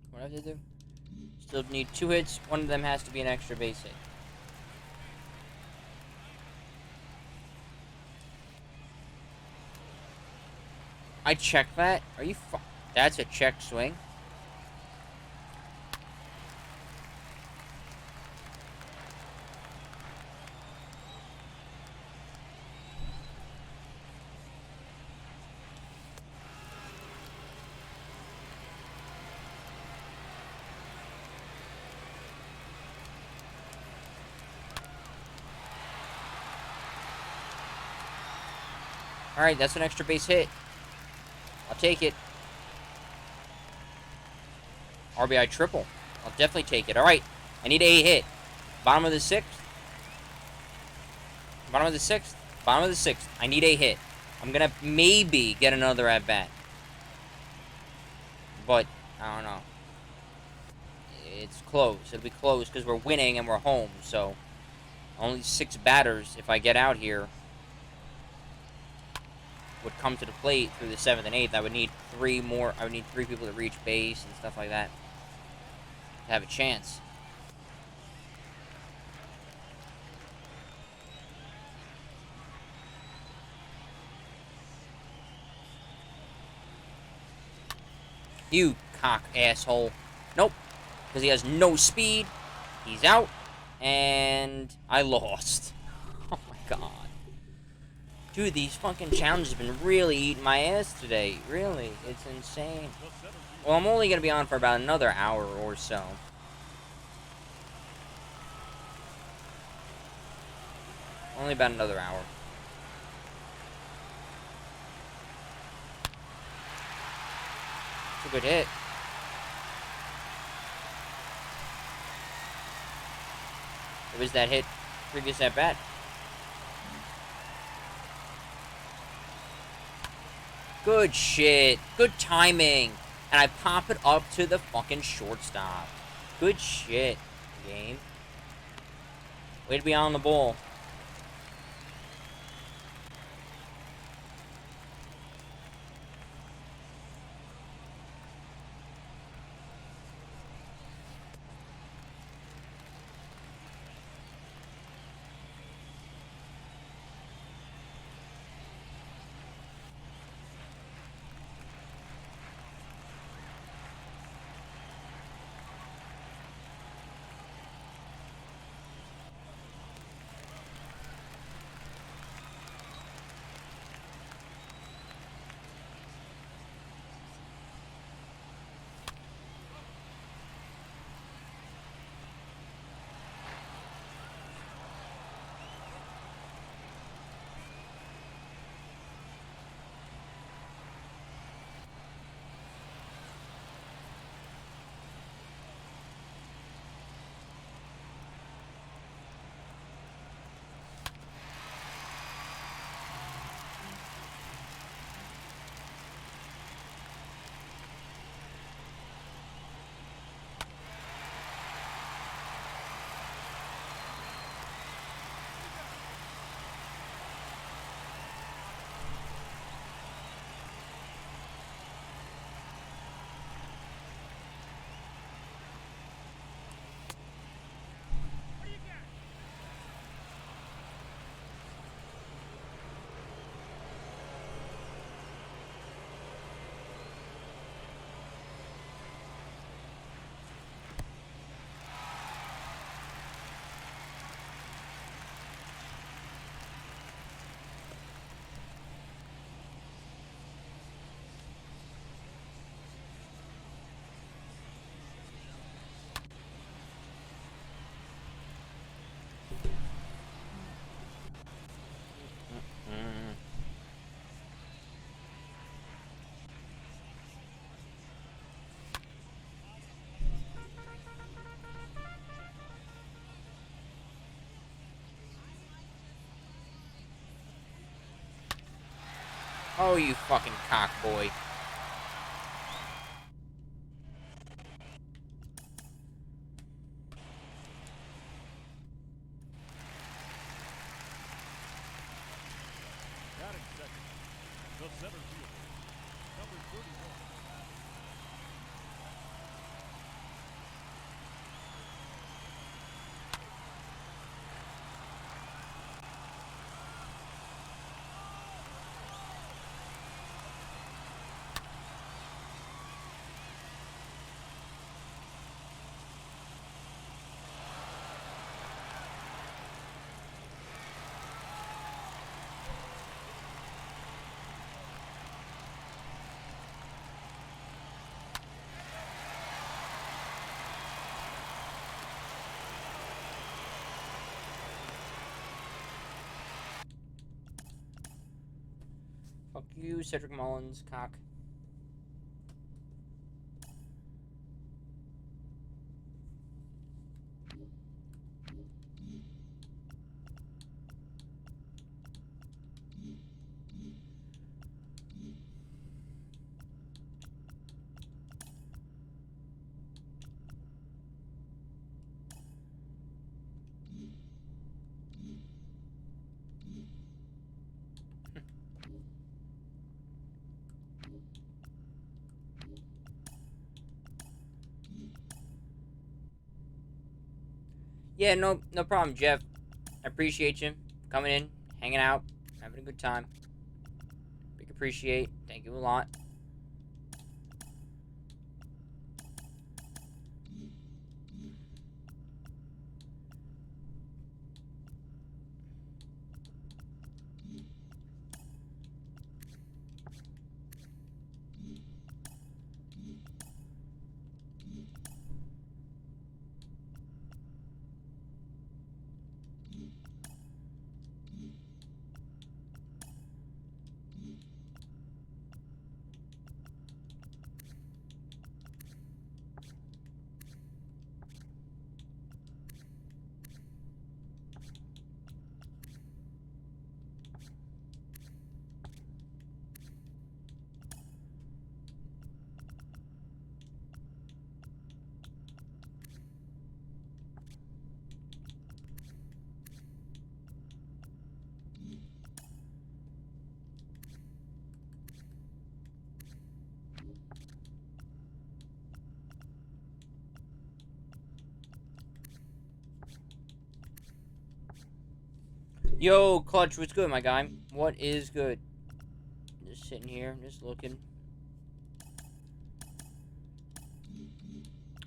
What do I have to do? Still need 2 hits. One of them has to be an extra base hit. I checked that? Are you That's a check swing? Alright, that's an extra base hit. I'll take it. RBI triple. I'll definitely take it. Alright, I need a hit. Bottom of the 6th. Bottom of the 6th. Bottom of the 6th. I need a hit. I'm going to maybe get another at-bat. But, I don't know. It's close. It'll be close because we're winning and we're home. So, only 6 batters if I get out here would come to the plate through the 7th and 8th. I would need 3 more. I would need 3 people to reach base and stuff like that to have a chance. You cock asshole. Nope. Because he has no speed. He's out. And I lost. Oh my god. Dude, these fucking challenges have been really eating my ass today. Really. It's insane. Well, I'm only going to be on for about another hour or so. Only about another hour. It's a good hit. It was that hit previous at bat. Good shit. Good timing. And I pop it up to the fucking shortstop. Good shit, game. Way to be on the ball. Oh, you fucking cock boy. Batting second, the center fielder, number 31. Fuck you, Cedric Mullins, cock. Yeah, no problem, Jeff. I appreciate you coming in, hanging out, having a good time. Big appreciate. Thank you a lot. Yo, Clutch, what's good, my guy? What is good? Just sitting here, just looking.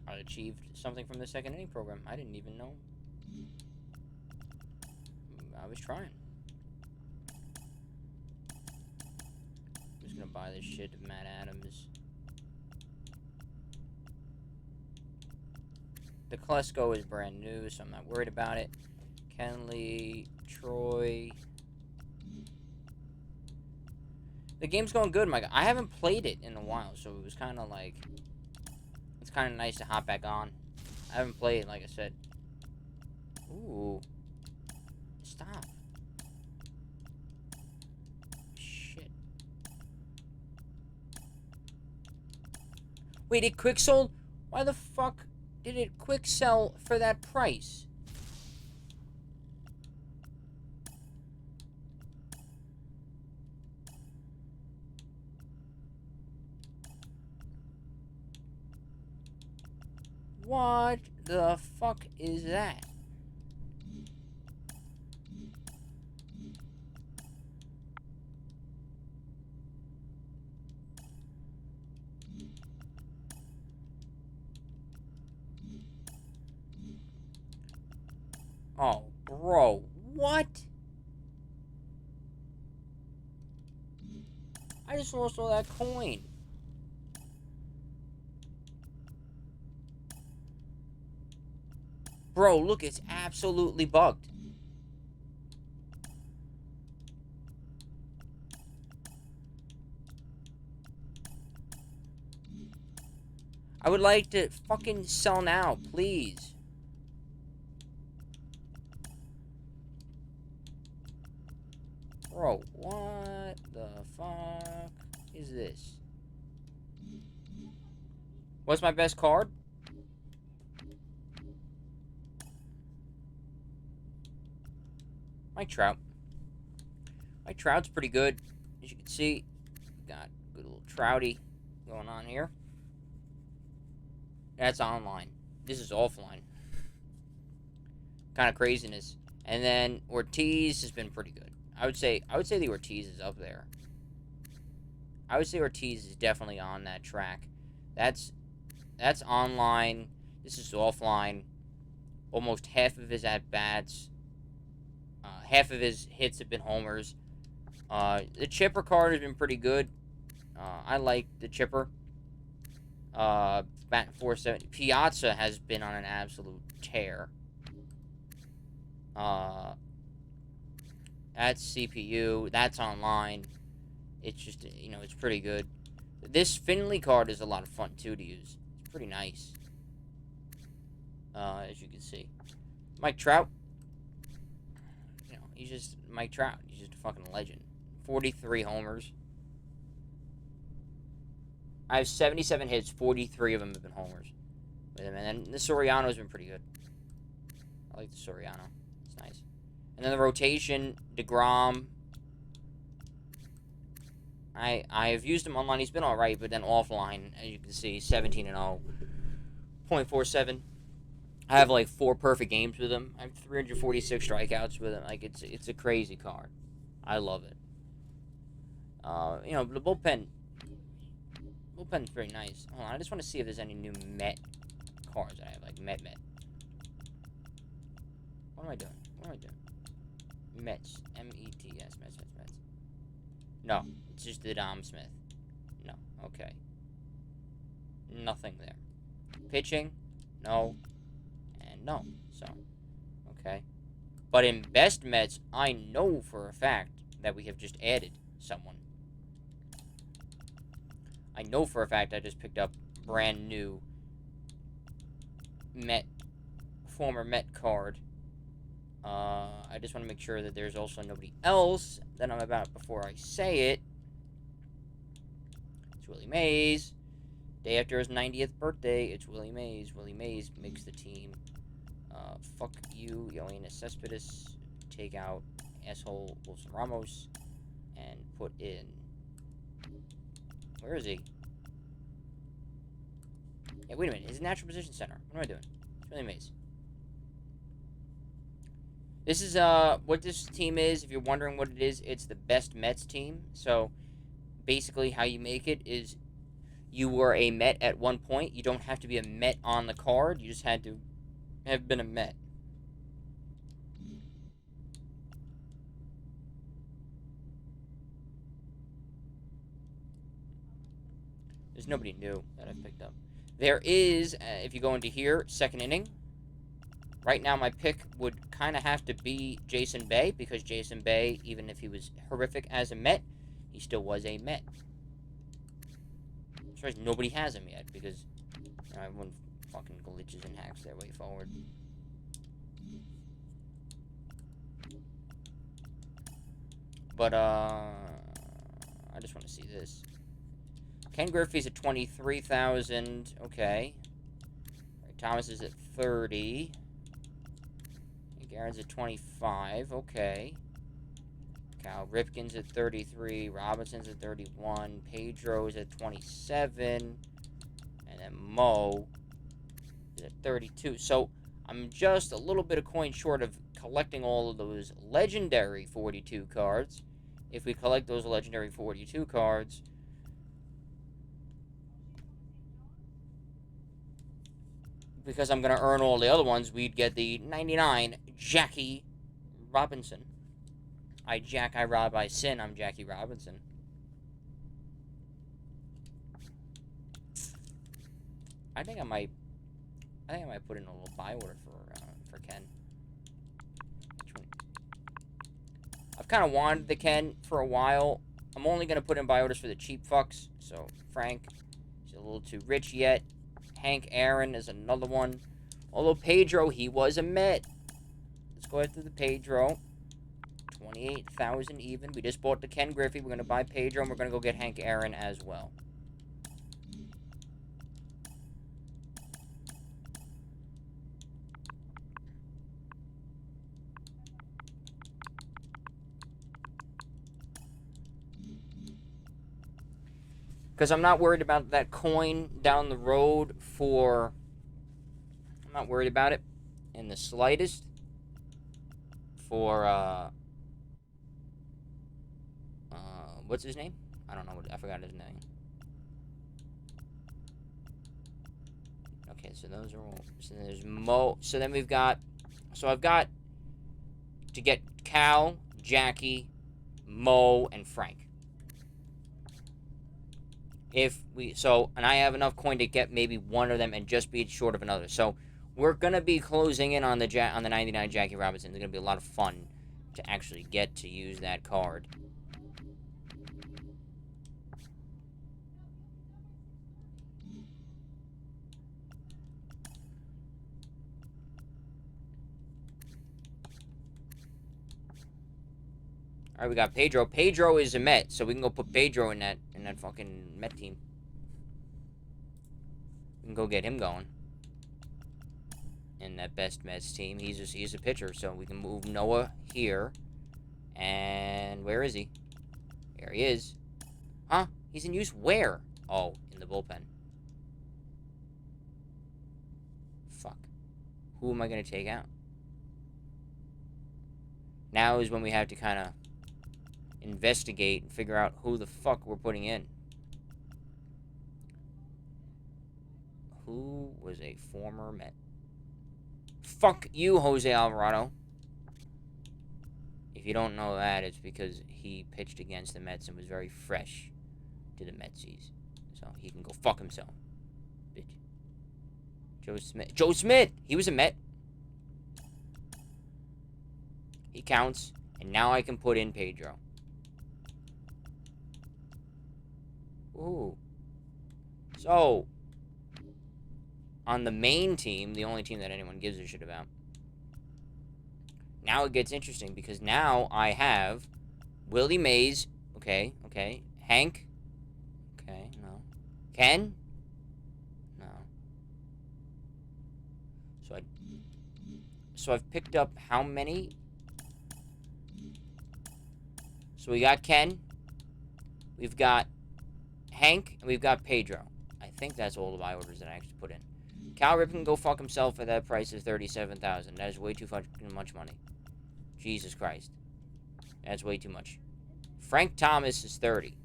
I achieved something from the second inning program. I didn't even know. I was trying. I'm just gonna buy this shit of Matt Adams. The Klesko is brand new, so I'm not worried about it. Kenley, Troy. The game's going good, my guy. I haven't played it in a while, so it was kind of like... It's kind of nice to hop back on. I haven't played, like I said. Ooh. Stop. Shit. Wait, it quick sold? Why the fuck did it quick sell for that price? What the fuck is that? Oh, bro, what? I just lost all that coin. Bro, look, it's absolutely bugged. I would like to fucking sell now, please. Bro, what the fuck is this? What's my best card? Mike Trout. Mike Trout's pretty good. As you can see, got a good little Trouty going on here. That's online. This is offline. Kind of craziness. And then Ortiz has been pretty good. I would say the Ortiz is up there. I would say Ortiz is definitely on that track. That's online. This is offline. Almost half of his at-bats. Half of his hits have been homers. The chipper card has been pretty good. I like the chipper. Batting 470. Piazza has been on an absolute tear. That's CPU. That's online. It's just, it's pretty good. This Finley card is a lot of fun, too, to use. It's pretty nice. As you can see. Mike Trout. He's just Mike Trout. He's just a fucking legend. 43 homers. I have 77 hits. 43 of them have been homers with him. And then the Soriano's been pretty good. I like the Soriano. It's nice. And then the rotation, DeGrom. I have used him online. He's been alright, but then offline, as you can see, 17-0. 0.47. I have like 4 perfect games with him. I have 346 strikeouts with him. Like, it's a crazy card. I love it. The bullpen's very nice. Hold on, I just want to see if there's any new Met cards that I have, like Met. What am I doing? Mets. M-E-T-S. Mets. No, it's just the Dom Smith. No, okay. Nothing there. Pitching? No. And no. So, okay. But in Best Mets, I know for a fact that we have just added someone. I know for a fact I just picked up brand new former Met card. I just want to make sure that there's also nobody else that I'm about before I say it. It's Willie Mays. Day after his 90th birthday, it's Willie Mays. Willie Mays makes the team. Fuck you, Yoenis Cespedes. Take out asshole Wilson Ramos. And put in... Where is he? Yeah, wait a minute. His natural position center. What am I doing? It's Willie Mays. This is what this team is. If you're wondering what it is, it's the best Mets team. So basically, how you make it is you were a Met at one point. You don't have to be a Met on the card. You just had to have been a Met. There's nobody new that I've picked up. There is, if you go into here, second inning. Right now, my pick would kind of have to be Jason Bay, because Jason Bay, even if he was horrific as a Met, he still was a Met. I'm surprised nobody has him yet, because everyone fucking glitches and hacks their way forward. But, I just want to see this. Ken Griffey's at 23,000. Okay. Right, Thomas is at 30. Aaron's at 25. Okay. Cal Ripken's at 33. Robinson's at 31. Pedro's at 27. And then Mo is at 32. So I'm just a little bit of coin short of collecting all of those legendary 42 cards. If we collect those legendary 42 cards, because I'm going to earn all the other ones, we'd get the 99 Jackie Robinson. I rob, I sin. I'm Jackie Robinson. I think I might put in a little buy order for Ken. I've kind of wanted the Ken for a while. I'm only going to put in buy orders for the cheap fucks. So Frank, he's a little too rich yet. Hank Aaron is another one. Although Pedro, he was a Met. Let's go after the Pedro. 28,000 even. We just bought the Ken Griffey. We're going to buy Pedro, and we're going to go get Hank Aaron as well. Because I'm not worried about that coin down the road for... I'm not worried about it in the slightest for, what's his name? I don't know. I forgot his name. Okay, so those are all... So then there's Mo... So then we've got... So I've got to get Cal, Jackie, Mo, and Frank. If we... So, and I have enough coin to get maybe one of them and just be short of another. So, we're going to be closing in on the 99 Jackie Robinson. It's going to be a lot of fun to actually get to use that card. All right, we got Pedro. Pedro is a Met, so we can go put Pedro in that fucking Met team. We can go get him going in that best Mets team. He's a pitcher, so we can move Noah here. And where is he? There he is. Huh? He's in use where? Oh, in the bullpen. Fuck. Who am I gonna take out? Now is when we have to kind of investigate and figure out who the fuck we're putting in. Who was a former Met? Fuck you, Jose Alvarado. If you don't know that, it's because he pitched against the Mets and was very fresh to the Metsies. So he can go fuck himself. Bitch. Joe Smith. Joe Smith! He was a Met. He counts. And now I can put in Pedro. Ooh. So, on the main team, the only team that anyone gives a shit about, now it gets interesting because now I have Willie Mays. Okay. Hank. Okay, no. Ken? No. So I've picked up how many? So we got Ken. We've got Hank, and we've got Pedro. I think that's all the buy orders that I actually put in. Cal Ripken can go fuck himself at that price of $37,000. That is way too much money. Jesus Christ. That's way too much. Frank Thomas is 30.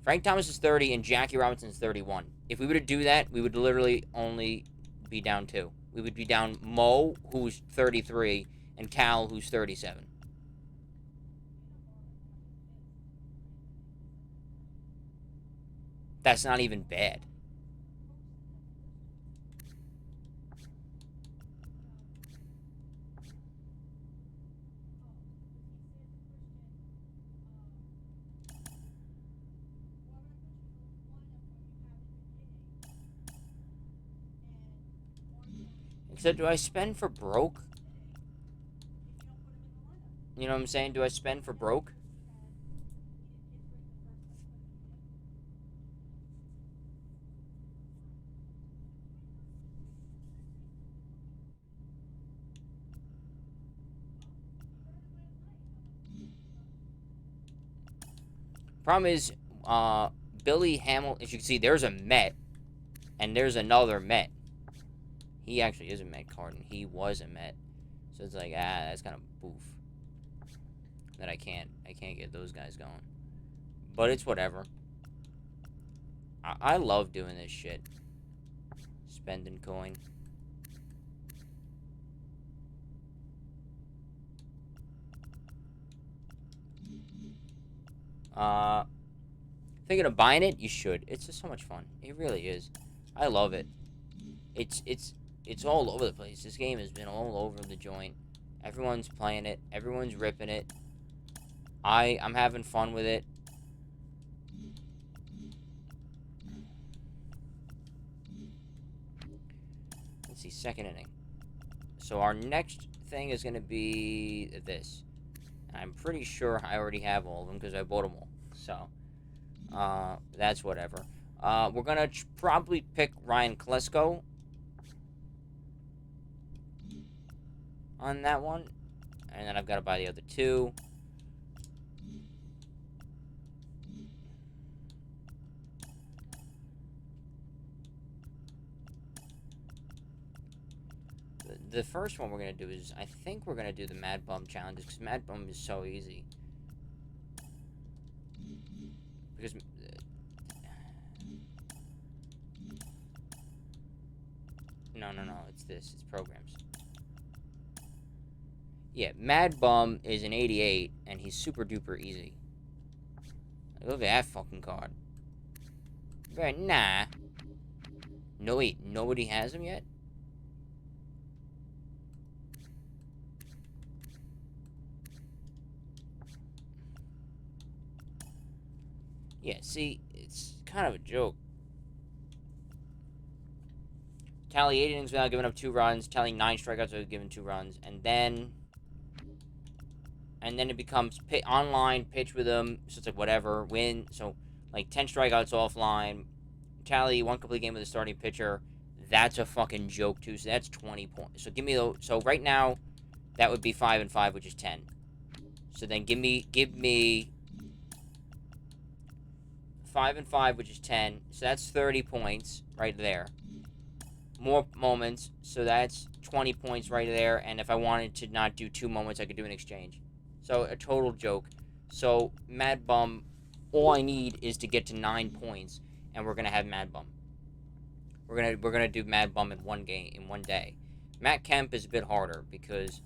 Frank Thomas is 30 and Jackie Robinson is 31. If we were to do that, we would literally only be down 2. We would be down Mo, who's 33, and Cal, who's 37. That's not even bad. Except, do I spend for broke? You know what I'm saying? Do I spend for broke? Problem is, Billy Hamilton, as you can see, there's a Met, and there's another Met. He actually is a Met card, and he was a Met. So it's like, that's kind of boof. That I can't get those guys going. But it's whatever. I love doing this shit. Spending coin. Thinking of buying it? You should. It's just so much fun. It really is. I love it. It's all over the place. This game has been all over the joint. Everyone's playing it. Everyone's ripping it. I'm having fun with it. Let's see, second inning. So our next thing is going to be this. I'm pretty sure I already have all of them because I bought them all. So, that's whatever. We're going to probably pick Ryan Klesko on that one. And then I've got to buy the other 2. The first one we're going to do is, I think we're going to do the Mad Bum challenges, because Mad Bum is so easy. Because... No, it's this. It's programs. Yeah, Mad Bum is an 88, and he's super duper easy. Look at that fucking card. Very nah. No, wait, nobody has him yet? Yeah, see, it's kind of a joke. Tally 8 innings without giving up 2 runs. Tally 9 strikeouts without giving 2 runs. And then it becomes online, pitch with him. So it's like whatever, win. So like 10 strikeouts offline. Tally 1 complete game with a starting pitcher. That's a fucking joke too. So that's 20 points. So give me the. So right now, that would be 5 and 5, which is 10. So then give me 5 and 5, which is 10. So that's 30 points right there. More moments, so that's 20 points right there. And if I wanted to not do 2 moments, I could do an exchange. So a total joke. So Mad Bum, all I need is to get to 9 points, and we're gonna have Mad Bum. We're gonna do Mad Bum in one day. Matt Kemp is a bit harder because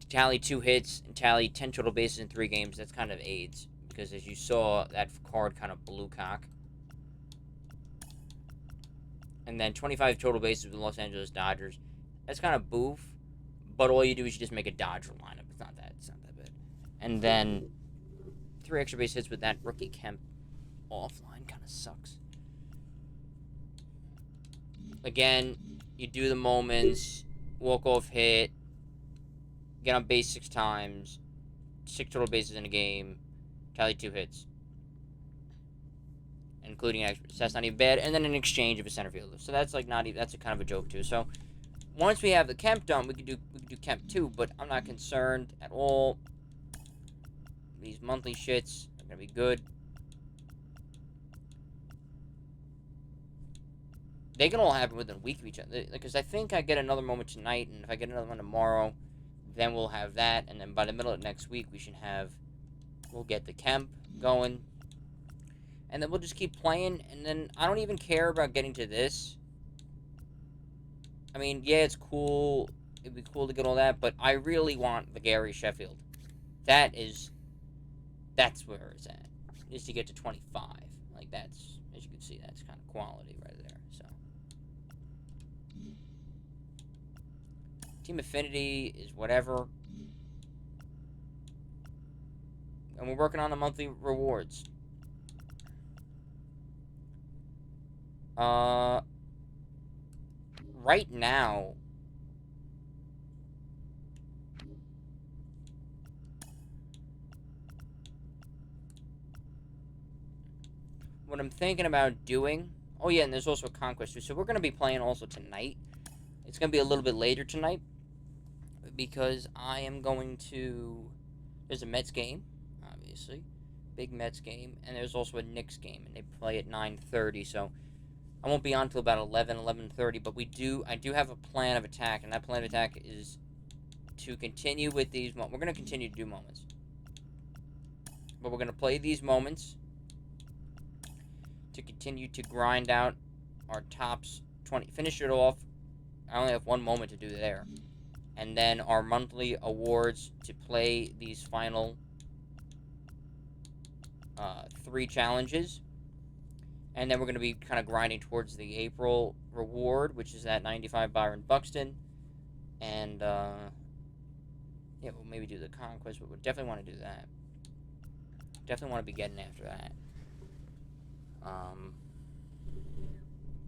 to tally 2 hits and tally 10 total bases in 3 games, that's kind of AIDS. Because as you saw, that card kind of blew cock. And then 25 total bases with the Los Angeles Dodgers. That's kind of boof. But all you do is you just make a Dodger lineup. It's not that bad. And then 3 extra base hits with that rookie Kemp offline kind of sucks. Again, you do the moments, walk-off hit, get on base 6 times, 6 total bases in a game, tally 2 hits, including extras. So that's not even bad. And then an exchange of a center fielder. So that's like not even, that's a kind of a joke too. So once we have the Kemp done, we could do Kemp too. But I'm not concerned at all. These monthly shits are gonna be good. They can all happen within a week of each other. Because I think I get another moment tonight, and if I get another one tomorrow, Then we'll have that, and then by the middle of next week, we'll get the Kemp going. And then we'll just keep playing, and then I don't even care about getting to this. I mean, yeah, it's cool. It'd be cool to get all that, but I really want the Gary Sheffield. That's where it's at. Is to get to 25. Like, that's, as you can see, that's kind of quality right there, so. Team Affinity is whatever. And we're working on the monthly rewards. Right now, what I'm thinking about doing, oh yeah, and there's also a Conquest too, so we're going to be playing also tonight. It's going to be a little bit later tonight, because I am going to, there's a Mets game, obviously, big Mets game, and there's also a Knicks game, and they play at 9:30, so I won't be on till about 11:30, but I do have a plan of attack, and that plan of attack is to continue with these moments. We're going to continue to do moments, but we're going to play these moments to continue to grind out our tops 20, finish it off. I only have one moment to do there, and then our monthly awards to play these final 3 challenges. And then we're going to be kind of grinding towards the April reward, which is that 95 Byron Buxton. And, yeah, we'll maybe do the Conquest, but we definitely want to do that. Definitely want to be getting after that.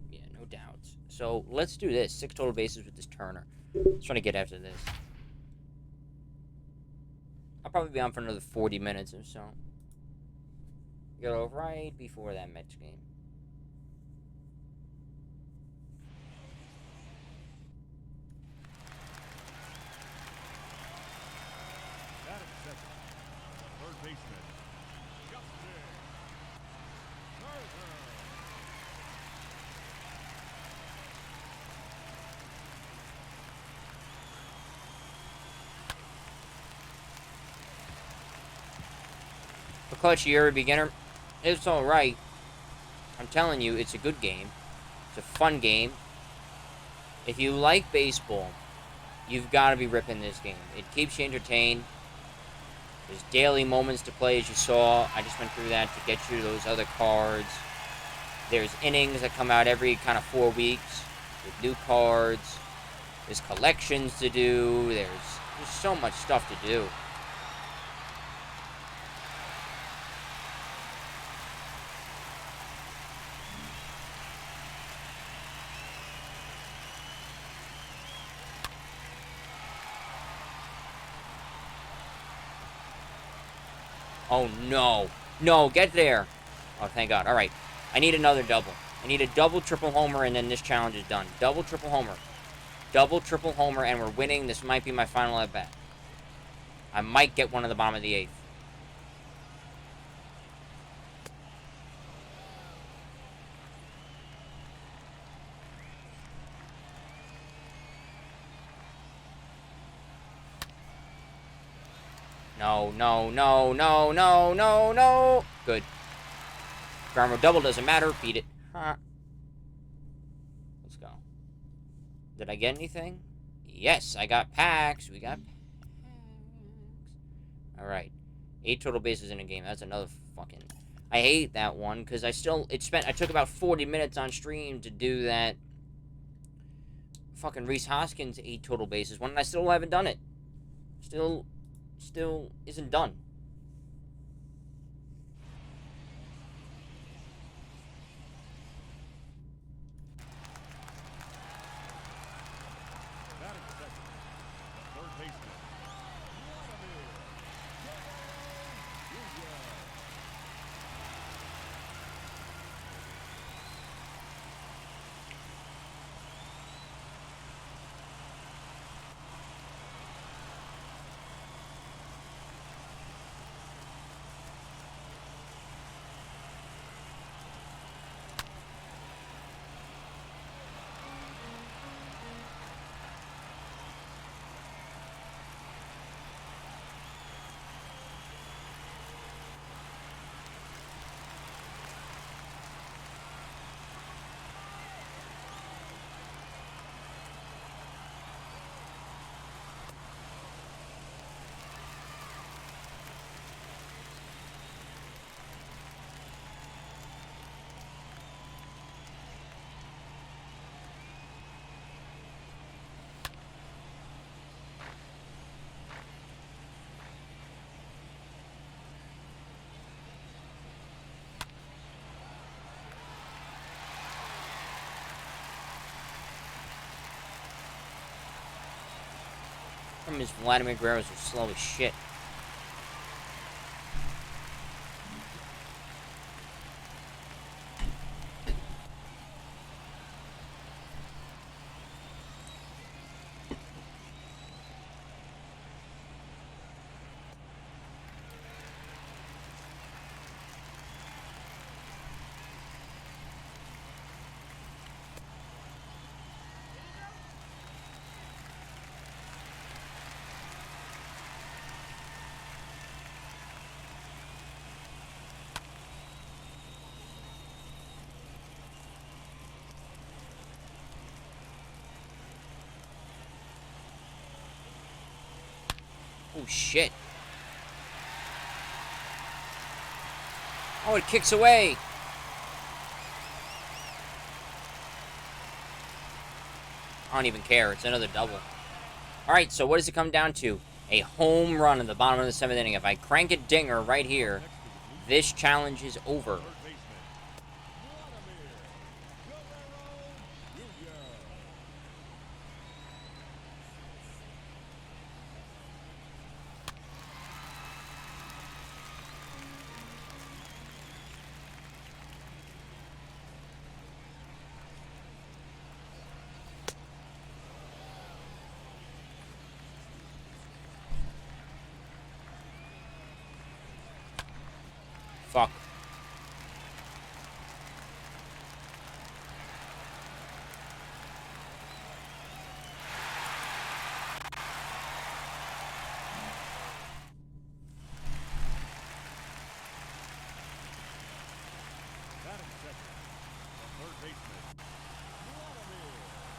Yeah, no doubts. So, let's do this. 6 total bases with this Turner. Let's try to get after this. I'll probably be on for another 40 minutes or so. Go right before that Mets game. Third baseman, Justin Turner. Because you're a beginner, it's alright. I'm telling you, it's a good game. It's a fun game. If you like baseball, you've got to be ripping this game. It keeps you entertained. There's daily moments to play, as you saw. I just went through that to get you those other cards. There's innings that come out every kind of 4 weeks with new cards. There's collections to do. There's so much stuff to do. Oh, no. No, get there. Oh, thank God. All right. I need another double. I need a double, triple homer, and then this challenge is done. Double, triple homer. Double, triple homer, and we're winning. This might be my final at-bat. I might get one in the bottom of the 8th. No, no, no, no, no, no, no. Good. Ground road double doesn't matter. Beat it. Huh. Let's go. Did I get anything? Yes, I got packs. We got packs. Alright. 8 total bases in a game. That's another fucking... I hate that one, because I took about 40 minutes on stream to do that fucking Rhys Hoskins 8 total bases one, and I still haven't done it. Still isn't done. Batting second, third baseman, Problem is, Vladimir Guerrero's are slow as shit. Oh, shit. Oh, it kicks away. I don't even care. It's another double. Alright, so what does it come down to? A home run in the bottom of the 7th inning. If I crank a dinger right here, this challenge is over. Fuck. Batting second, the third baseman, Vladimir Guerrero Jr.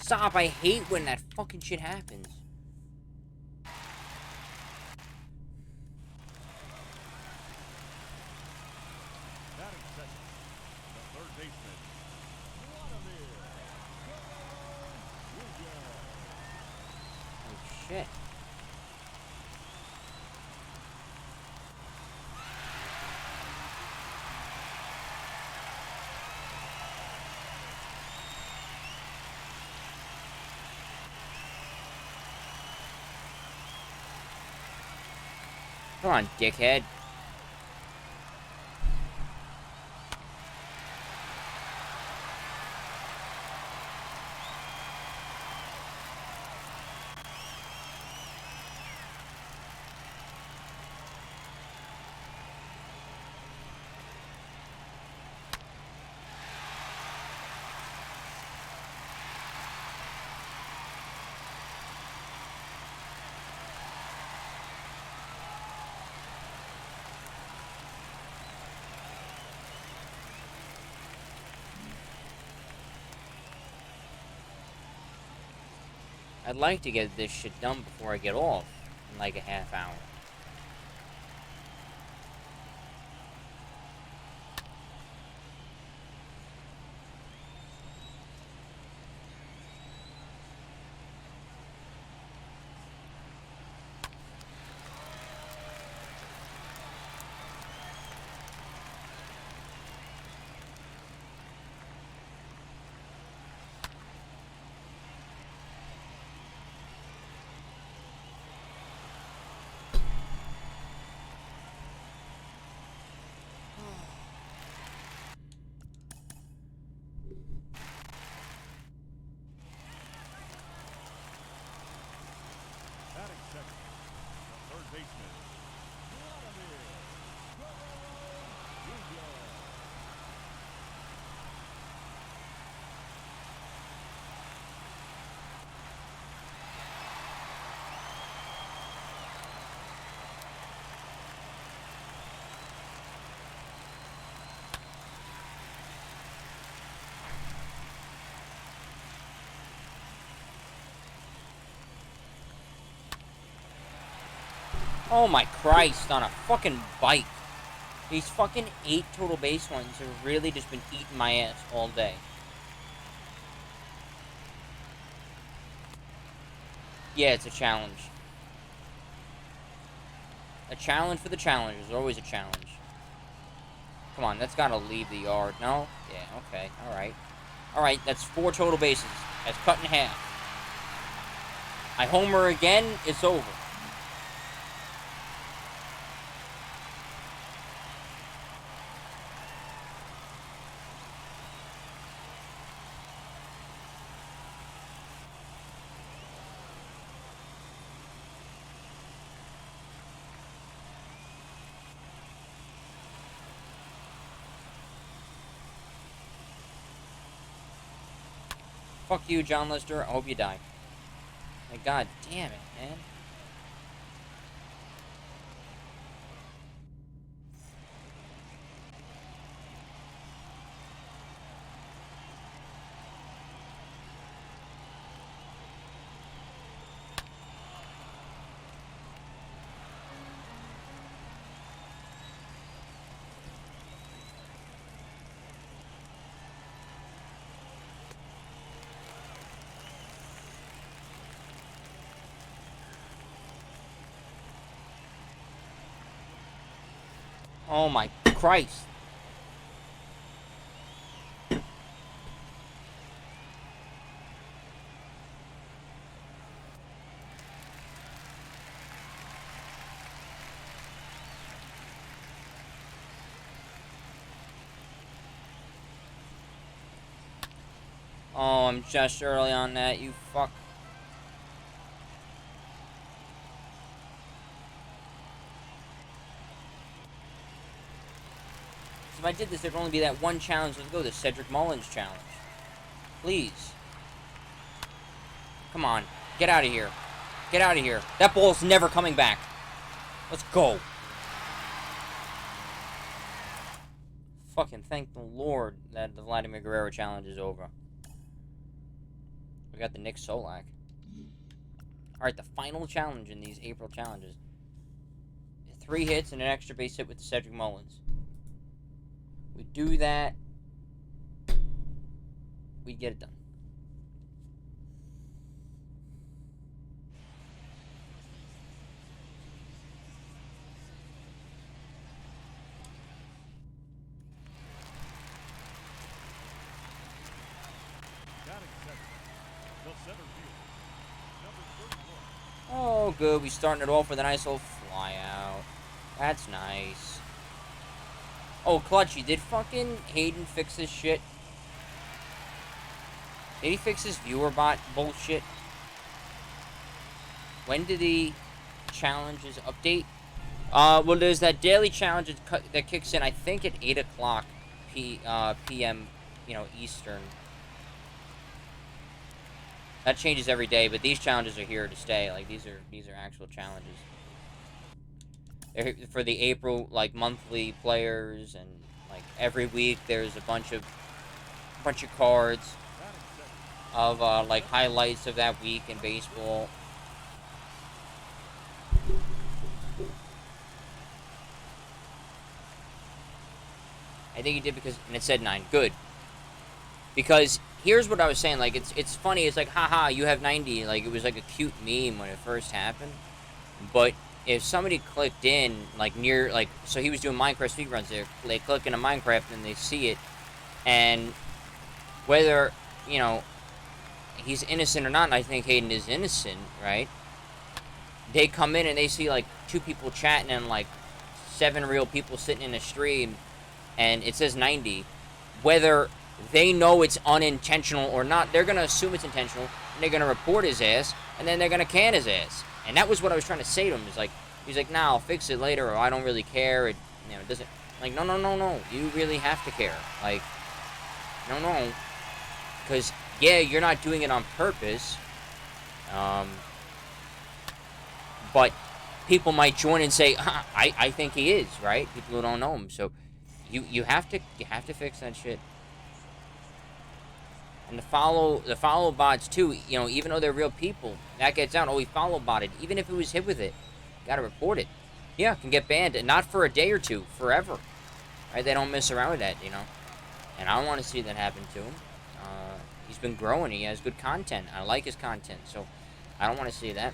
Stop, I hate when that fucking shit happens. Batting second, the third baseman, Vladimir Guerrero Jr. Oh, shit. Come on, dickhead. I'd like to get this shit done before I get off in like a half hour. Oh my Christ, on a fucking bike. These fucking 8 total base ones have really just been eating my ass all day. Yeah, it's a challenge. A challenge for the challengers. There's always a challenge. Come on, that's gotta leave the yard. No? Yeah, okay. Alright. Alright, that's 4 total bases. That's cut in half. I homer again, it's over. Fuck you, John Lester. I hope you die. My god damn it, man. Oh my Christ. Oh, I'm just early on that, you fuck. If I did this, there'd only be that one challenge. Let's go, the Cedric Mullins challenge. Please. Come on. Get out of here. Get out of here. That ball's never coming back. Let's go. Fucking thank the Lord that the Vladimir Guerrero challenge is over. We got the Nick Solak. Alright, the final challenge in these April challenges. 3 hits and an extra base hit with the Cedric Mullins. We do that, we get it done. Oh, good. We starting it off with a nice little fly out. That's nice. Oh, Clutchy, did fucking Hayden fix this shit? Did he fix his viewer bot bullshit? When did the challenges update? Well, there's that daily challenge that kicks in, I think, at 8 o'clock p.m., you know, Eastern. That changes every day, but these challenges are here to stay. Like, these are actual challenges. They're for the April, like, monthly players, and, like, every week there's a bunch of cards of, like, highlights of that week in baseball. I think he did because, and it said 9. Good. Because here's what I was saying, like, it's funny, it's like, haha, you have 90, like, it was like a cute meme when it first happened, but if somebody clicked in, like, near, like, so he was doing Minecraft speedruns there, they click into Minecraft and they see it, and whether, you know, he's innocent or not, and I think Hayden is innocent, right, they come in and they see, like, 2 people chatting and, like, 7 real people sitting in a stream, and it says 90, whether they know it's unintentional or not, they're going to assume it's intentional, and they're going to report his ass, and then they're going to can his ass. And that was what I was trying to say to him. Is like, he's like, nah, I'll fix it later, or I don't really care. It, you know, it doesn't, like, no. You really have to care. Like, no. Because, yeah, you're not doing it on purpose. But people might join and say, I think he is, right? People who don't know him. So you have to fix that shit. And the follow bots too, even though they're real people, that gets out. Oh, he follow botted. Even if it was hit with it, you gotta report it. Yeah, can get banned, and not for a day or two, forever. Right? They don't mess around with that, you know. And I don't want to see that happen to him. He's been growing. He has good content. I like his content, so I don't want to see that.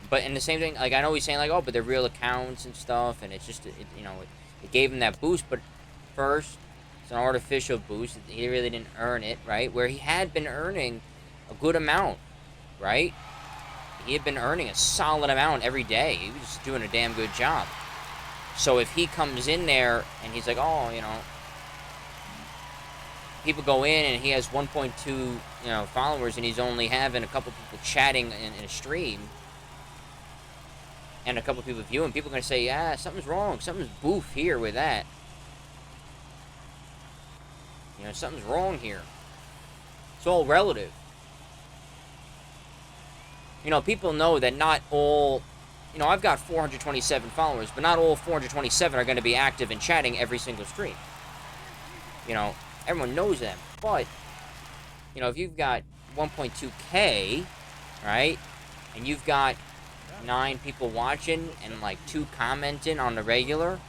But in the same thing, like I know he's saying like, oh, but they're real accounts and stuff, and it's just, you know, it gave him that boost. But first, it's an artificial boost. He really didn't earn it, right? Where he had been earning a good amount, right? He had been earning a solid amount every day. He was just doing a damn good job. So if he comes in there and he's like, oh, you know, people go in and he has 1.2, you know, followers, and he's only having a couple people chatting in a stream, and a couple people viewing, people are going to say, yeah, something's wrong. Something's boof here with that. You know, something's wrong here. It's all relative. You know, people know that not all, you know, I've got 427 followers, but not all 427 are going to be active and chatting every single stream. You know, everyone knows them. But, you know, if you've got 1.2K, right, and you've got 9 people watching and like 2 commenting on the regular,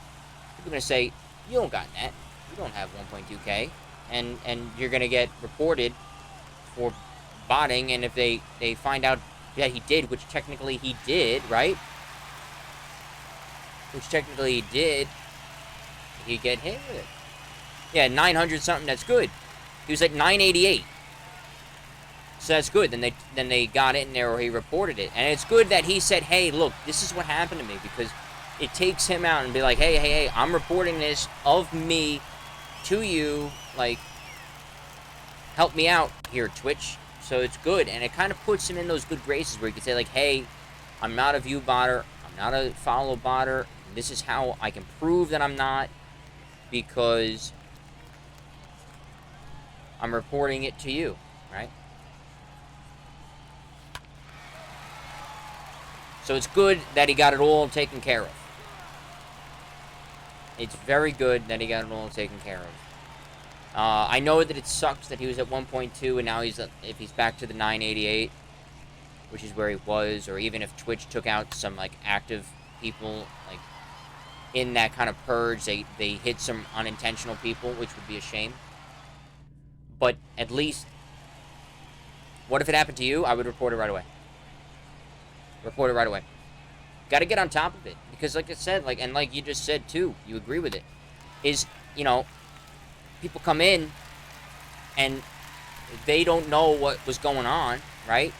people are going to say, you don't got that. You don't have 1.2K. And you're going to get reported for botting, and if they find out that he did, which technically he did, right? Which technically he did, he'd get hit with it. Yeah, 900 something, that's good. He was at 988. So that's good. Then they got it in there, or he reported it. And it's good that he said, hey, look, this is what happened to me, because it takes him out and be like, hey, I'm reporting this of me to you, like, help me out here, Twitch. So it's good, and it kind of puts him in those good graces where you can say, like, hey, I'm not a view botter, I'm not a follow botter, this is how I can prove that I'm not, because I'm reporting it to you, right? So it's good that he got it all taken care of. It's very good that he got it all taken care of. I know that it sucks that he was at 1.2 and now if he's back to the 988, which is where he was, or even if Twitch took out some like active people, like in that kind of purge, they hit some unintentional people, which would be a shame. But at least, what if it happened to you? I would report it right away. Report it right away. Got to get on top of it, because like I said, like, and like you just said too, you agree with it, is, you know, people come in and they don't know what was going on, right?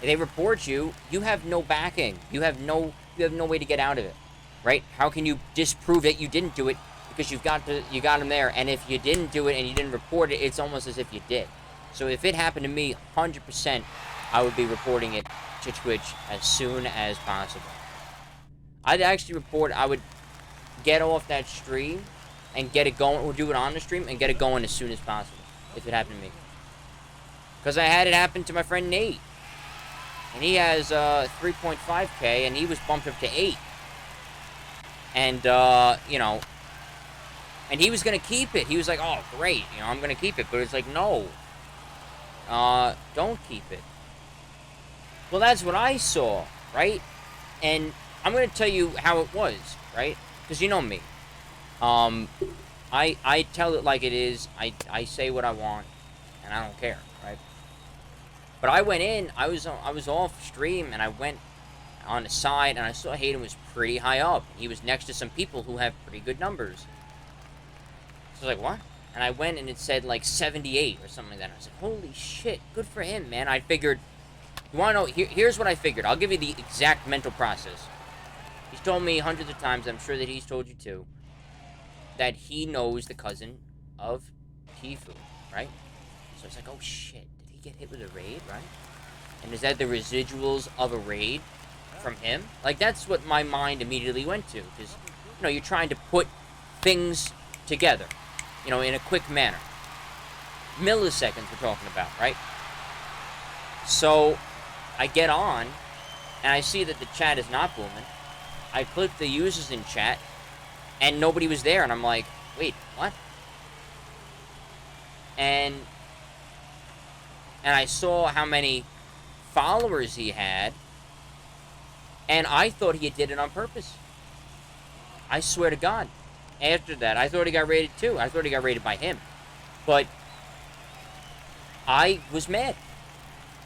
If they report you, you have no backing. You have no way to get out of it, right? How can you disprove that you didn't do it? Because you got them there, and if you didn't do it and you didn't report it, it's almost as if you did. So if it happened to me, 100%, I would be reporting it to Twitch as soon as possible. I'd actually report. I would get off that stream and get it going, or do it on the stream and get it going as soon as possible, if it happened to me. Because I had it happen to my friend Nate. And he has 3.5K, and he was bumped up to 8. And, you know, and he was going to keep it. He was like, oh, great, you know, I'm going to keep it. But it's like, no. Don't keep it. Well, that's what I saw, right? And I'm going to tell you how it was, right? Because you know me. I tell it like it is. I say what I want, and I don't care, right? But I went in. I was off stream, and I went on the side, and I saw Hayden was pretty high up. He was next to some people who have pretty good numbers. So I was like, what? And I went, and it said like 78 or something like that. I was like, holy shit, good for him, man. I figured. You want to know? Here's what I figured. I'll give you the exact mental process. He's told me hundreds of times. I'm sure that he's told you too. That he knows the cousin of Tifu, right? So it's like, oh shit, did he get hit with a raid, right? And is that the residuals of a raid from him? Like, that's what my mind immediately went to, because, you know, you're trying to put things together, you know, in a quick manner. Milliseconds we're talking about, right? So I get on, and I see that the chat is not booming. I click the users in chat, and nobody was there, and I'm like, wait, what? And I saw how many followers he had, And I thought he did it on purpose. I swear to God. After that, I thought he got raided too. I thought he got raided by him. But I was mad.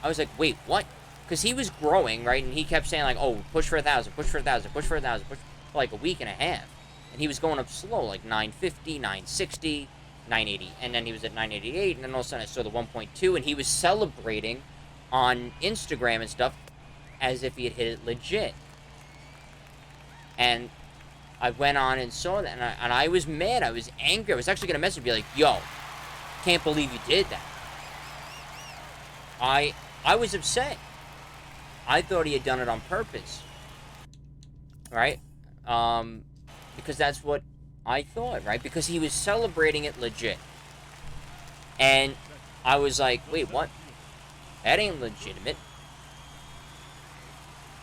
I was like, wait, what? Because he was growing, right? And he kept saying, like, oh, push for 1,000, push for 1,000, push for 1,000, push for like a week and a half. And he was going up slow, like 950, 960, 980. And then he was at 988. And then all of a sudden I saw the 1.2. And he was celebrating on Instagram and stuff as if he had hit it legit. And I went on and saw that. And I was mad. I was angry. I was actually going to message and be like, yo, can't believe you did that. I was upset. I thought he had done it on purpose. Right? Because that's what I thought, right? Because he was celebrating it legit. And I was like, wait, what? That ain't legitimate.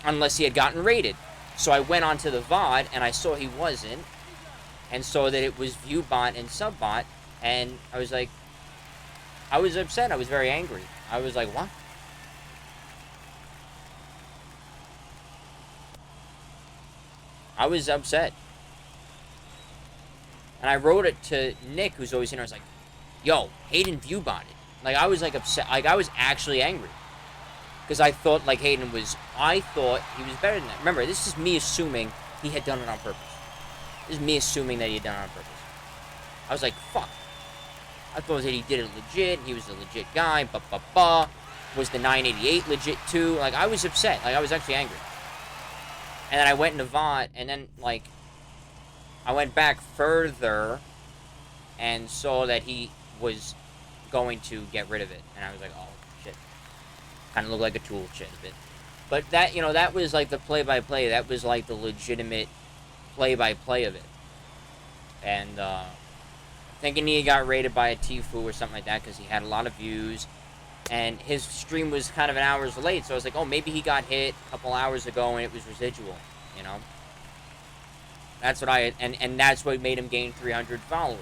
Unless he had gotten raided. So I went onto the VOD and I saw he wasn't. And saw that it was ViewBot and SubBot. And I was like, I was upset. I was very angry. I was like, what? I was upset. And I wrote it to Nick, who's always in there. I was like, yo, Hayden ViewBotted. Like, I was, like, upset. Like, I was actually angry. Because I thought, like, Hayden was... I thought he was better than that. Remember, this is me assuming he had done it on purpose. This is me assuming that he had done it on purpose. I was like, fuck. I thought that he did it legit. He was a legit guy. Was the 988 legit, too? Like, I was upset. Like, I was actually angry. And then I went into VOD, and then, like... I went back further and saw that he was going to get rid of it. And I was like, oh, shit. Kind of looked like a tool shit a bit. But that, you know, that was like the play-by-play. That was like the legitimate play-by-play of it. And, thinking he got raided by a Tfue or something like that because he had a lot of views. And his stream was kind of an hours late. So I was like, oh, maybe he got hit a couple hours ago and it was residual, you know? That's what and that's what made him gain 300 followers.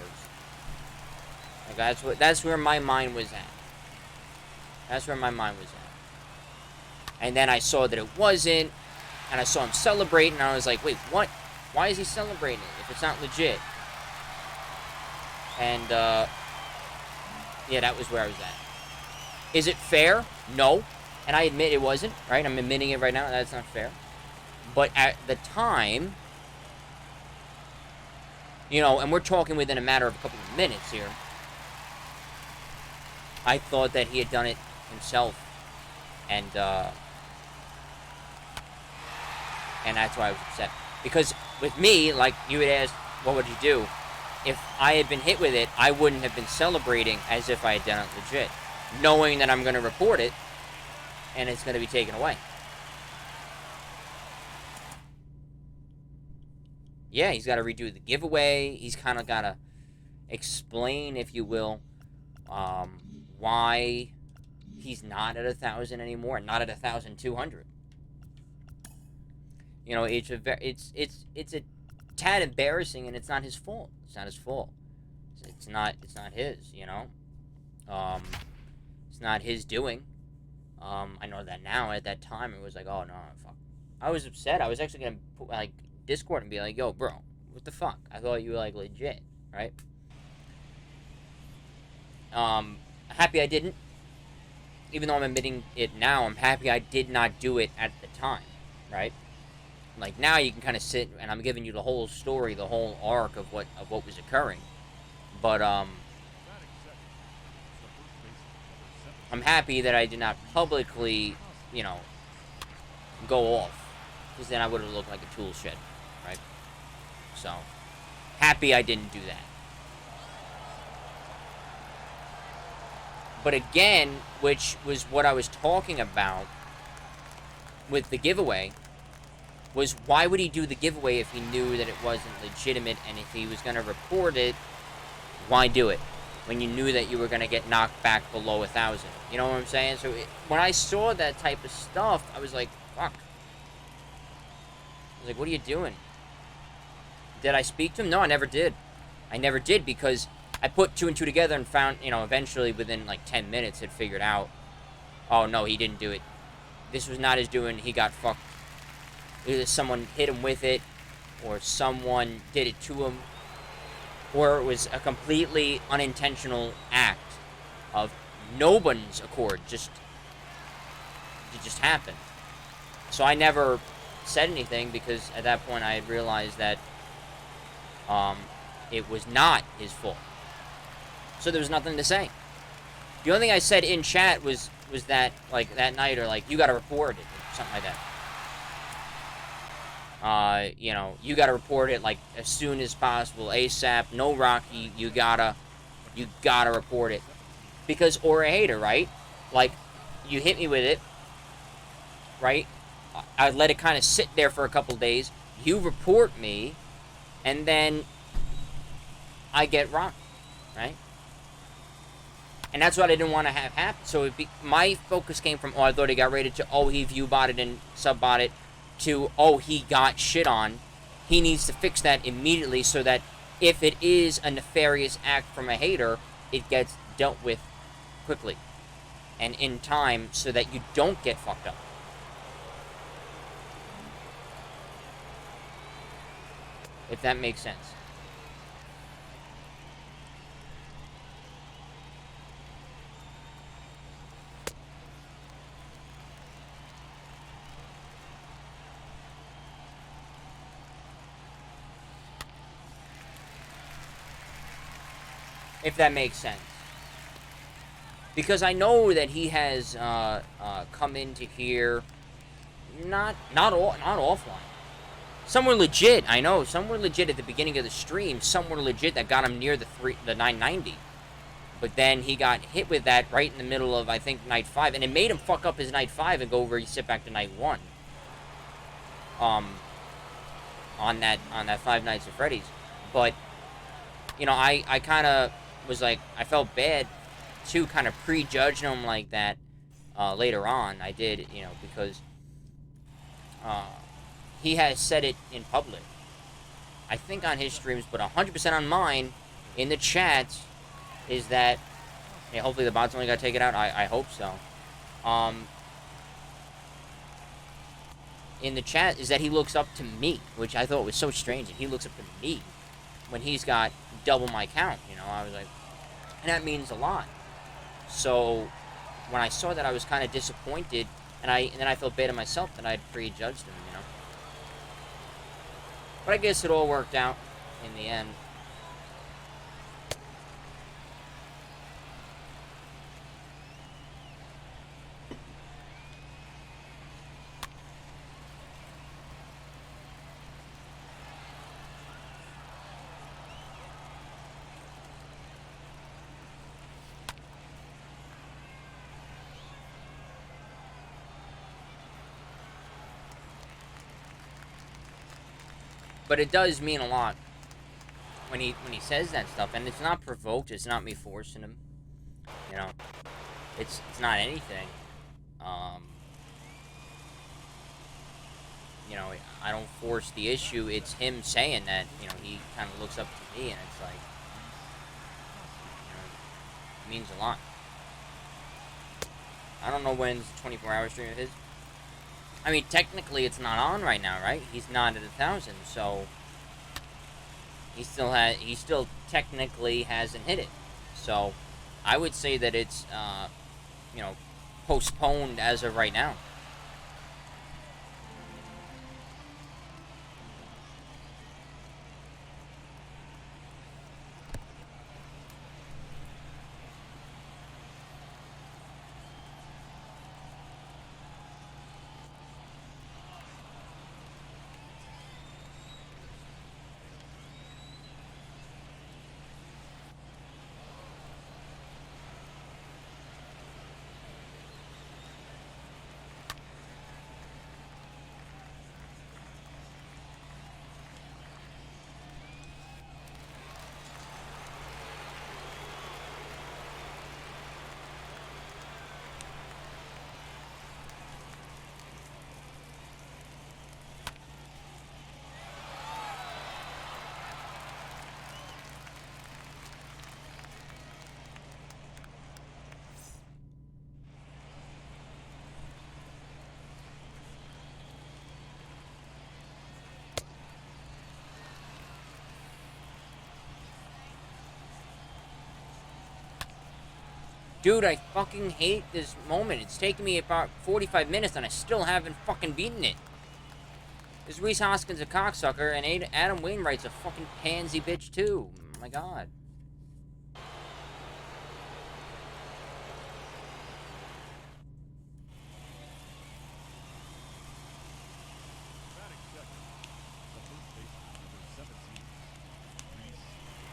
Like, that's where my mind was at. That's where my mind was at. And then I saw that it wasn't, and I saw him celebrating, and I was like, wait, what? Why is he celebrating it if it's not legit? And, yeah, that was where I was at. Is it fair? No. And I admit it wasn't, right? I'm admitting it right now. That's not fair. But at the time... You know, and we're talking within a matter of a couple of minutes here. I thought that he had done it himself. And that's why I was upset. Because with me, like you had asked, what would you do? If I had been hit with it, I wouldn't have been celebrating as if I had done it legit. Knowing that I'm going to report it, and it's going to be taken away. Yeah, he's got to redo the giveaway. He's kind of got to explain, if you will, why he's not at 1,000 anymore, not at 1,200. You know, it's a tad embarrassing, and it's not his fault. It's not his fault. It's not his. You know, it's not his doing. I know that now. At that time, it was like, oh no, fuck. I was upset. I was actually gonna put, like, Discord and be like, yo, bro, what the fuck? I thought you were, like, legit, right? Happy I didn't. Even though I'm admitting it now, I'm happy I did not do it at the time, right? Like, now you can kind of sit, and I'm giving you the whole story, the whole arc of what was occurring. But, I'm happy that I did not publicly, you know, go off. Because then I would have looked like a tool shed, right? So, happy I didn't do that. But again, which was what I was talking about with the giveaway, was why would he do the giveaway if he knew that it wasn't legitimate, and if he was going to report it, why do it? When you knew that you were going to get knocked back below 1,000. You know what I'm saying? So when I saw that type of stuff, I was like, fuck. I was like, what are you doing? Did I speak to him? No, I never did. I never did, because I put 2 and 2 together and found, you know, eventually within like 10 minutes had figured out, oh no, he didn't do it. This was not his doing. He got fucked. Either someone hit him with it, or someone did it to him, or it was a completely unintentional act of no one's accord. It just happened. So I never said anything because at that point I had realized that it was not his fault. So there was nothing to say. The only thing I said in chat was that, like, that night, or like, you gotta report it, or something like that. You know, you gotta report it, like, as soon as possible, ASAP, no Rocky, you gotta report it. Because, or a hater, right? Like, you hit me with it, right? I let it kind of sit there for a couple days, you report me, and then I get rocked, right? And that's what I didn't want to have happen. So my focus came from, oh, I thought he got rated, to, oh, he view botted and sub botted, to, oh, he got shit on. He needs to fix that immediately so that if it is a nefarious act from a hater, it gets dealt with quickly and in time so that you don't get fucked up. If that makes sense. If that makes sense. Because I know that he has come into here, not offline. Some were legit, I know. Some were legit at the beginning of the stream. Some were legit that got him near the 990. But then he got hit with that right in the middle of, I think, night 5. And it made him fuck up his night 5 and go over and sit back to night 1. On that 5 Nights at Freddy's. But, you know, I kind of was like, I felt bad to kind of prejudge him like that later on. I did, you know, because he has said it in public. I think on his streams, but 100% on mine, in the chats, is that, hey, hopefully the bot's only got to take it out. I hope so. In the chat, is that he looks up to me, which I thought was so strange, that he looks up to me when he's got double my count, you know. I was like, and that means a lot. So when I saw that, I was kind of disappointed, and then I felt bad at myself that I had prejudged him, you know. But I guess it all worked out in the end. But it does mean a lot when he says that stuff, and it's not provoked. It's not me forcing him. You know, it's not anything. You know, I don't force the issue. It's him saying that. You know, he kind of looks up to me, and it's like, you know, it means a lot. I don't know when's the 24-hour stream of his. I mean, technically, it's not on right now, right? He's not at 1,000, so he still technically hasn't hit it. So I would say that it's, you know, postponed as of right now. Dude, I fucking hate this moment. It's taken me about 45 minutes and I still haven't fucking beaten it. This Reese Hoskins a cocksucker and Adam Wainwright's a fucking pansy bitch too. Oh my god. Batting second, the first baseman, number 17, Reese Hoskins.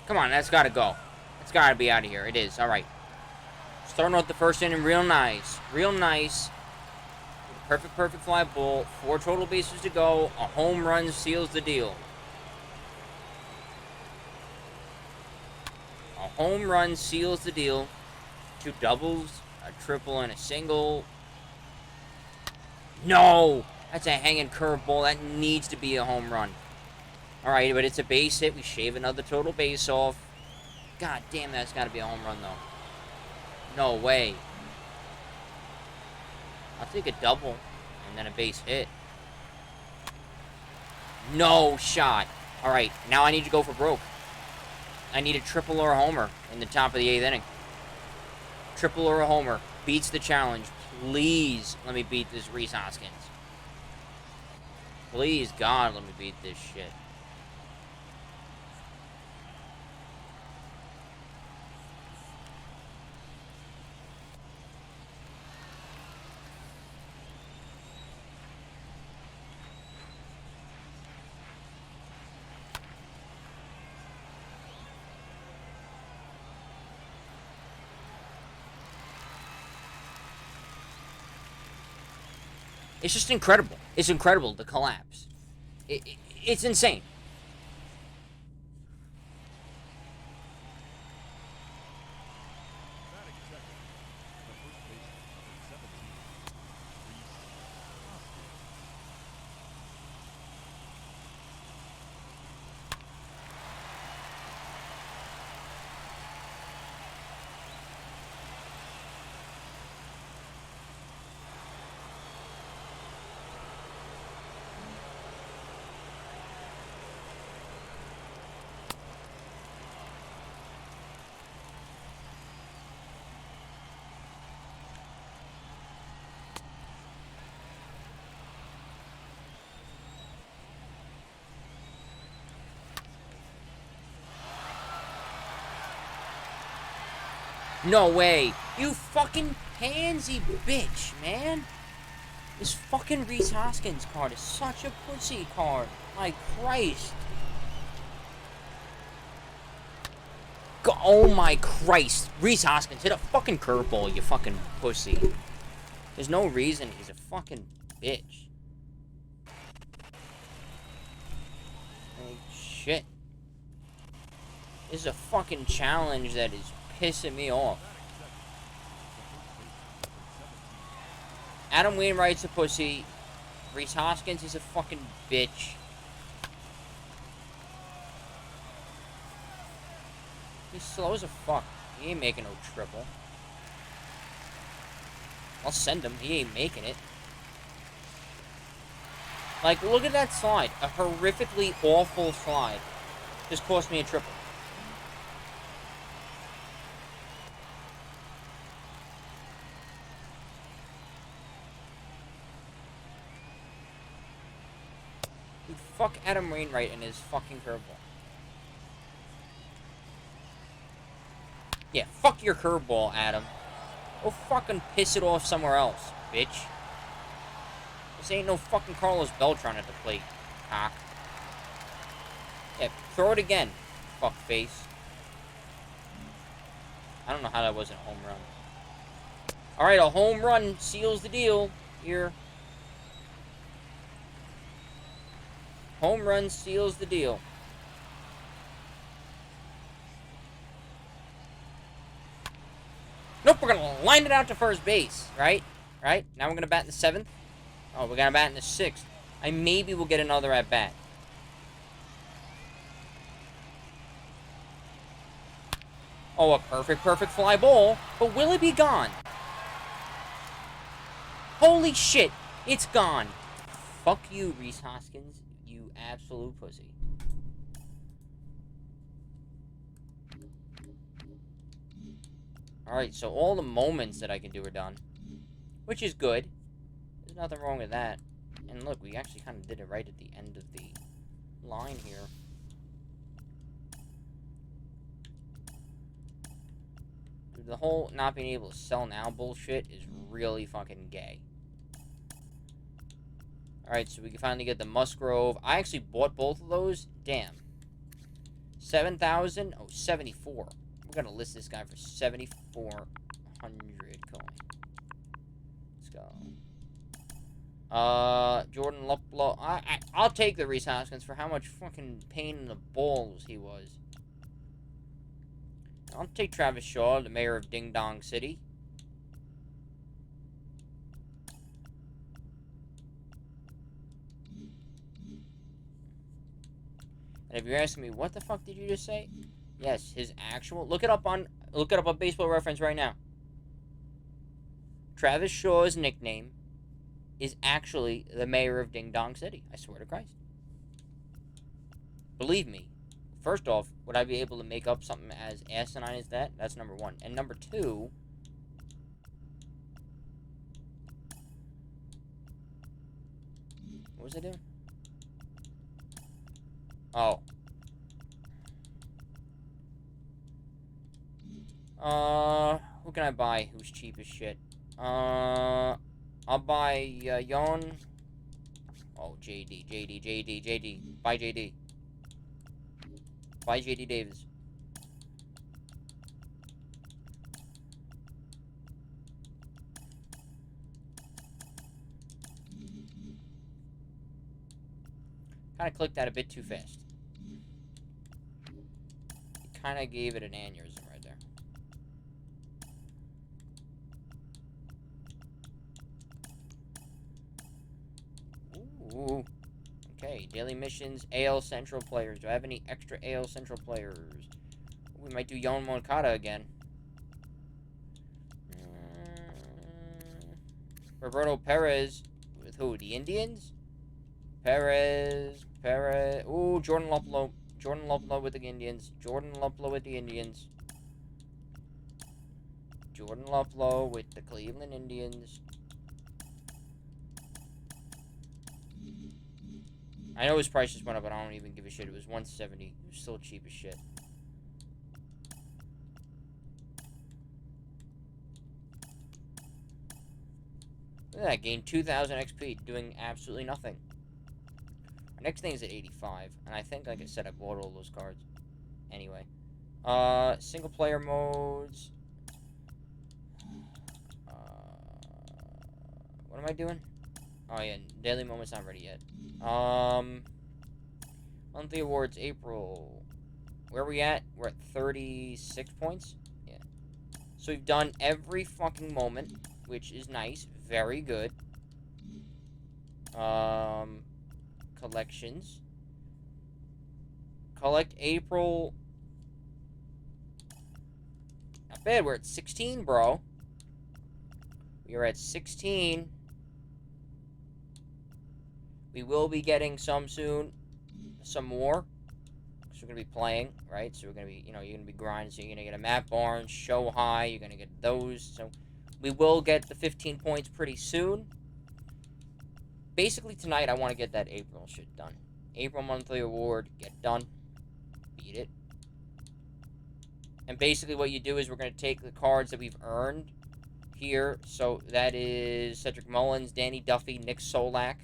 Come on, that's gotta go. It's gotta be out of here. It is. Alright. Starting out the first inning real nice. Real nice. Perfect fly ball. 4 total bases to go. A home run seals the deal. A home run seals the deal. 2 doubles, a triple, and a single. No! That's a hanging curveball. That needs to be a home run. Alright, but it's a base hit. We shave another total base off. God damn, that's got to be a home run, though. No way. I'll take a double and then a base hit. No shot. Alright, now I need to go for broke. I need a triple or a homer in the top of the 8th inning. Triple or a homer. Beats the challenge. Please let me beat this Reese Hoskins. Please, God, let me beat this shit. It's just incredible. It's incredible, the collapse. It's insane. Batting second, the first baseman, number 17, Reese Hoskins. No way. You fucking pansy bitch, man. This fucking Reese Hoskins card is such a pussy card. My Christ. Oh my Christ. Reese Hoskins hit a fucking curveball, you fucking pussy. There's no reason he's a fucking bitch. Like, shit. This is a fucking challenge that is pissing me off. Adam Wainwright's a pussy. Reese Hoskins is a fucking bitch. He's slow as a fuck. He ain't making no triple. I'll send him. He ain't making it. Like, look at that slide. A horrifically awful slide. Just cost me a triple. Dude, fuck Adam Wainwright and his fucking curveball. Yeah, fuck your curveball, Adam. Go fucking piss it off somewhere else, bitch. This ain't no fucking Carlos Beltran at the plate, cock. Yeah, throw it again, fuckface. I don't know how that wasn't a home run. Alright, a home run seals the deal here. Home run seals the deal. Nope, we're gonna line it out to first base, right? Right? Now we're gonna bat in the 7th. Oh, we're gonna bat in the 6th. Maybe we'll get another at bat. Oh, a perfect fly ball. But will it be gone? Holy shit. It's gone. Fuck you, Reese Hoskins. You absolute pussy. Alright, so all the moments that I can do are done. Which is good. There's nothing wrong with that. And look, we actually kind of did it right at the end of the line here. Dude, the whole not being able to sell now bullshit is really fucking gay. Alright, so we can finally get the Musgrove. I actually bought both of those. Damn. 7,000? Oh, 74. We're gonna list this guy for 7,400 coin. Let's go. Jordan Luplow. I'll take the Reese Hoskins for how much fucking pain in the balls he was. I'll take Travis Shaw, the mayor of Ding Dong City. And if you're asking me, what the fuck did you just say? Yes, his actual... Look it up on Baseball Reference right now. Travis Shaw's nickname is actually the mayor of Ding Dong City. I swear to Christ. Believe me. First off, would I be able to make up something as asinine as that? That's number one. And number two... What was I doing? Oh. Who can I buy who's cheap as shit? I'll buy, Yon. Oh, JD. Buy JD. Buy JD Davis. Kind of clicked that a bit too fast. Kind of gave it an aneurysm right there. Ooh. Okay, daily missions, AL Central players. Do I have any extra AL Central players? We might do Yon Moncada again. Roberto Perez. With who? The Indians? Perez. Ooh, Jordan Luplow. Jordan Luplow with the Indians. Jordan Luplow with the Cleveland Indians. I know his price just went up, but I don't even give a shit. It was 170. It was still cheap as shit. Look at that. Gained 2,000 XP doing absolutely nothing. Our next thing is at 85. And I think, like I said, I bought all those cards. Anyway. Single player modes. What am I doing? Oh, yeah. Daily moment's not ready yet. Monthly awards, April. Where are we at? We're at 36 points? Yeah. So we've done every fucking moment, which is nice. Very good. Collections. Collect April. Not bad. We're at 16, bro. We are at 16. We will be getting some soon. Some more. So we're going to be playing, right? So we're going to be, you're going to be grinding. So you're going to get a Matt Barnes, Show High. You're going to get those. So we will get the 15 points pretty soon. Basically, tonight, I want to get that April shit done. April monthly award. Get done. Beat it. And basically what you do is we're going to take the cards that we've earned here. So that is Cedric Mullins, Danny Duffy, Nick Solak.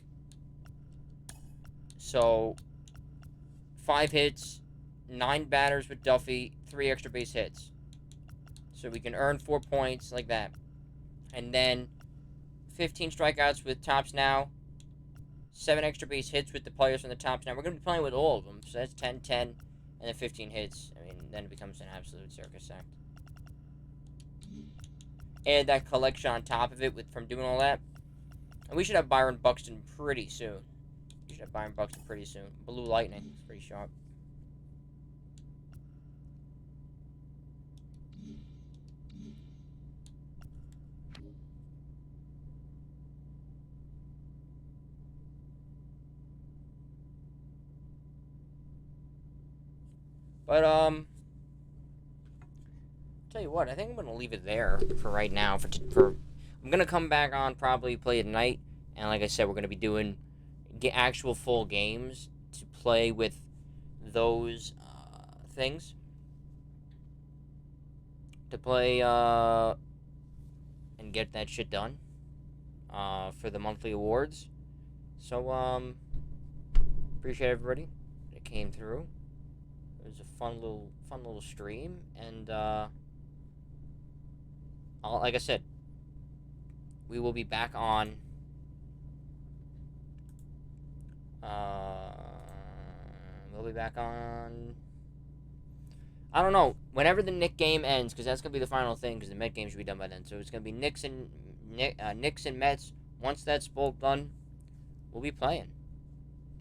So 5 hits, 9 batters with Duffy, 3 extra base hits. So we can earn 4 points like that. And then 15 strikeouts with Tops Now, 7 extra base hits with the players from the Tops Now. We're going to be playing with all of them. So that's 10, 10, and then 15 hits. I mean, then it becomes an absolute circus act. Add that collection on top of it from doing all that. And we should have Byron Buxton pretty soon. Blue Lightning. It's pretty sharp. But tell you what, I think I'm gonna leave it there for right now. I'm gonna come back on, probably play at night, and like I said, we're gonna be doing actual full games to play with those things. To play and get that shit done for the monthly awards. So appreciate everybody that came through. It was a fun little stream, and like I said, we will be back on. We'll be back on. I don't know. Whenever the Knicks game ends, because that's gonna be the final thing. Because the Met game should be done by then. So it's gonna be Knicks and Mets. Once that's both done, we'll be playing.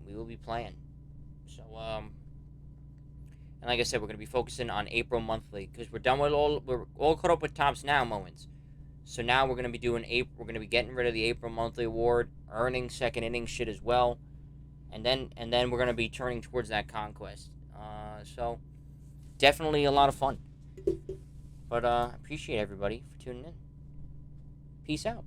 We will be playing. So and like I said, we're gonna be focusing on April monthly because we're done with we're all caught up with Tops Now moments. So now we're gonna be doing We're gonna be getting rid of the April monthly award, earning second inning shit as well, and then we're gonna be turning towards that conquest. So definitely a lot of fun. But appreciate everybody for tuning in. Peace out.